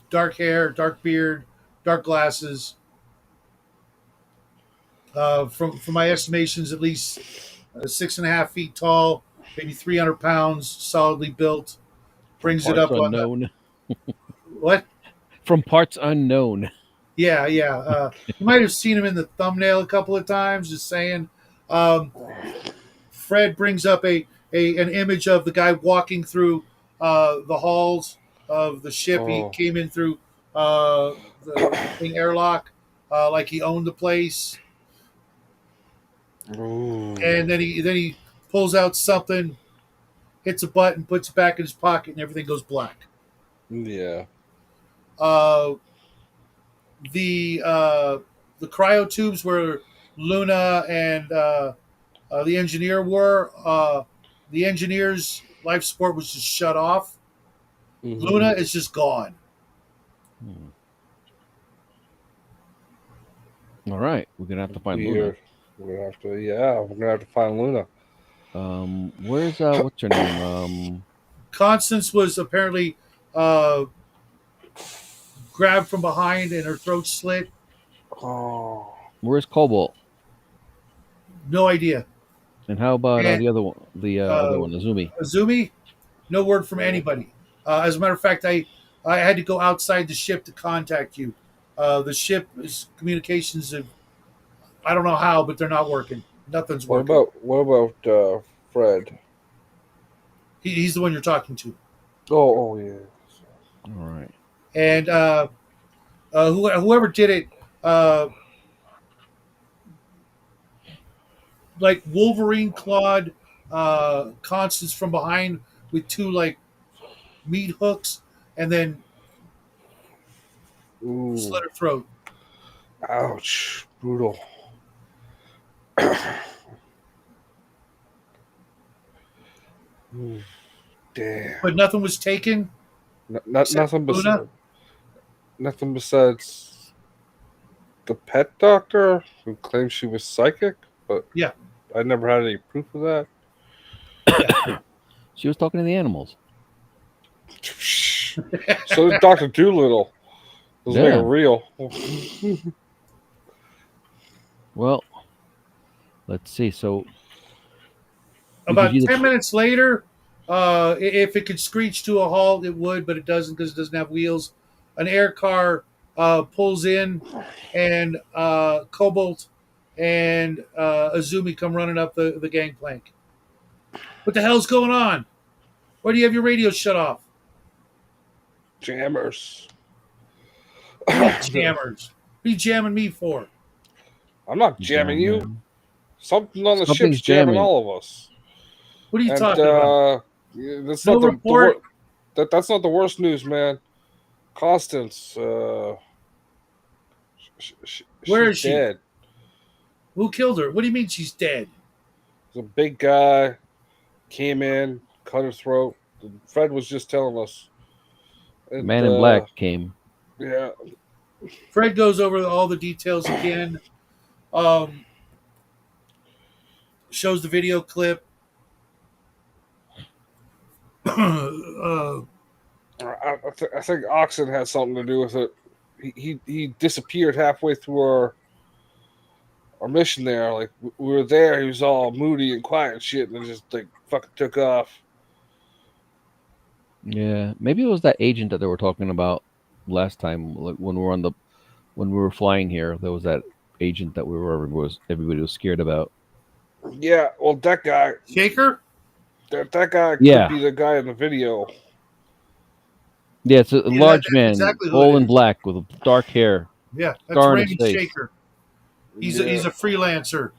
dark hair, dark beard, dark glasses. From my estimations, at least 6.5 feet tall, maybe 300 pounds, solidly built. Brings it Parts up on the unknown. what? From parts unknown. Yeah. You might have seen him in the thumbnail a couple of times. Just saying. Fred brings up an image of the guy walking through the halls of the ship. He Oh. came in through the airlock, like he owned the place. Ooh. And then he pulls out something, hits a button, puts it back in his pocket, and everything goes black. Yeah. The cryo tubes where Luna and the engineer were. The engineer's life support was just shut off. Mhm. Luna is just gone. All right, we're gonna have to find Luna. We're gonna have to find Luna. Where's what's her name? Constance was apparently grabbed from behind and her throat slit. Oh. Where's Cobalt? No idea. And how about And the other one? The other uh, one, Azumi. Azumi, no word from Yeah. anybody. As a matter of fact, I had to go outside the ship to contact you. The ship's communications have, I don't know how, but they're not working. Nothing's working. What about Fred? He's the one you're talking to. Oh yeah. All right. And whoever did it, uh, like Wolverine clawed Constance from behind with two like meat hooks, and then Ooh, slit her throat. ouch, brutal. Ooh, damn. But nothing was taken except Nothing Luna. besides the pet doctor who claimed she was psychic, but Yeah, I never had any proof of that. yeah. She was talking to the animals. So did Doctor Doolittle. Doesn't make it Yeah. real. Well, let's see. So because About you 10 minutes later, if it could screech to a halt, it would, but it doesn't because it doesn't have wheels. An air car pulls in, and Cobalt and Azumi come running up the gangplank. What the hell's going on? Why do you have your radio shut off? Jammers. What do you mean jammers? What are you jamming me for? I'm not jamming you. jamming. Something on the Something's ship's jamming jamming. all of us. What are you And talking about? yeah, that's No not report. that's not the worst news, man. Constance, Where she's is she? dead. Who killed her? What do you mean she's dead? There's a big guy came in, cut her throat. Fred was just telling us. The And man in black came. yeah, Fred goes over all the details again. Um, Shows the video clip. uh, I think Oxen has something to do with it. He disappeared halfway through our mission there. Like we were there, he was all moody and quiet and shit, and then just like fucking took off. Yeah, maybe it was that agent that they were talking about last time, like when we were when we were flying here. There was that agent that everybody was scared about. Yeah, well Shaker? that guy could Yeah, be the guy in the video. yeah, it's a Yeah, large that's man, exactly who it all in is. black with dark hair, Yeah, that's scar on his Raymond face. Shaker. Yeah, He's a freelancer.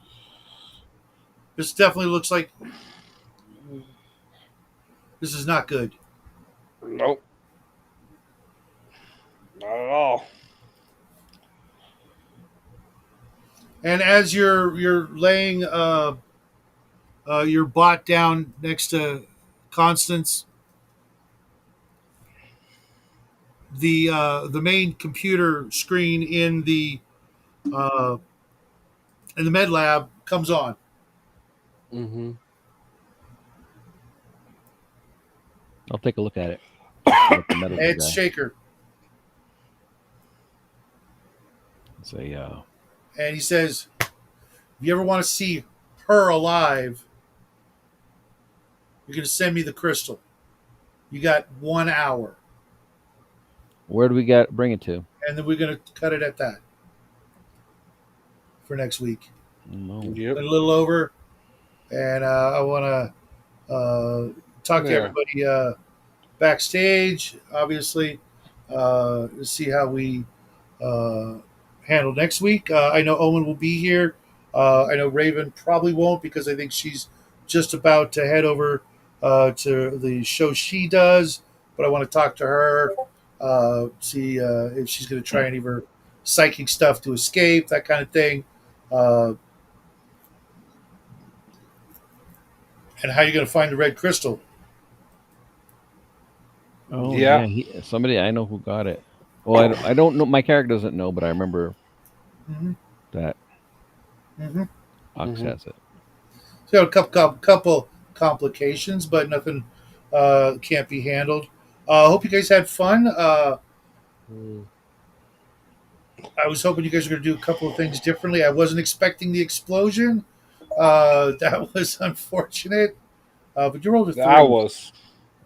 This definitely looks like this is not good. nope, not at all. And as you're laying your bot down next to Constance, the main computer screen uh, in the med lab comes on. Mm-hmm. I'll take a look at it. See what the medical It's guy. Shaker, Say, and he says, "If you ever want to see her alive, you're going to send me the crystal. You got 1 hour, where do we got bring it to? and then we're going to cut it at that for next week. No. Yep. A little over, and I want to talk to Yeah. everybody backstage, obviously, to see how we uh, handle next week. I know Owen will be here. I know Raven probably won't because I think she's just about to head over to the show she does. But I want to talk to her, see if she's going to try any of her psychic stuff to escape, that kind of thing. Uh, and how you're going to find the red crystal. Oh Yeah. yeah, somebody I know who got it. Well, I don't know. My character doesn't know, but I remember Mm-hmm. that Mm-hmm. Ox Mhm. has it. So a couple complications, but nothing can't be handled. Hope you guys had fun. Mm. I was hoping you guys were going to do a couple of things differently. I wasn't expecting the explosion. That was unfortunate. But you rolled a I three. was.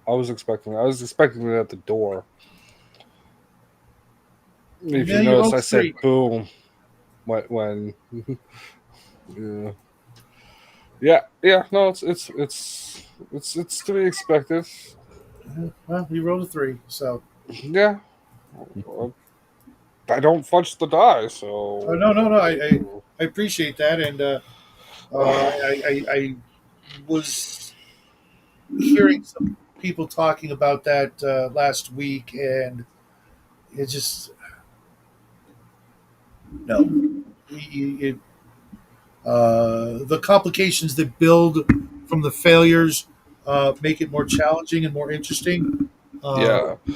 I was expecting. I was expecting it at the door. If No, you you notice, rolled I a said three. boom when yeah. Yeah. No, it's to be expected. Well, you rolled a three. So, Yeah, I don't fudge the die, so no, no, no. I appreciate that, and I was hearing some people talking about that last week, and it just no. It, the complications that build from the failures make it more challenging and more interesting. Uh, yeah.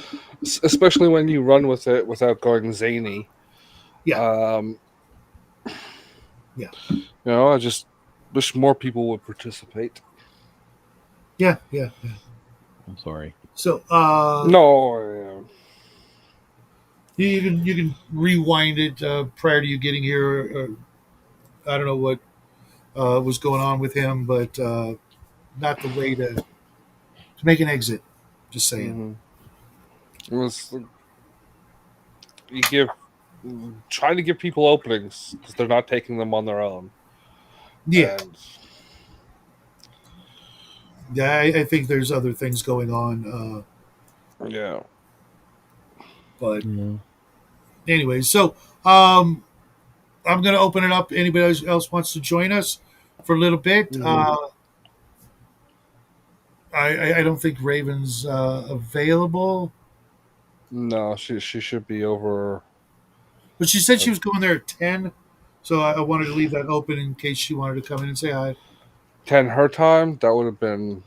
Especially when you run with it without going zany. yeah, Um, yeah, I just wish more people would participate. yeah, yeah, yeah. I'm sorry. So No, you can rewind it prior to you getting here. I don't know what was going on with him, but not the way to make an exit. Just saying. mm-hmm. It was you give trying to give people openings because they're not taking them on their own, Yeah, and yeah. I think there's other things going on, yeah. but Yeah. anyway. So um, I'm going to open it up. Anybody else wants to join us for a little bit? Mm-hmm. I don't think Raven's available, No, she should be over. but she said she Like was going there at 10. So I wanted to leave that open in case she wanted to come in and say hi. 10 her time. That would have been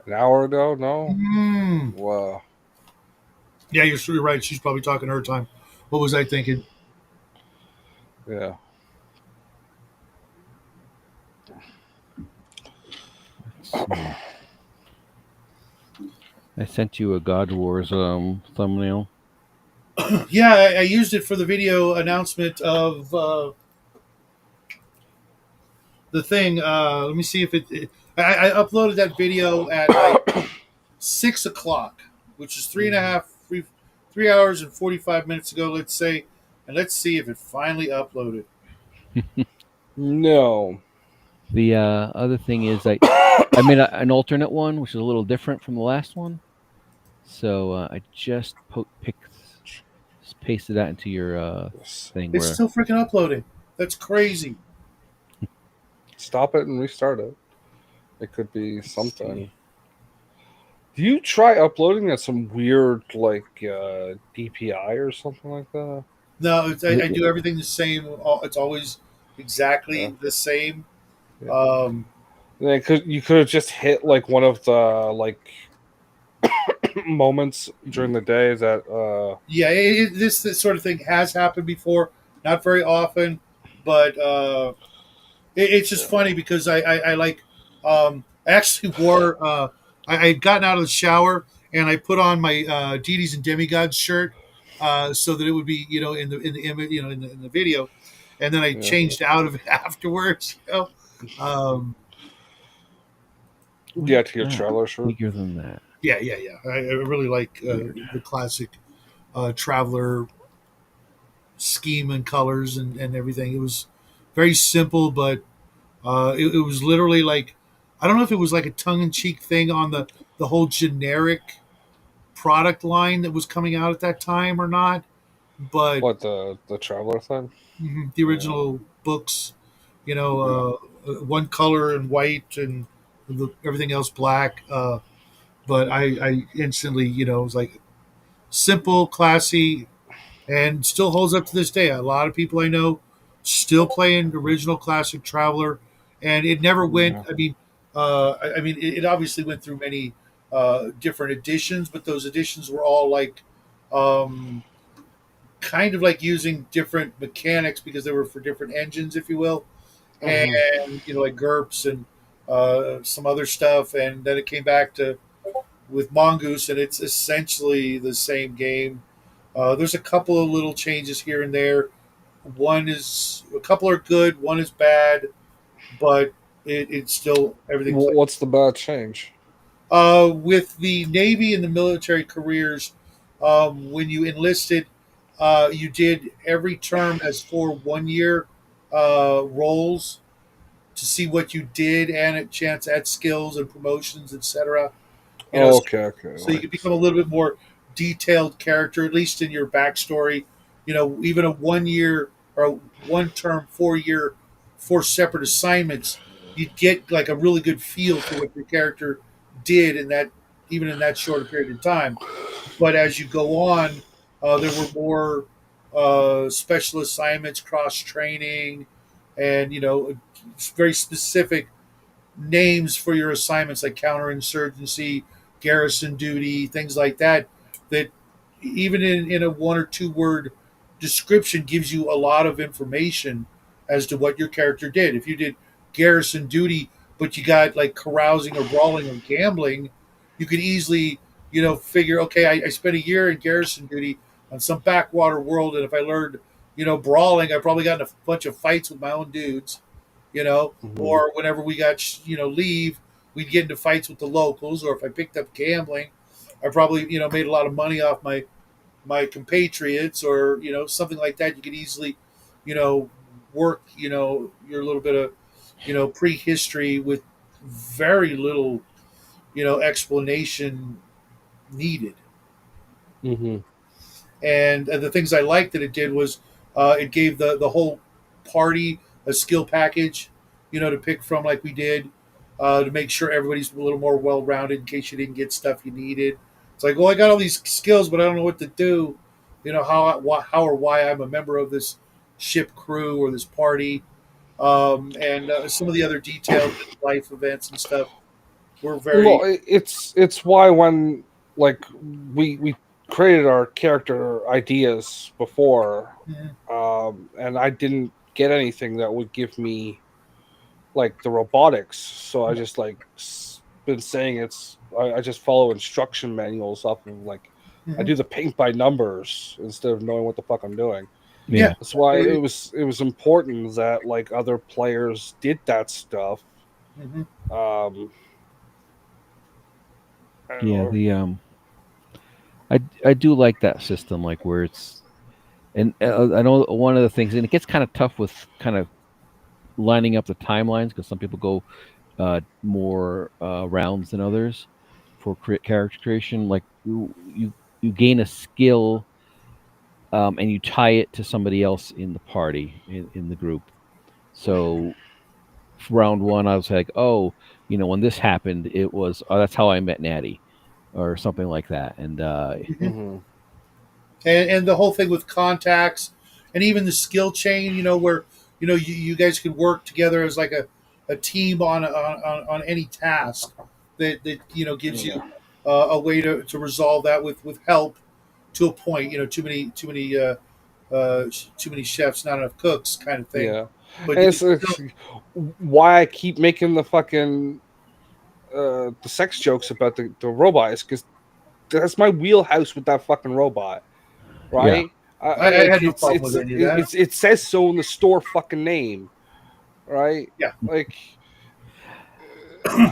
an hour ago. No, Mm. wow. Yeah, you're right. She's probably talking her time. What was I thinking? Yeah. Let's see. I sent you a God Wars thumbnail. Yeah, I used it for the video announcement of the thing. Let me see if I uploaded that video at like 6 o'clock, which is Mhm. 3 hours and 45 minutes ago, let's say, and let's see if it finally uploaded. No. The other thing is I made an alternate one, which is a little different from the last one. So I just pasted that into your Yes. thing It's where still freaking uploading. That's crazy. Stop it and restart it. It could be let's something. see. Do you try uploading at some weird like DPI or something like that? No, I It- do everything the same. It's always Yeah. exactly the same. Yeah. Um, You could have just hit like one of the like moments during the day that yeah, this sort of thing has happened before. Not very often, but it's just yeah. funny because I like I actually wore I had gotten out of the shower and I put on my deities and demigods shirt so that it would be in the image in the video, and then I Yeah. changed out of it afterwards. what Yeah, is to your that? trailer shirt. Bigger than that. Yeah, yeah, yeah. I really like Weird. the classic traveler scheme and colors and everything. It was very simple, but it was literally like I don't know if it was like a tongue in cheek thing on the whole generic product line that was coming out at that time or not, but What the traveler thing? the Yeah. original books, Yeah. one color and white and everything else black. But I instantly, was like simple, classy, and still holds up to this day. A lot of people I know still playing original classic Traveler, and it never went. Yeah. I mean, it obviously went through many different editions, but those editions were all like um, kind of like using different mechanics because they were for different engines, if you will, Mhm. and like GURPS and some other stuff, and then it came back to with Mongoose, and it's essentially the same game. There's a couple of little changes here and there. A couple are good, one is bad. but it's still everything's like What's the bad change? with the Navy and the military careers. When you enlisted, you did every term as 4 1 year roles to see what you did and a chance at skills and promotions, etc. You know, Oh, so, okay, okay. so you Like, can become a little bit more detailed character, at least in your backstory. Even a 1 year or a 1 term, 4 year, 4 separate assignments, you'd get like a really good feel for what your character did in that, even in that shorter period of time. But as you go on, there were more special assignments, cross training, and very specific names for your assignments like counterinsurgency, garrison duty, things like that. That even in a 1 or 2 word description gives you a lot of information as to what your character did. If you did garrison duty, but you got like carousing or brawling or gambling, you could easily, figure, okay, I spent a year in garrison duty on some backwater world, and if I learned, brawling, I probably got in a bunch of fights with my own dudes, mhm. or whenever we got leave, we'd get into fights with the locals. Or if I picked up gambling, I probably made a lot of money off my compatriots, or something like that. You could easily work your little bit of prehistory with very little explanation needed. Mhm. And the things I liked that it did was it gave the whole party a skill package, to pick from, like we did, to make sure everybody's a little more well rounded in case you didn't get stuff you needed. It's like, well, I got all these skills, but I don't know what to do. How or why I'm a member of this ship crew or this party, and some of the other details, life events and stuff, were Well, very. it's why when like we created our character ideas before, Mhm, and I didn't get anything that would give me like the robotics, so I just like been saying I just follow instruction manuals off of like I mhm. do the paint by numbers instead of knowing what the fuck I'm doing. Yeah. Yeah. That's why it was important that like other players did that stuff. Mhm, Um, I don't Yeah. know. I do like that system, like where it's, and I know one of the things, and it gets kind of tough with kind of lining up the timelines because some people go more rounds than others for character creation. Like you gain a skill, and you tie it to somebody else in the party, in the group. So for round one, I was like, oh, when this happened, it was, oh, that's how I met Natty, or something like that. And mhm. Mhm. And the whole thing with contacts, and even the skill chain, where you guys could work together as like a team on any task that gives you Yeah. a way to resolve that with help to a point. Too many chefs, not enough cooks, kind of thing. Yeah. But And you it's, can it's still. why I keep making the fucking the sex jokes about the robots because that's my wheelhouse with that fucking robot, yeah, right? I Like had no problem with any of that. it says so in the store fucking name, right? Yeah, Like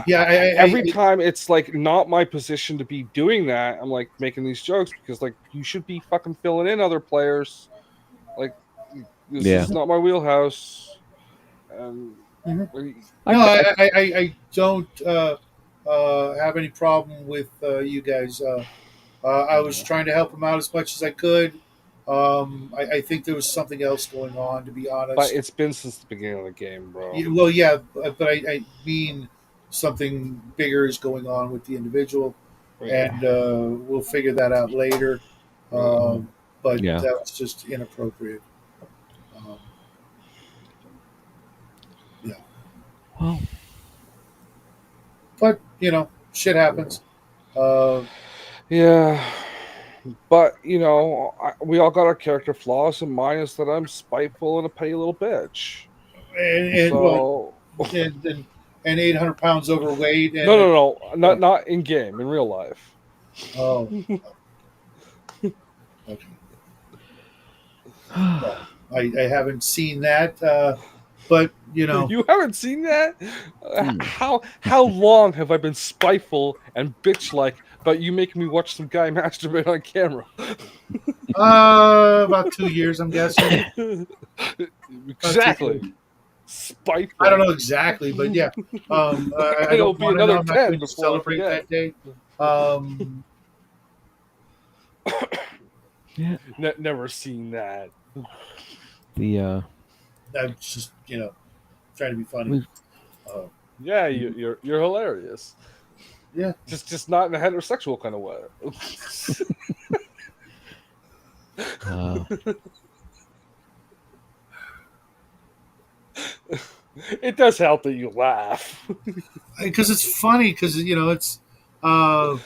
yeah. every time it's like not my position to be doing that, I'm like making these jokes because like you should be fucking filling in other players. Like this yeah. is not my wheelhouse, and Mhm. like, No, I I don't have any problem with you guys. I was yeah. trying to help him out as much as I could. I think there was something else going on, to be But honest. it's been since the beginning of the game, bro. Well, yeah, but I mean something bigger is going on with the individual, Yeah, and we'll figure that out later. yeah. Um, but yeah. that was just inappropriate. Um, yeah, Well, but shit happens. Uh, Yeah, but we all got our character flaws, and mine is that I'm spiteful and a petty little bitch. and well, So and, and 800 pounds overweight, no, and no, no, oh, not in game, in real life. oh, okay. Well, I haven't seen that. but you know, You haven't seen that? Hmm. How long have I been spiteful and bitch like about you making me watch some guy masturbate on camera? about 2 years, I'm guessing. About 2 years. Exactly. I don't Spiteful. know exactly, but yeah. And I it'll don't be want to know. another I'm not 10 going to before I celebrate forget. that day. Um, Yeah. Never seen that. The I'm just trying to be funny. we've Uh, Yeah, you're hilarious. yeah, Just not in a heterosexual kind of way. uh It does help that you laugh. because it's funny because uh,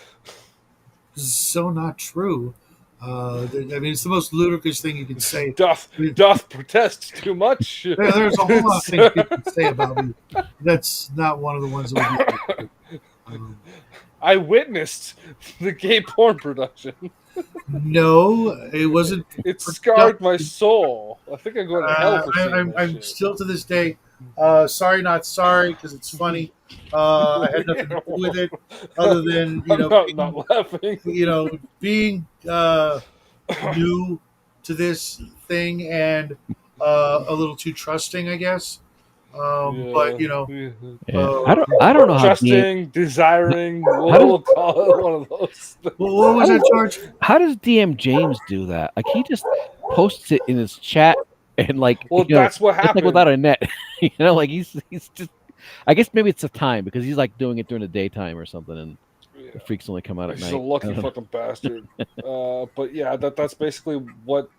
so not true. I mean, it's the most ludicrous thing you could say. doth I mean, doth protest too much. there's a whole lot of things people can say about me. That's not one of the ones that would be. I witnessed the gay porn production. No, it wasn't It scarred my production. soul. I think I'm going to hell for seeing that I'm shit. still to this day sorry, not sorry, because it's funny. I had nothing to do with it other than I'm not being, laughing. being new to this thing and a little too trusting, I guess. But Yeah. yeah. uh, I don't know how DM Trusting, desiring, how does we'll call it one of those. well, what how was that, does George? how does DM James do that? Like he just posts it in his chat and Well, that's what just like happened. without a net. Like he's just I guess maybe it's the time because he's like doing it during the daytime or something and Yeah. the freaks only come out at He's a night. I lucky don't know. fucking bastard. But yeah, that's basically what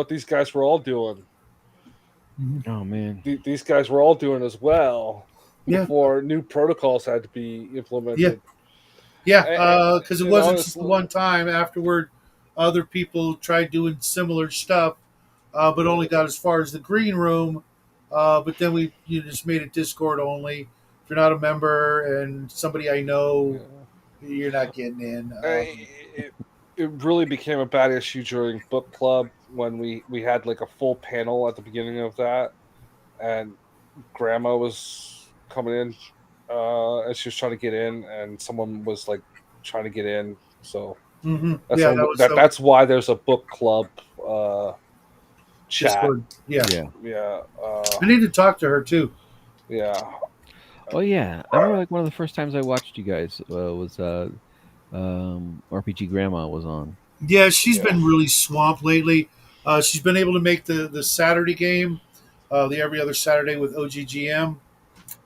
these guys were all doing. Mhm. Oh man. These guys were all doing as well Yeah, before new protocols had to be yeah, implemented. yeah. And, Because it and wasn't just the honestly, one time. Afterward, other people tried doing similar stuff, but only got as far as the green room. But then we just made it Discord only. If you're not a member and somebody I know, yeah. you're not getting in. It, it really became a bad issue during book club when we had like a full panel at the beginning of that, and grandma was coming in, and she was trying to get in, and someone was like trying to get in. So that's Yeah, when that's why there's a book club chat. Discord. Yeah, Yeah. Yeah, I need to talk to her too. yeah, Oh yeah. I remember like one of the first times I watched you guys was RPG Grandma was on. Yeah, she's yeah. been really swamped lately. She's been able to make the Saturday game, the every other Saturday with OGGM,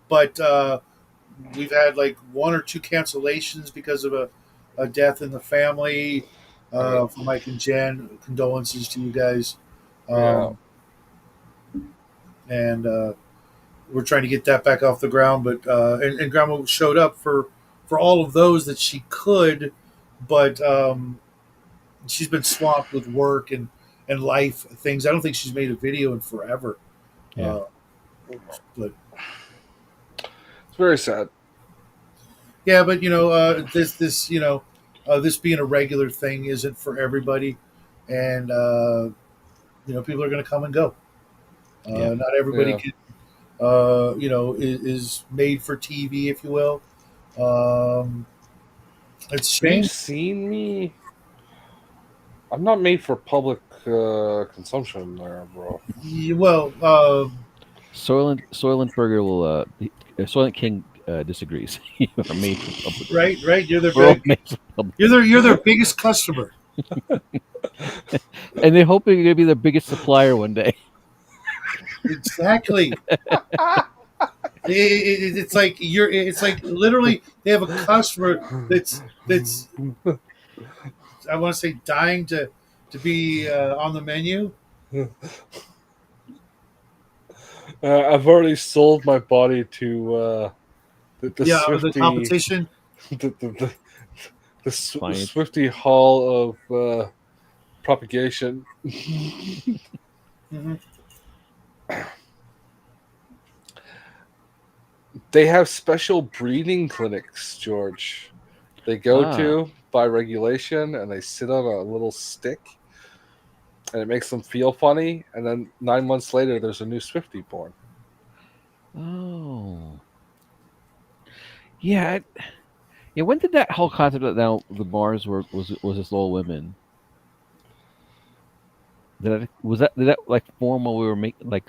but we've had like one or two cancellations because of a death in the family. Right. For Mike and Jen, condolences to you guys. Yeah. Um, and we're trying to get that back off the ground. But and Grandma showed up for all of those that she could, but she's been swamped with work and life things. I don't think she's made a video in forever. Yeah. Uh, but It's very sad. yeah, but this this being a regular thing isn't for everybody, and people are going to come and go. Yeah. Not everybody Yeah. can, is made for TV, if you will. It's a Have you shame. seen me? I'm not made for public consumption, there, bro. Well, Soylent Burger will Soylent King disagrees. You are made for public. right. We're all made for public. You're their biggest customer. And they're hoping you're gonna be their biggest supplier one day. Exactly. It's like It's like literally they have a customer that's I want to say dying to be on the menu. I've already sold my body to the Yeah, the Swifty competition. the Fine. Swifty Hall of propagation. Hmm. They have special breeding clinics, George. They go Ah. to by regulation, and they sit on a little stick, and it makes them feel funny. And then 9 months later, there's a new Swifty born. Oh, yeah, yeah. When did that whole concept that now the bars was just all women? Did that like form while we were making like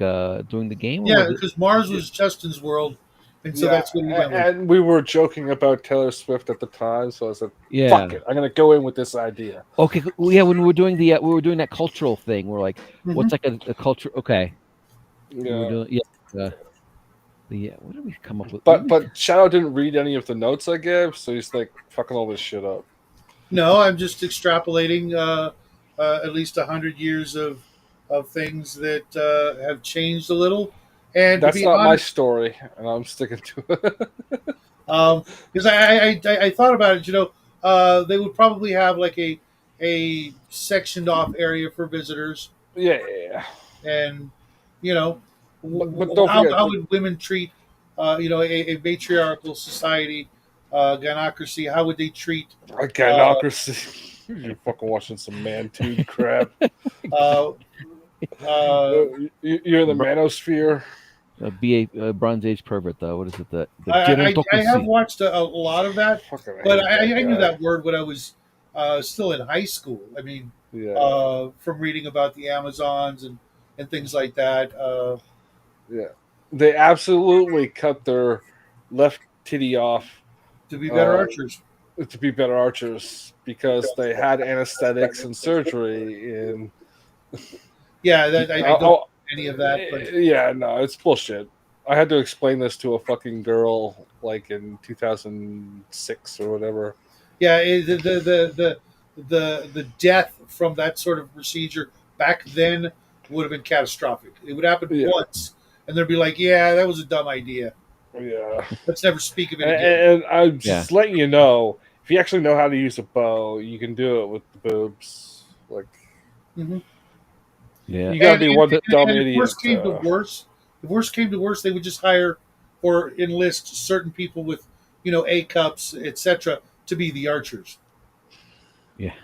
doing the game, or Yeah, was it? because Mars was Justin's world, and so Yeah, that's what he went with. and we were joking about Taylor Swift at the time, so I said, Yeah. "Fuck it, I'm gonna go in with this idea." Okay. Yeah. When we were doing that cultural thing, we're like, Hmm. what's like a culture? Okay. We were Yeah, doing the what did we come up with? but Shadow didn't read any of the notes I gave, so he's like fucking all this shit up. No, I'm just extrapolating at least 100 years of things that have changed a little. And to That's be not my honest, story, and I'm sticking to it. because I thought about it, they would probably have like a sectioned off area for visitors, Yeah, yeah, yeah. and you know, But don't forget how the would women treat a matriarchal society, gynocracy? How would they treat uh, gynocracy. You're fucking watching some man tube crap. uh, uh, You're in the manosphere. Be a Bronze Age pervert though. What is it? The I have gerontocracy. watched a lot of that, Fucking but hate that I knew guy. that word when I was still in high school. I mean, Yeah, from reading about the Amazons and things like that. yeah. They absolutely cut their left titty off To be better uh, archers. to be better archers because they had anesthetics and surgery. And Yeah, that I don't oh, know any of that, but yeah, no, it's bullshit. I had to explain this to a fucking girl like in 2006 or whatever. yeah, the death from that sort of procedure back then would have been catastrophic. It would happen Yeah, once, and they'd be like, "Yeah, that was a dumb idea. yeah. Let's never speak of it And, again." and I'm Yeah. just letting you know, if you actually know how to use a bow, you can do it with the boobs. Like, Hmm. Yeah. you gotta be one So, dumb And if worse idiot. came to worse, if worse came to worse, they would just hire or enlist certain people with, A cups, etc., to be the archers. yeah.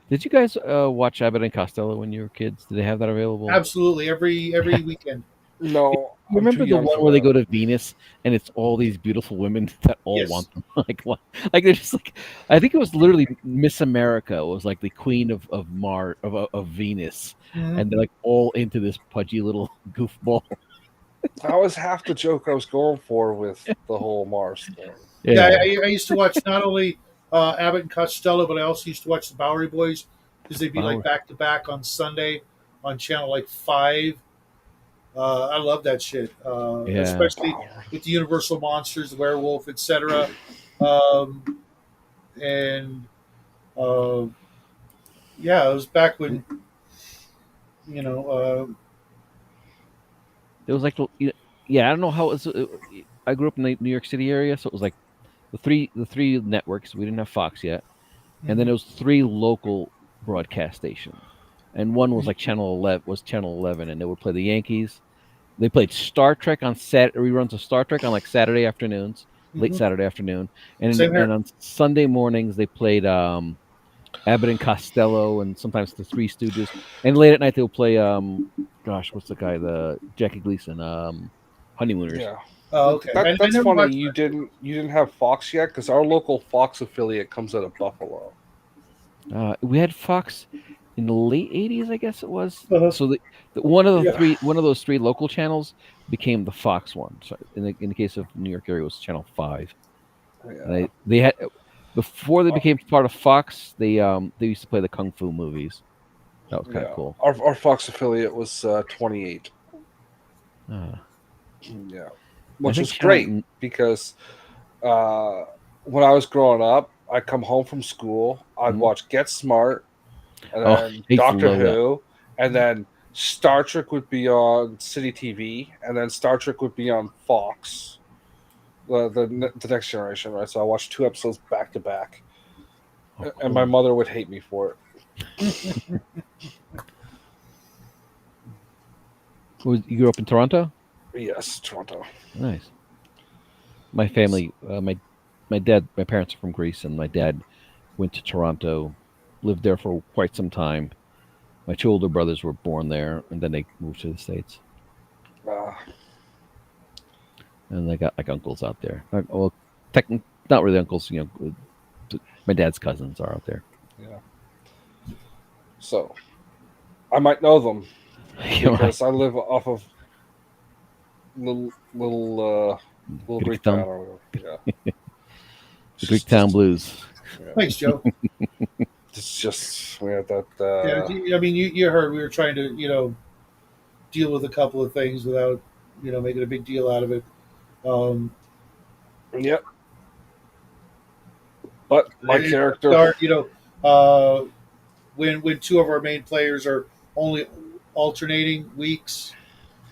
Did you guys watch Abbott and Costello when you were kids? Did they have that available? Absolutely, every weekend. No, You I'm too remember the young one for where they that. go to Venus and it's all these beautiful women that all Yes. want them? Like what? Like they're just like I think it was literally Miss America was like the queen of Mars of Venus, Hmm. and they're like all into this pudgy little goofball. That was half the joke I was going for with the whole Mars thing. Yeah, Yeah. I used to watch not only Abbott and Costello, but I also used to watch the Bowery Boys because they'd be like Power. back to back on Sunday on channel like 5. I love that shit, Yeah. especially with the Universal monsters, the werewolf, etc. Um, and uh, yeah, it was back when you know. It was like yeah, I don't know how it was. I grew up in the New York City area, so it was like the three networks. We didn't have Fox yet, and then Mhm. it was three local broadcast stations, and one was like Channel 11, and they would play the Yankees. They played Star Trek on reruns of Star Trek on like Saturday afternoons, late Mhm. Saturday afternoon, Same and here. on Sunday mornings they played Abbott and Costello, and sometimes the Three Stooges, and late at night they'll play gosh, what's the guy, the Jackie Gleason, Honeymooners. Yeah, Oh, okay. I that's never funny. watched You didn't have Fox yet because our local Fox affiliate comes out of Buffalo. We had Fox in the late '80s, I guess it was. that. So one of the Yeah, one of those three local channels became the Fox one. So in the case of New York area, it was Channel 5. And yeah. they had before they became part of Fox, they used to play the kung fu movies. That was kind of Yeah, cool. our Fox affiliate was 28. Uh, Yeah, I which think was great because uh, when I was growing up, I'd come home from school, I'd Mhm. watch Get Smart, and Oh, I then used to Doctor love that. Who, and then Star Trek would be on City TV, and then Star Trek would be on Fox, the next generation, right? So I watched 2 episodes back to back, Oh, and my cool. mother would hate me for it. You grew up in Toronto? Yes, Toronto. Nice. My family, my parents are from Greece, and my dad went to Toronto, lived there for quite some time. My two older brothers were born there, and then they moved to the States. Uh, and I got like uncles out there. Well, not really uncles. My dad's cousins are out there. Yeah. So I might know them You're right. because I live off of little Greek Greek town thumb, or whatever. Yeah. the It's Greek town blues. yeah. Thanks, Joe. It's just we had that. Yeah, I mean, you heard we were trying to deal with a couple of things without making a big deal out of it. Um, Yep. But my it's character. hard, uh, when two of our main players are only alternating weeks.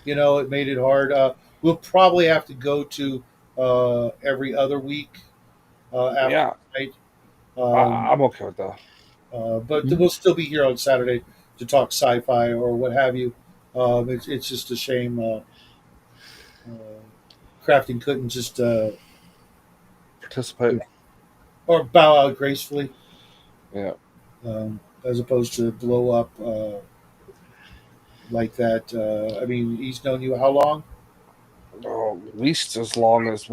It made it hard. We'll probably have to go to every other week after Yeah, tonight. Um, I'm okay with that. but Mhm. we'll still be here on Saturday to talk sci-fi or what have you. It's just a shame crafting couldn't just Participate. or bow out gracefully, Yeah. as opposed to blow up like that. I mean, he's known you how long? Oh, at least as long as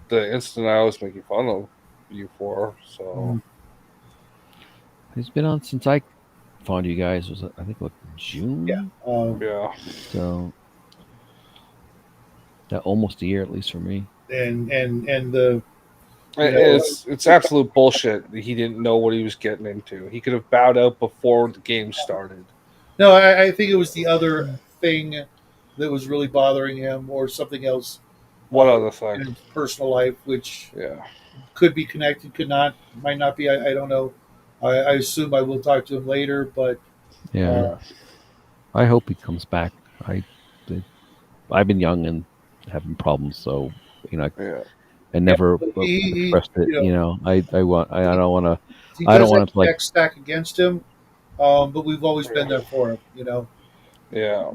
the instant I was making fun of you for. So He's been on since I found you guys. Was it, I think, what, Yeah. June? yeah. So that almost a year at least for me. And the you know It's absolute bullshit that he didn't know what he was getting into. He could have bowed out before the game started. no, I think it was the other thing that was really bothering him, or something else What uh, other thing? in his personal life, which Yeah. could be connected, could not, might not be. I don't know. I assume I will talk to him later, but Yeah, uh, Yeah. I hope he comes back. I've been young and having problems, so Yeah. I yeah, never he expressed it. I don't want to. he I don't does have want to a like. tech stack against him, but we've always been Yeah. there for him, Yeah.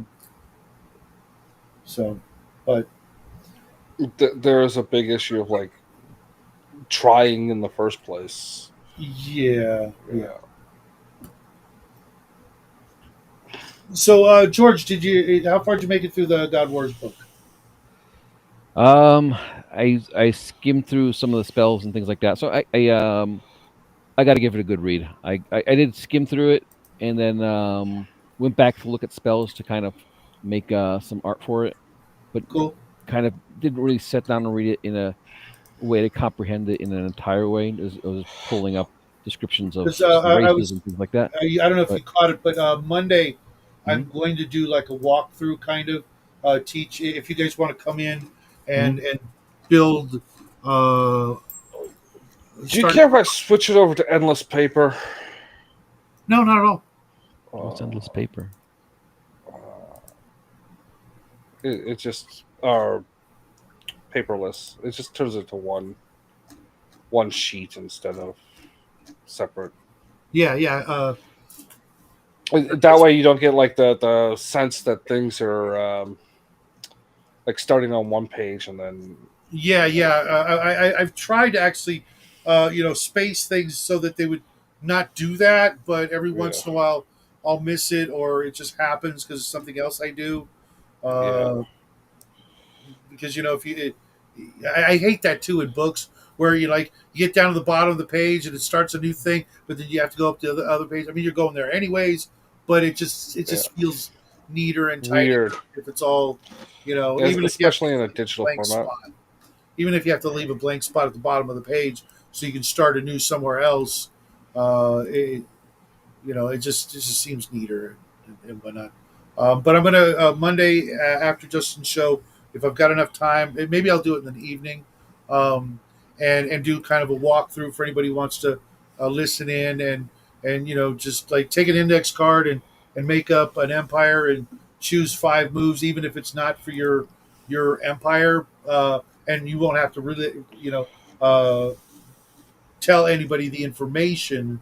So, but There is a big issue of like trying in the first place. yeah, yeah. Yeah. So, George, did you? How far did you make it through the God Wars book? Um, I skimmed through some of the spells and things like that. So I got to give it a good read. I did skim through it and then went back to look at spells to kind of make some art for it, but Cool. kind of didn't really sit down and read it in a way to comprehend it in an entire way. I was pulling up descriptions of Because some I races was, and things like that. I don't know if But you caught it, but Monday mhm, I'm going to do like a walkthrough kind of teach. If you guys want to come in mhm. and build, uh, Do you start. care if I switch it over to endless paper? No, not at all. What's endless Uh, paper? it just or paperless. It just turns into one sheet instead of separate. Yeah, yeah. That way, you don't get like the sense that things are like starting on one page and then Yeah, yeah. I've tried to actually, space things so that they would not do that, but every yeah, once in a while I'll miss it, or it just happens because of something else I do. yeah, Uh, because if I hate that too in books where you get down to the bottom of the page and it starts a new thing, but then you have to go up to the other page. I mean, you're going there anyways, but it yeah. just feels neater and tidier Weird, if it's all, even if you have to especially in a leave a digital blank format. spot. Even if you have to leave a blank spot at the bottom of the page so you can start anew somewhere else, it, it just seems neater and whatnot. But I'm gonna Monday after Justin's show, if I've got enough time, maybe I'll do it in the evening, um, and do kind of a walkthrough for anybody who wants to listen in and just like take an index card and make up an empire and choose 5 moves, even if it's not for your empire, and you won't have to really tell anybody the information,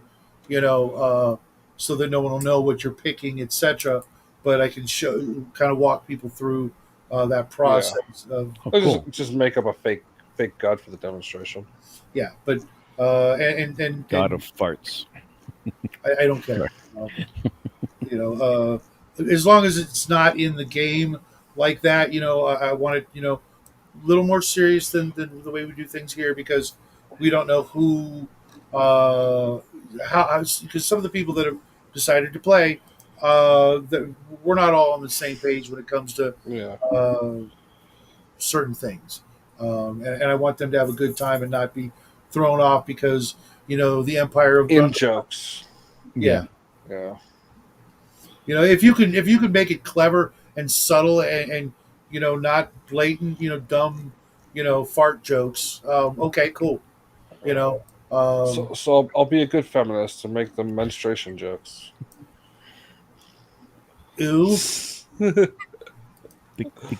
you know, uh, so that no one will know what you're picking, etc. But I can kind of walk people through that Yeah, process of Oh, or cool. just make up a fake god for the demonstration. yeah. But God and of farts. I don't care. Sorry. You know, as long as it's not in the game like that. I want it. little more serious than the way we do things here because we don't know who, how, because some of the people that have decided to play, that we're not all on the same page when it comes to Yeah. uh, certain things. And I want them to have a good time and not be thrown off because, the Empire of In Grunge. jokes. Yeah. Yeah. If you can make it clever and subtle and not blatant, dumb, fart jokes. Okay, cool. You know, um, So I'll be a good feminist and make them menstruation jokes. ew. The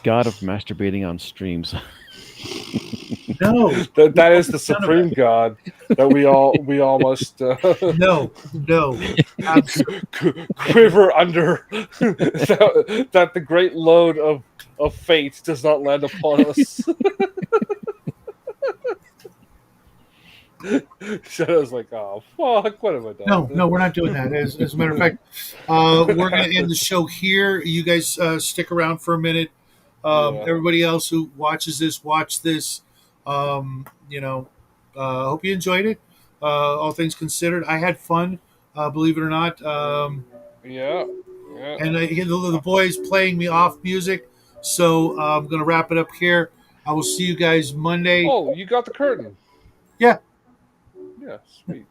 god of masturbating on streams. No, That is the none of supreme god that we all must no, no, absolutely. quiver under that the great load of fate does not land upon us. Shadow's like, oh fuck, what have I No, done? no, we're not doing that. As a matter of fact, we're going to end the show here. You guys stick around for a minute. Yeah. Everybody else who watches this, watch this. Um, you know, hope you enjoyed it. All things considered, I had fun. Believe it or not. Yeah. Yeah. And I hear the boys playing me off music. So I'm going to wrap it up here. I will see you guys Monday. Oh, you got the curtain. Yeah, Yeah, sweet.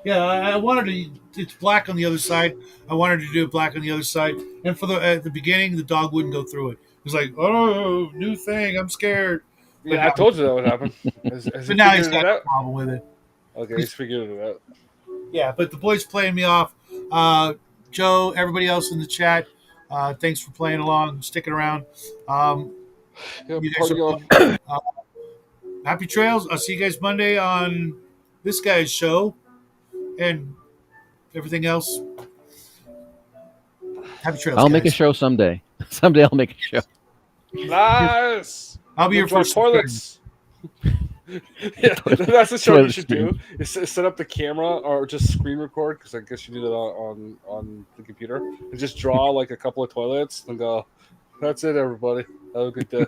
yeah. I wanted to. It's black on the other side. I wanted to do it black on the other side. And for at the beginning, the dog wouldn't go through it. It was like, oh, new thing. I'm scared. But Yeah, I now, told you that would happen. Has he but now he's figured it got no out? problem with it. Okay, he's figured it out. Yeah, but the boys playing me off. Joe, everybody else in the chat, thanks for playing along, sticking around. Yeah, You guys party are on. happy trails. I'll see you guys Monday on this guy's show and everything else. Happy trails, I'll guys. make a show someday. Someday I'll make a show. Nice. I'll be your Dry first toilets. Yeah, that's the show you Toilet should stream. do. Is set up the camera or just screen record because I guess you do that on the computer and just draw like a couple of toilets and go. That's it, everybody. Have a good day.